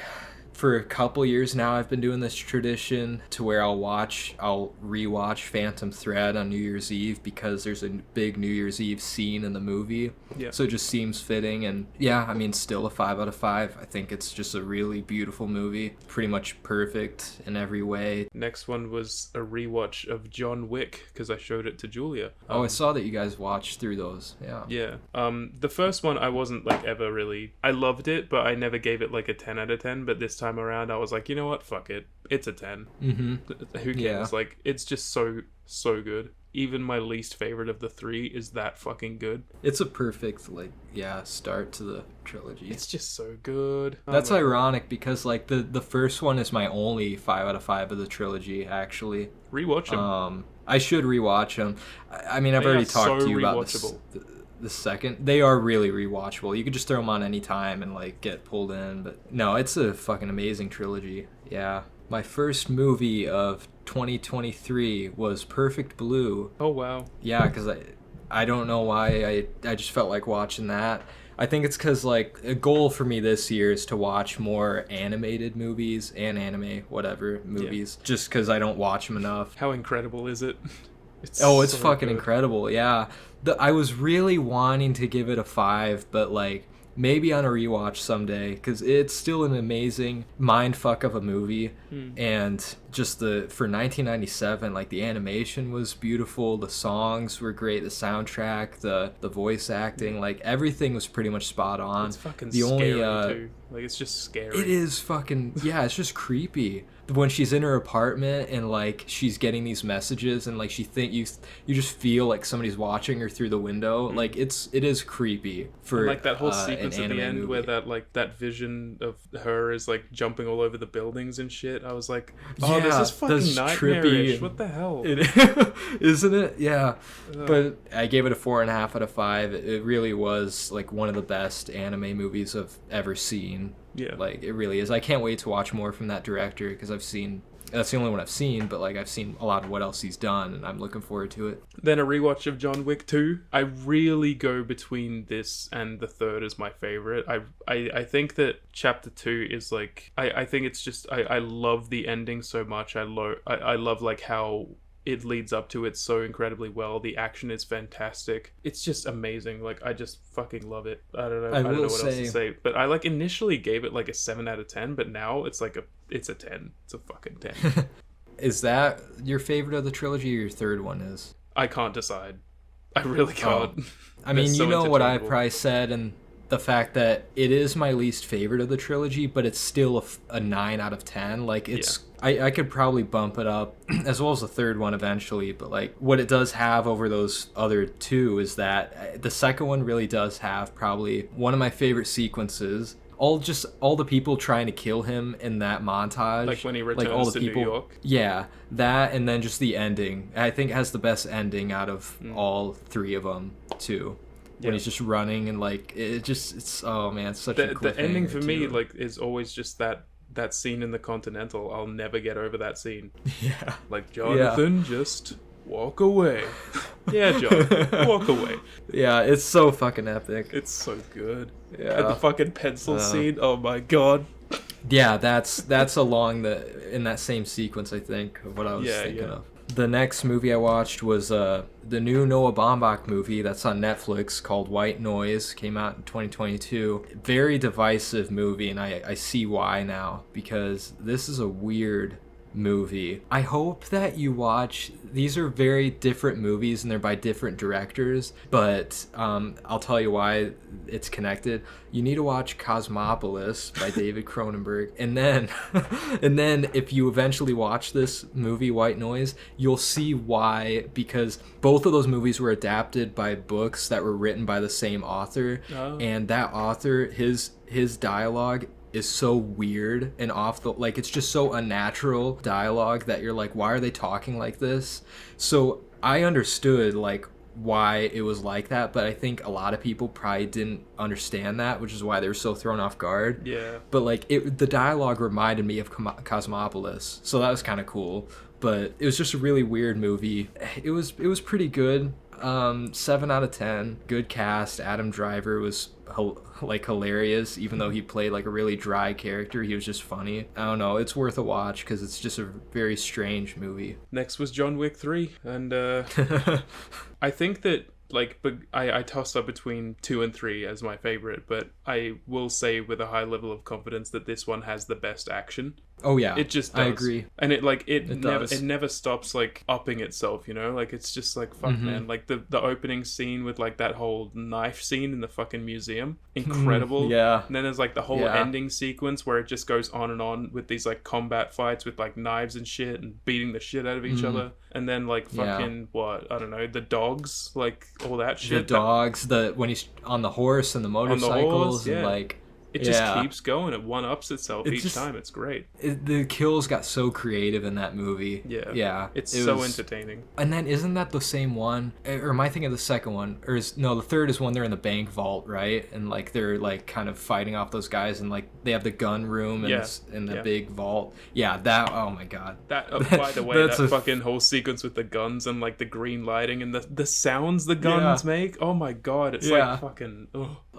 for a couple years now. I've been doing this tradition to where I'll rewatch Phantom Thread on New Year's Eve because there's a big New Year's Eve scene in the movie. Yeah. So it just seems fitting, and yeah, I mean, still a 5 out of 5. I think it's just a really beautiful movie, pretty much perfect in every way. Next one was a rewatch of John Wick because I showed it to Julia. I saw that you guys watched through those. Yeah. Yeah. The first one I wasn't like ever really. I loved it, but I never gave it like a 10 out of 10. But this time around, I was like, you know what? Fuck it. It's a 10. Mm-hmm. Who cares? Yeah. Like, it's just so good. Even my least favorite of the 3 is that fucking good. It's a perfect start to the trilogy. It's just so good. That's ironic because like the first one is my only 5 out of 5 of the trilogy actually. Rewatch them. I should rewatch them. I mean, I've already talked to you about the second. They are really rewatchable. You could just throw them on any time and like get pulled in. But no, it's a fucking amazing trilogy. Yeah. My first movie of 2023 was Perfect Blue. Oh, wow. Yeah, because I don't know why. I just felt like watching that. I think it's because, like, a goal for me this year is to watch more animated movies and anime, whatever, movies. Yeah. Just because I don't watch them enough. How incredible is it? It's so fucking good. Incredible, yeah. I was really wanting to give it a 5, but, like, maybe on a rewatch someday, because it's still an amazing mindfuck of a movie. And just for 1997, like, the animation was beautiful, the songs were great, the soundtrack, the voice acting, like, everything was pretty much spot on. It's fucking scary too. Like, it's just scary. It is fucking, yeah, it's just creepy. When she's in her apartment and like she's getting these messages and like you just feel like somebody's watching her through the window. Like it is creepy for and like that whole sequence at the end movie. where that vision of her is like jumping all over the buildings and shit. I was like, oh, this is fucking nightmarish. What the hell? Isn't it? Yeah. But I gave it a 4.5 out of 5. It really was like one of the best anime movies I've ever seen. Yeah. Like, it really is. I can't wait to watch more from that director because that's the only one I've seen, but like I've seen a lot of what else he's done and I'm looking forward to it. Then a rewatch of John Wick 2. I really go between this and the third as my favorite. I think that chapter 2 is like, I think it's just, I love the ending so much. I love like how it leads up to it so incredibly well. The action is fantastic. It's just amazing. Like, I just fucking love it. I don't know what else to say. But I like initially gave it like a 7 out of 10, but now it's like it's a 10. It's a fucking 10. Is that your favorite of the trilogy or your third one is? I can't decide. I really can't. I mean, you know what I probably said in the fact that it is my least favorite of the trilogy, but it's still a 9 out of 10. Like, it's... Yeah. I could probably bump it up, as well as the third one eventually, but like what it does have over those other two is that the second one really does have probably one of my favorite sequences. All the people trying to kill him in that montage, like when he returns to New York. Yeah, that, and then just the ending. I think it has the best ending out of all three of them too. When he's just running and like it's oh man, it's such a cool the ending for me like is always just that scene in the Continental. I'll never get over that scene. Yeah. Like, Jonathan, just walk away. Yeah, John, walk away. Yeah, it's so fucking epic. It's so good. Yeah. And the fucking pencil scene, oh my god. Yeah, that's along in that same sequence, I think, of what I was thinking of. The next movie I watched was the new Noah Baumbach movie that's on Netflix called White Noise. Came out in 2022. Very divisive movie, and I see why now, because this is a weird movie. I hope that you watch... These are very different movies, and they're by different directors, but I'll tell you why it's connected. You need to watch Cosmopolis by David Cronenberg, and then if you eventually watch this movie, White Noise, you'll see why, because both of those movies were adapted by books that were written by the same author, and that author, his dialogue is so weird and off the, like, it's just so unnatural dialogue that you're like, why are they talking like this? So I understood like why it was like that, but I think a lot of people probably didn't understand that, which is why they were so thrown off guard. Yeah. But like the dialogue reminded me of Cosmopolis, so that was kind of cool. But it was just a really weird movie. It was pretty good. 7 out of 10. Good cast. Adam Driver was like hilarious, even though he played like a really dry character. He was just funny. I don't know, it's worth a watch because it's just a very strange movie. Next was John Wick 3, and I think that but I tossed up between 2 and 3 as my favorite, but I will say with a high level of confidence that this one has the best action. Oh yeah, it just does. I agree. And it never stops like upping itself, you know? Like, it's just like, fuck, man. Like the opening scene with like that whole knife scene in the fucking museum, incredible. Yeah. And then there's like the whole ending sequence where it just goes on and on with these like combat fights with like knives and shit and beating the shit out of each other. And then like fucking what, I don't know, the dogs, like all that shit. The dogs, when he's on the horse and the motorcycles, and like it just keeps going. It one-ups itself each time. It's great. The kills got so creative in that movie. Yeah. Yeah. It was entertaining. And then isn't that the same one? Or am I thinking of the second one? No, the third is when they're in the bank vault, right? And like they're like kind of fighting off those guys, and like they have the gun room and the big vault. Yeah, that, oh my god. That by the way, that fucking whole sequence with the guns and like the green lighting and the sounds the guns make. Oh my god, it's like fucking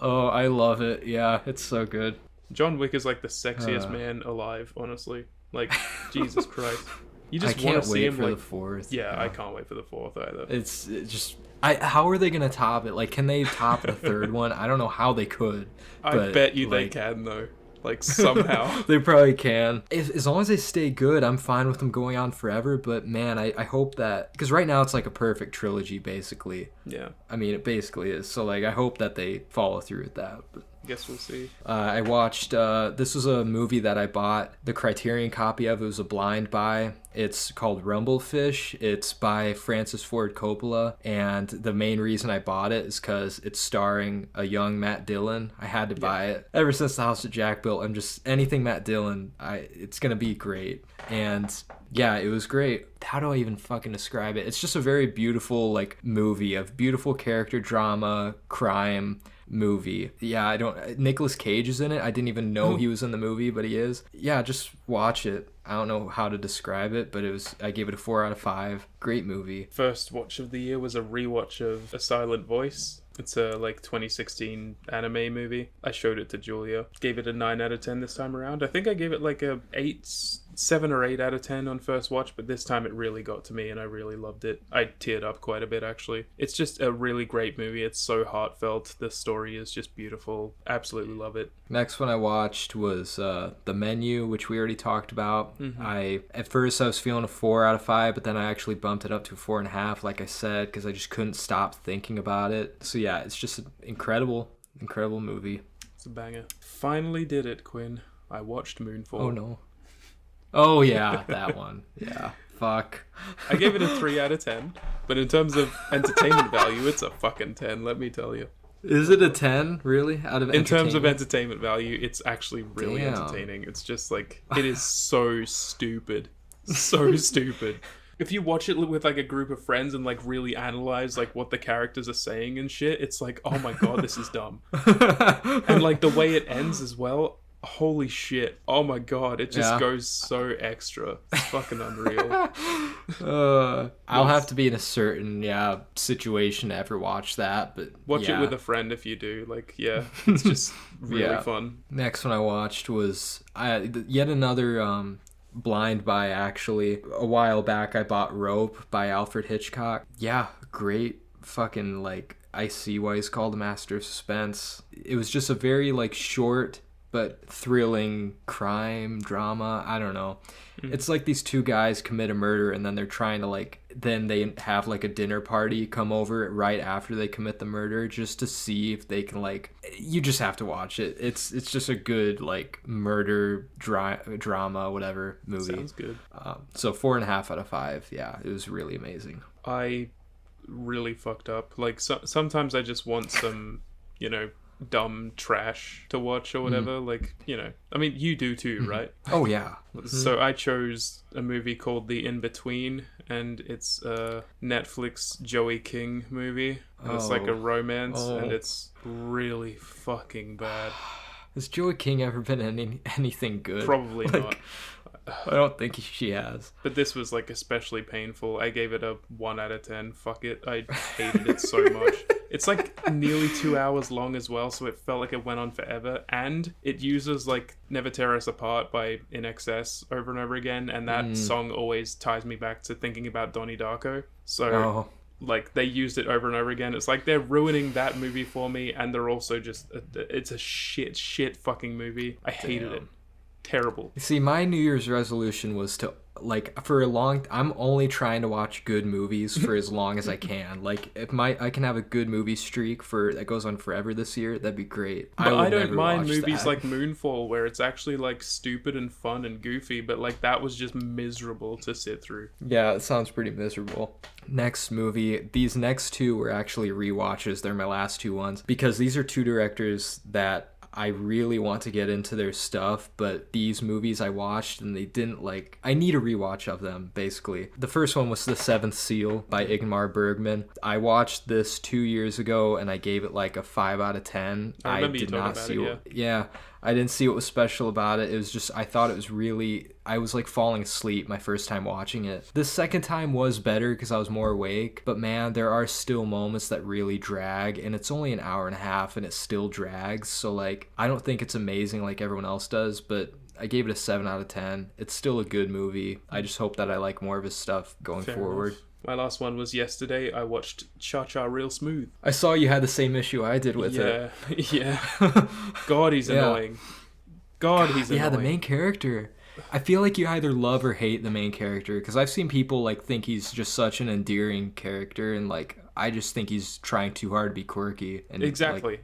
Oh, I love it. Yeah, it's so good. John Wick is like the sexiest man alive, honestly. Like, Jesus Christ. You just want to see him, for like, the fourth. Yeah, I can't wait for the fourth either. It's just... how are they going to top it? Like, can they top the third one? I don't know how they could. I bet you they can, though. Like, somehow. They probably can. As long as they stay good, I'm fine with them going on forever. But, man, I hope that... Because right now it's like a perfect trilogy, basically. Yeah. I mean, it basically is. So, like, I hope that they follow through with that. But guess we'll see. I watched... this was a movie that I bought the Criterion copy of. It was a blind buy. It's called Rumblefish. It's by Francis Ford Coppola, and the main reason I bought it is because it's starring a young Matt Dillon. I had to buy it. Ever since The House that Jack Built, I'm just... Anything Matt Dillon, it's gonna be great. And yeah, it was great. How do I even fucking describe it? It's just a very beautiful, like, movie of beautiful character drama, crime movie. Yeah, Nicolas Cage is in it. I didn't even know he was in the movie, but he is. Yeah, just watch it. I don't know how to describe it, but I gave it a 4 out of 5. Great movie. First watch of the year was a rewatch of A Silent Voice. It's a like 2016 anime movie. I showed it to Julia. Gave it a 9 out of 10 this time around. I think I gave it like a 7 or 8 out of 10 on first watch, but this time it really got to me and I really loved it. I teared up quite a bit, actually. It's just a really great movie. It's so heartfelt. The story is just beautiful. Absolutely love it. Next one I watched was The Menu, which we already talked about. At first I was feeling a 4 out of 5, but then I actually bumped it up to 4.5, like I said, because I just couldn't stop thinking about it. So yeah, it's just incredible. incredible movie. It's a banger. Finally did it, Quinn. I watched Moonfall. Oh no. Oh yeah, that one. Yeah. Fuck. I gave it a 3 out of 10, but in terms of entertainment value, it's a fucking 10, let me tell you. Is it a 10, really? Out of In terms of entertainment value, it's actually really Damn. entertaining. It's just like, it is so stupid. So stupid. If you watch it with like a group of friends and like really analyze like what the characters are saying and shit, it's like, oh my god, this is dumb. And like the way it ends as well, holy shit. Oh my god, it just goes so extra. It's fucking unreal. I'll have to be in a certain situation to ever watch that, but watch it with a friend if you do. Like, yeah, it's just really fun. Next one I watched was yet another blind buy, actually. A while back I bought Rope by Alfred Hitchcock. Yeah, great fucking, like, I see why he's called a master of suspense. It was just a very like short but thrilling crime drama. I don't know. It's like these two guys commit a murder and then they're trying to like, then they have like a dinner party come over right after they commit the murder just to see if they can like, you just have to watch it. It's just a good like murder drama, whatever movie. Sounds good. So 4.5 out of 5. Yeah, it was really amazing. I really fucked up. Like sometimes I just want some, you know, dumb trash to watch or whatever. Like, you know, I mean, you do too, right? Oh yeah. So I chose a movie called The In-Between, and it's a Netflix Joey King movie, and it's like a romance, and it's really fucking bad. Has Joey King ever been in anything good? Probably not. I don't think she has. But this was like especially painful. I gave it a 1 out of 10. Fuck it. I hated it so much. It's like nearly 2 hours long as well, so it felt like it went on forever. And it uses like Never Tear Us Apart by In Excess over and over again, and that song always ties me back to thinking about Donnie Darko. So like they used it over and over again. It's like they're ruining that movie for me, and they're also just it's a shit fucking movie. I hated it. Terrible. See, my New Year's resolution was to like I'm only trying to watch good movies for as long as I can. Like if I can have a good movie streak that goes on forever this year, that'd be great. But I don't mind movies like Moonfall where it's actually like stupid and fun and goofy, but like that was just miserable to sit through. Yeah, it sounds pretty miserable. Next movie, these next two were actually rewatches. They're my last two ones because these are two directors that I really want to get into their stuff, but these movies I watched and they didn't like... I need a rewatch of them, basically. The first one was The Seventh Seal by Ingmar Bergman. I watched this 2 years ago and I gave it like a 5 out of 10. I remember you talking about it, yeah. I didn't see what was special about it. It was just, I thought it was really, I was like falling asleep my first time watching it. The second time was better because I was more awake, but man, there are still moments that really drag, and it's only an hour and a half and it still drags. So like, I don't think it's amazing like everyone else does, but I gave it a 7 out of 10. It's still a good movie. I just hope that I like more of his stuff going forward. Enough. My last one was yesterday. I watched Cha Cha Real Smooth. I saw you had the same issue I did with it. Yeah. God, he's annoying. God, he's annoying. Yeah, the main character. I feel like you either love or hate the main character, because I've seen people like think he's just such an endearing character, and like I just think he's trying too hard to be quirky and exactly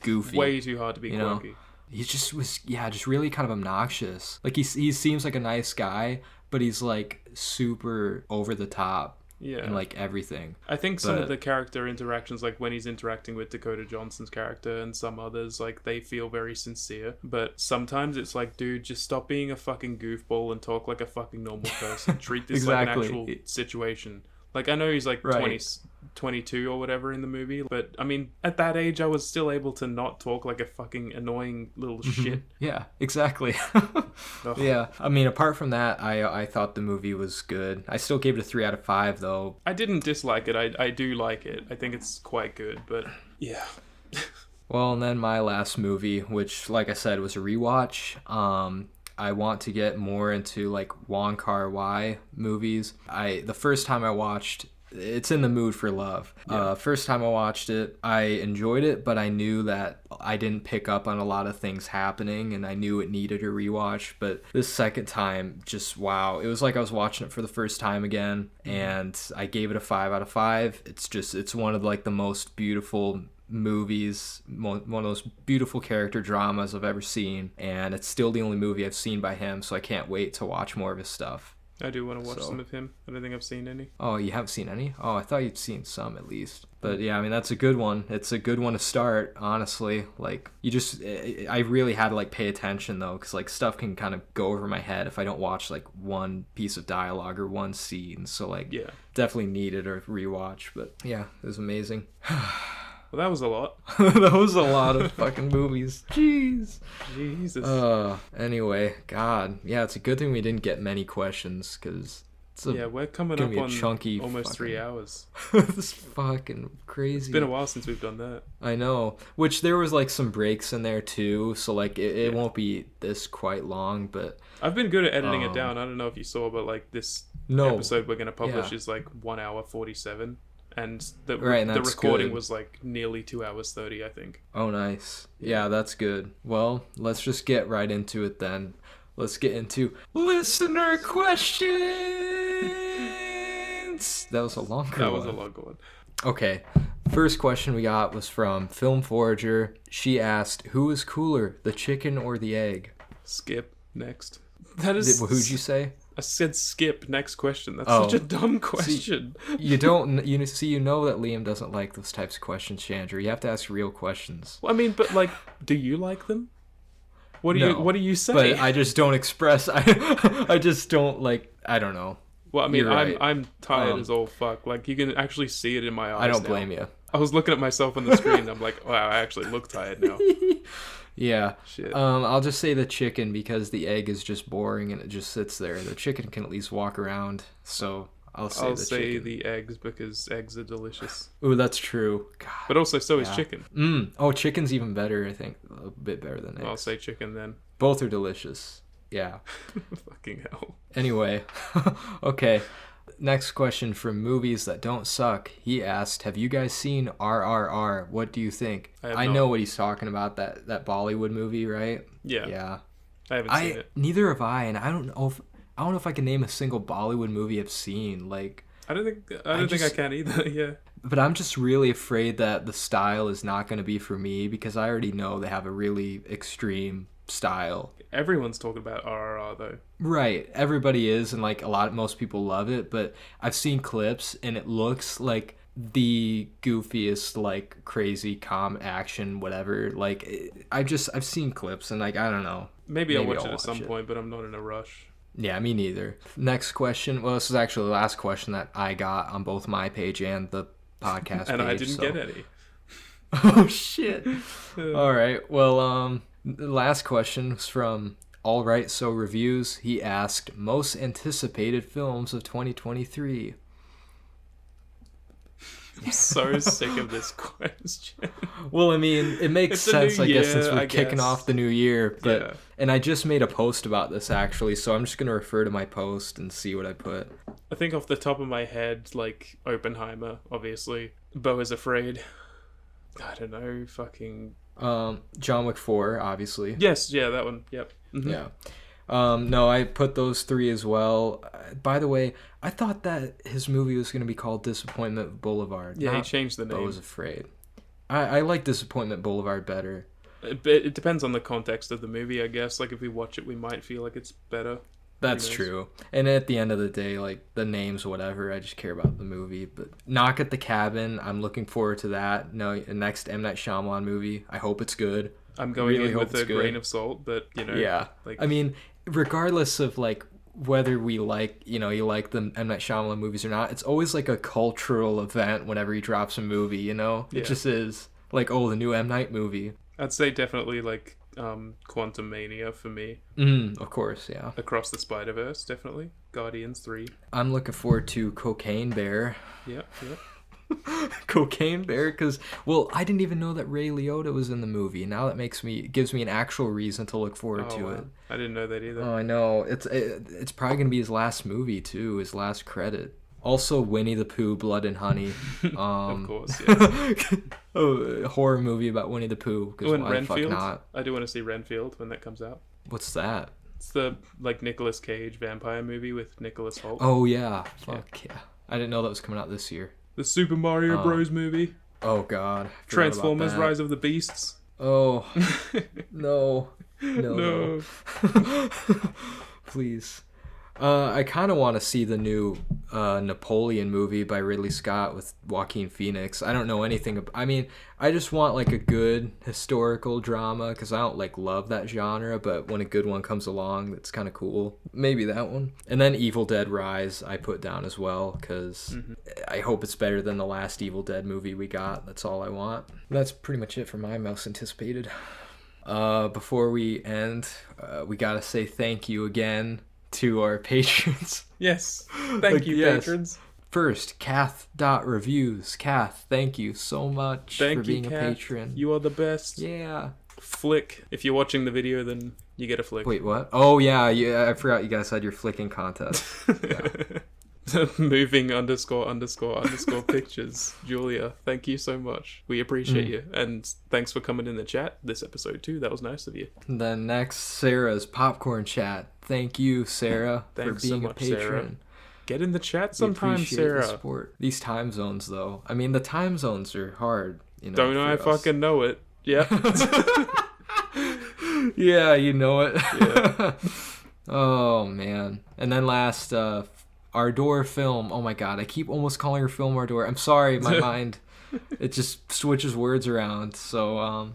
goofy. Way too hard to be quirky. He just was just really kind of obnoxious. Like he seems like a nice guy, but he's like super over the top. Yeah. And like everything. I think some of the character interactions, like when he's interacting with Dakota Johnson's character and some others, like they feel very sincere. But sometimes it's like, dude, just stop being a fucking goofball and talk like a fucking normal person. Treat this like an actual situation. Like, I know he's like 22 or whatever in the movie, but I mean, at that age, I was still able to not talk like a fucking annoying little shit. Yeah, exactly. Yeah, I mean, apart from that, I thought the movie was good. I still gave it a 3 out of 5, though. I didn't dislike it. I do like it. I think it's quite good, but yeah. Well, and then my last movie, which, like I said, was a rewatch. I want to get more into like Wong Kar-wai movies. The first time I watched, it's In the Mood for Love. First time I watched it, I enjoyed it, but I knew that I didn't pick up on a lot of things happening, and I knew it needed a rewatch. But this second time, just wow, it was like I was watching it for the first time again, and I gave it a 5 out of 5. It's one of like the most beautiful movies, one of those beautiful character dramas I've ever seen, and it's still the only movie I've seen by him, so I can't wait to watch more of his stuff. I do want to watch some of him. I don't think I've seen any. Oh, you haven't seen any? Oh, I thought you'd seen some at least. But yeah, I mean, that's a good one. It's a good one to start, honestly. Like, I really had to, like, pay attention, though, because, like, stuff can kind of go over my head if I don't watch, like, one piece of dialogue or one scene. So, like, Yeah. definitely needed a rewatch. But yeah, it was amazing. Well, that was a lot. That was a lot of fucking movies. Jeez. Jesus. Anyway, God. Yeah, it's a good thing we didn't get many questions, because we're coming up on chunky almost fucking 3 hours. It's fucking crazy. It's been a while since we've done that. I know. Which there was, like, some breaks in there, too, so, like, it won't be this quite long, but... I've been good at editing it down. I don't know if you saw, but, like, this episode we're going to publish is, like, 1 hour 47. And the recording good. was like nearly 2 hours 30, I think. Oh, nice. Yeah, that's good. Well, let's just get right into it then. Let's get into listener questions. That was a longer one. That was a longer one. Okay. First question we got was from Film Forager. She asked, who is cooler, the chicken or the egg? Skip. Next. That is... Who'd you say? I said skip. Next question. That's such a dumb question. You know that Liam doesn't like those types of questions, Chandra. You have to ask real questions. Well, I mean, but like, do you like them? What do you say? But I just don't express. I just don't like. I don't know. Well, I mean, Right. I'm tired as all fuck. Like, you can actually see it in my eyes. I don't now. blame you. I was looking at myself on the screen. And I'm like, wow, I actually look tired now. Yeah. Shit. I'll just say the chicken because the egg is just boring and it just sits there. The chicken can at least walk around. So I'll say chicken. the eggs because eggs are delicious. Ooh, that's true. God. But also so is chicken. Oh, chicken's even better, I think. A bit better than eggs. I'll say chicken then. Both are delicious. Yeah. Fucking hell. Anyway. Okay. Next question from Movies That Don't Suck. He asked, have you guys seen RRR? What do you think? I know what he's talking about, that Bollywood movie, right? Yeah. Yeah. I haven't seen it. Neither have I, and I don't know if I can name a single Bollywood movie I've seen. Like, I don't think I can either. Yeah. But I'm just really afraid that the style is not going to be for me because I already know they have a really extreme style. Everyone's talking about RRR though. Right, everybody is, and like most people love it. But I've seen clips, and it looks like the goofiest, like crazy action, whatever. Like I've seen clips, and like I don't know. Maybe I'll watch it at some point, but I'm not in a rush. Yeah, me neither. Next question. Well, this is actually the last question that I got on both my page and the podcast page. And I didn't get any. Oh shit. All right. Well, the last question was from All Right So Reviews. He asked, most anticipated films of 2023. I'm so sick of this question. Well, I mean, it makes sense, I guess, since we're kicking off the new year. But yeah. And I just made a post about this, actually, so I'm just going to refer to my post and see what I put. I think off the top of my head, like, Oppenheimer, obviously. Beau is Afraid. I don't know, fucking... John Wick 4, obviously. Yes, yeah, that one, yep. Mm-hmm. Yeah. No, I put those three as well. By the way, I thought that his movie was going to be called Disappointment Boulevard. Yeah, he changed the name. I was afraid. I like Disappointment Boulevard better. It depends on the context of the movie, I guess. Like, if we watch it, we might feel like it's better. That's true. And at the end of the day, like, the names, whatever, I just care about the movie. But Knock at the Cabin, I'm looking forward to that. No, next M. Night Shyamalan movie. I hope it's good. I'm going really in with a grain of salt, but, you know. Yeah. Like, I mean, regardless of, like, whether we like, you like the M. Night Shyamalan movies or not, it's always, like, a cultural event whenever he drops a movie, you know? It just is. Like, oh, the new M. Night movie. I'd say definitely, like, Quantum Mania for me. Of course, yeah. Across the Spider-Verse, definitely. Guardians 3. I'm looking forward to Cocaine Bear. Yeah. Cocaine Bear, because, well, I didn't even know that Ray Liotta was in the movie. Now that gives me an actual reason to look forward to it. I didn't know that either. Oh, I know. It's probably going to be his last movie, too, his last credit. Also, Winnie the Pooh, Blood and Honey. Of course, yeah. A horror movie about Winnie the Pooh. Oh, and Renfield. I do want to see Renfield when that comes out. What's that? It's the, like, Nicolas Cage vampire movie with Nicholas Hoult. Oh, yeah. Fuck yeah. I didn't know that was coming out this year. The Super Mario Bros. Movie. Oh God. Forgot about Transformers: that. Rise of the Beasts. Oh no. No. Please. I kind of want to see the new Napoleon movie by Ridley Scott with Joaquin Phoenix. I don't know anything I mean, I just want like a good historical drama because I don't like love that genre, but when a good one comes along, that's kind of cool. Maybe that one. And then Evil Dead Rise I put down as well because I hope it's better than the last Evil Dead movie we got. That's all I want. That's pretty much it for my most anticipated. Before we end, we gotta say thank you again to our patrons. Yes. Thank you, patrons. First, kath.reviews. Kath, thank you so much for being a patron. You are the best. Yeah. Flick. If you're watching the video, then you get a flick. Wait, what? Oh, yeah. I forgot you guys had your flicking contest. Moving _ pictures. Julia, thank you so much. We appreciate you. And thanks for coming in the chat this episode too. That was nice of you. And then next, Sarah's popcorn chat. Thank you, Sarah, for being a patron. Sarah. Get in the chat sometime, Sarah. The support. These time zones, though. I mean, the time zones are hard. You know, don't I fucking know it? Yeah. Yeah, you know it. Yeah. Oh, man. And then last, ardourfilm. Oh my god, I keep almost calling her Film Ardour. I'm sorry, my mind, it just switches words around. So,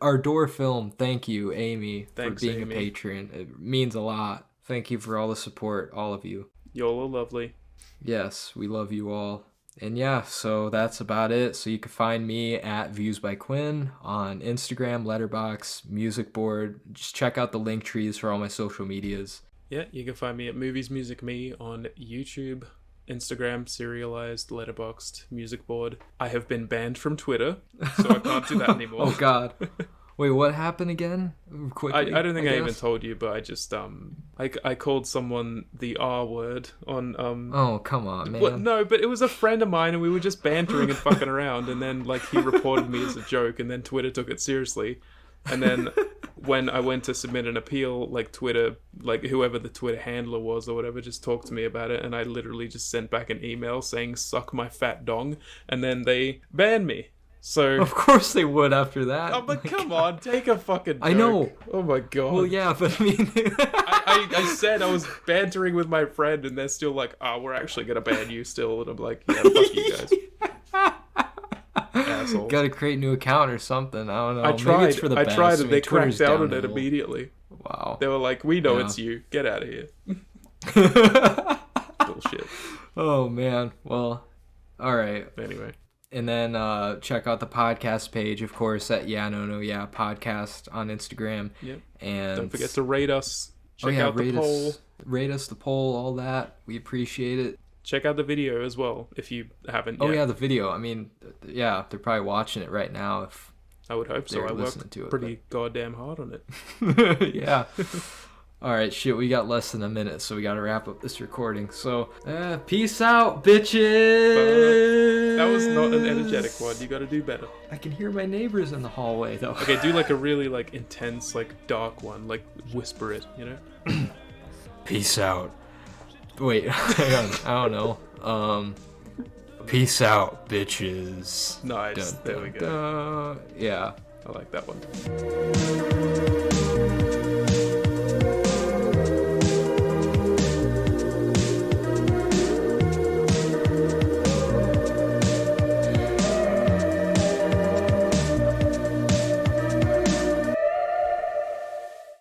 ardourfilm, thank you, Amy, for being Amy. a patron. It means a lot. Thank you for all the support, all of you. Y'all are lovely. Yes, we love you all. And yeah, so that's about it. So you can find me at Views by Quinn on Instagram, Letterboxd, Music Board. Just check out the link trees for all my social medias. Yeah, you can find me at Movies Music Me on YouTube, Instagram, Serialized, Letterboxd, Music Board. I have been banned from Twitter, so I can't do that anymore. Oh god. Wait, what happened again? Quickly, I don't think I even guess? told you, but I just I called someone the R word on Oh, come on, man. What? No, but it was a friend of mine and we were just bantering and fucking around, and then like he reported me as a joke, and then Twitter took it seriously. And then when I went to submit an appeal, like Twitter, like whoever the Twitter handler was or whatever, just talked to me about it, and I literally just sent back an email saying "suck my fat dong," and then they banned me. So Of course they would after that. oh, but come on, take a fucking joke. I know. Oh my god. Well, yeah, but I mean, I said I was bantering with my friend, and they're still like, "Oh, we're actually gonna ban you still," and I'm like, "Yeah, fuck you guys." Assholes. Gotta create a new account or something. I don't know. I tried. Maybe it's for the best. And I mean, they Twitter's cracked out on it downhill. immediately. Wow. They were like, "We know Yeah. it's you. Get out of here." Bullshit. Oh man. Well, all right. Anyway, And then check out the podcast page, of course, at Yeah podcast on Instagram. yep. And Don't forget to rate us. Check out the rate poll. rate us, the poll, all that. We appreciate it. Check out the video as well if you haven't Oh yet. yeah, the video. I mean, yeah, they're probably watching it right now. If I would hope so. they're I listening worked to it, pretty goddamn hard on it. yeah. All right, shit. We got less than a minute, so we got to wrap up this recording. So, peace out, bitches. That was not an energetic one. You got to do better. I can hear my neighbors in the hallway, though. Okay, do like a really like intense, like dark one. Like whisper it, you know? Peace out. Wait, hang on. I don't know. Peace out, bitches. Nice. Dun, There we dun, go. dun. Yeah. I like that one.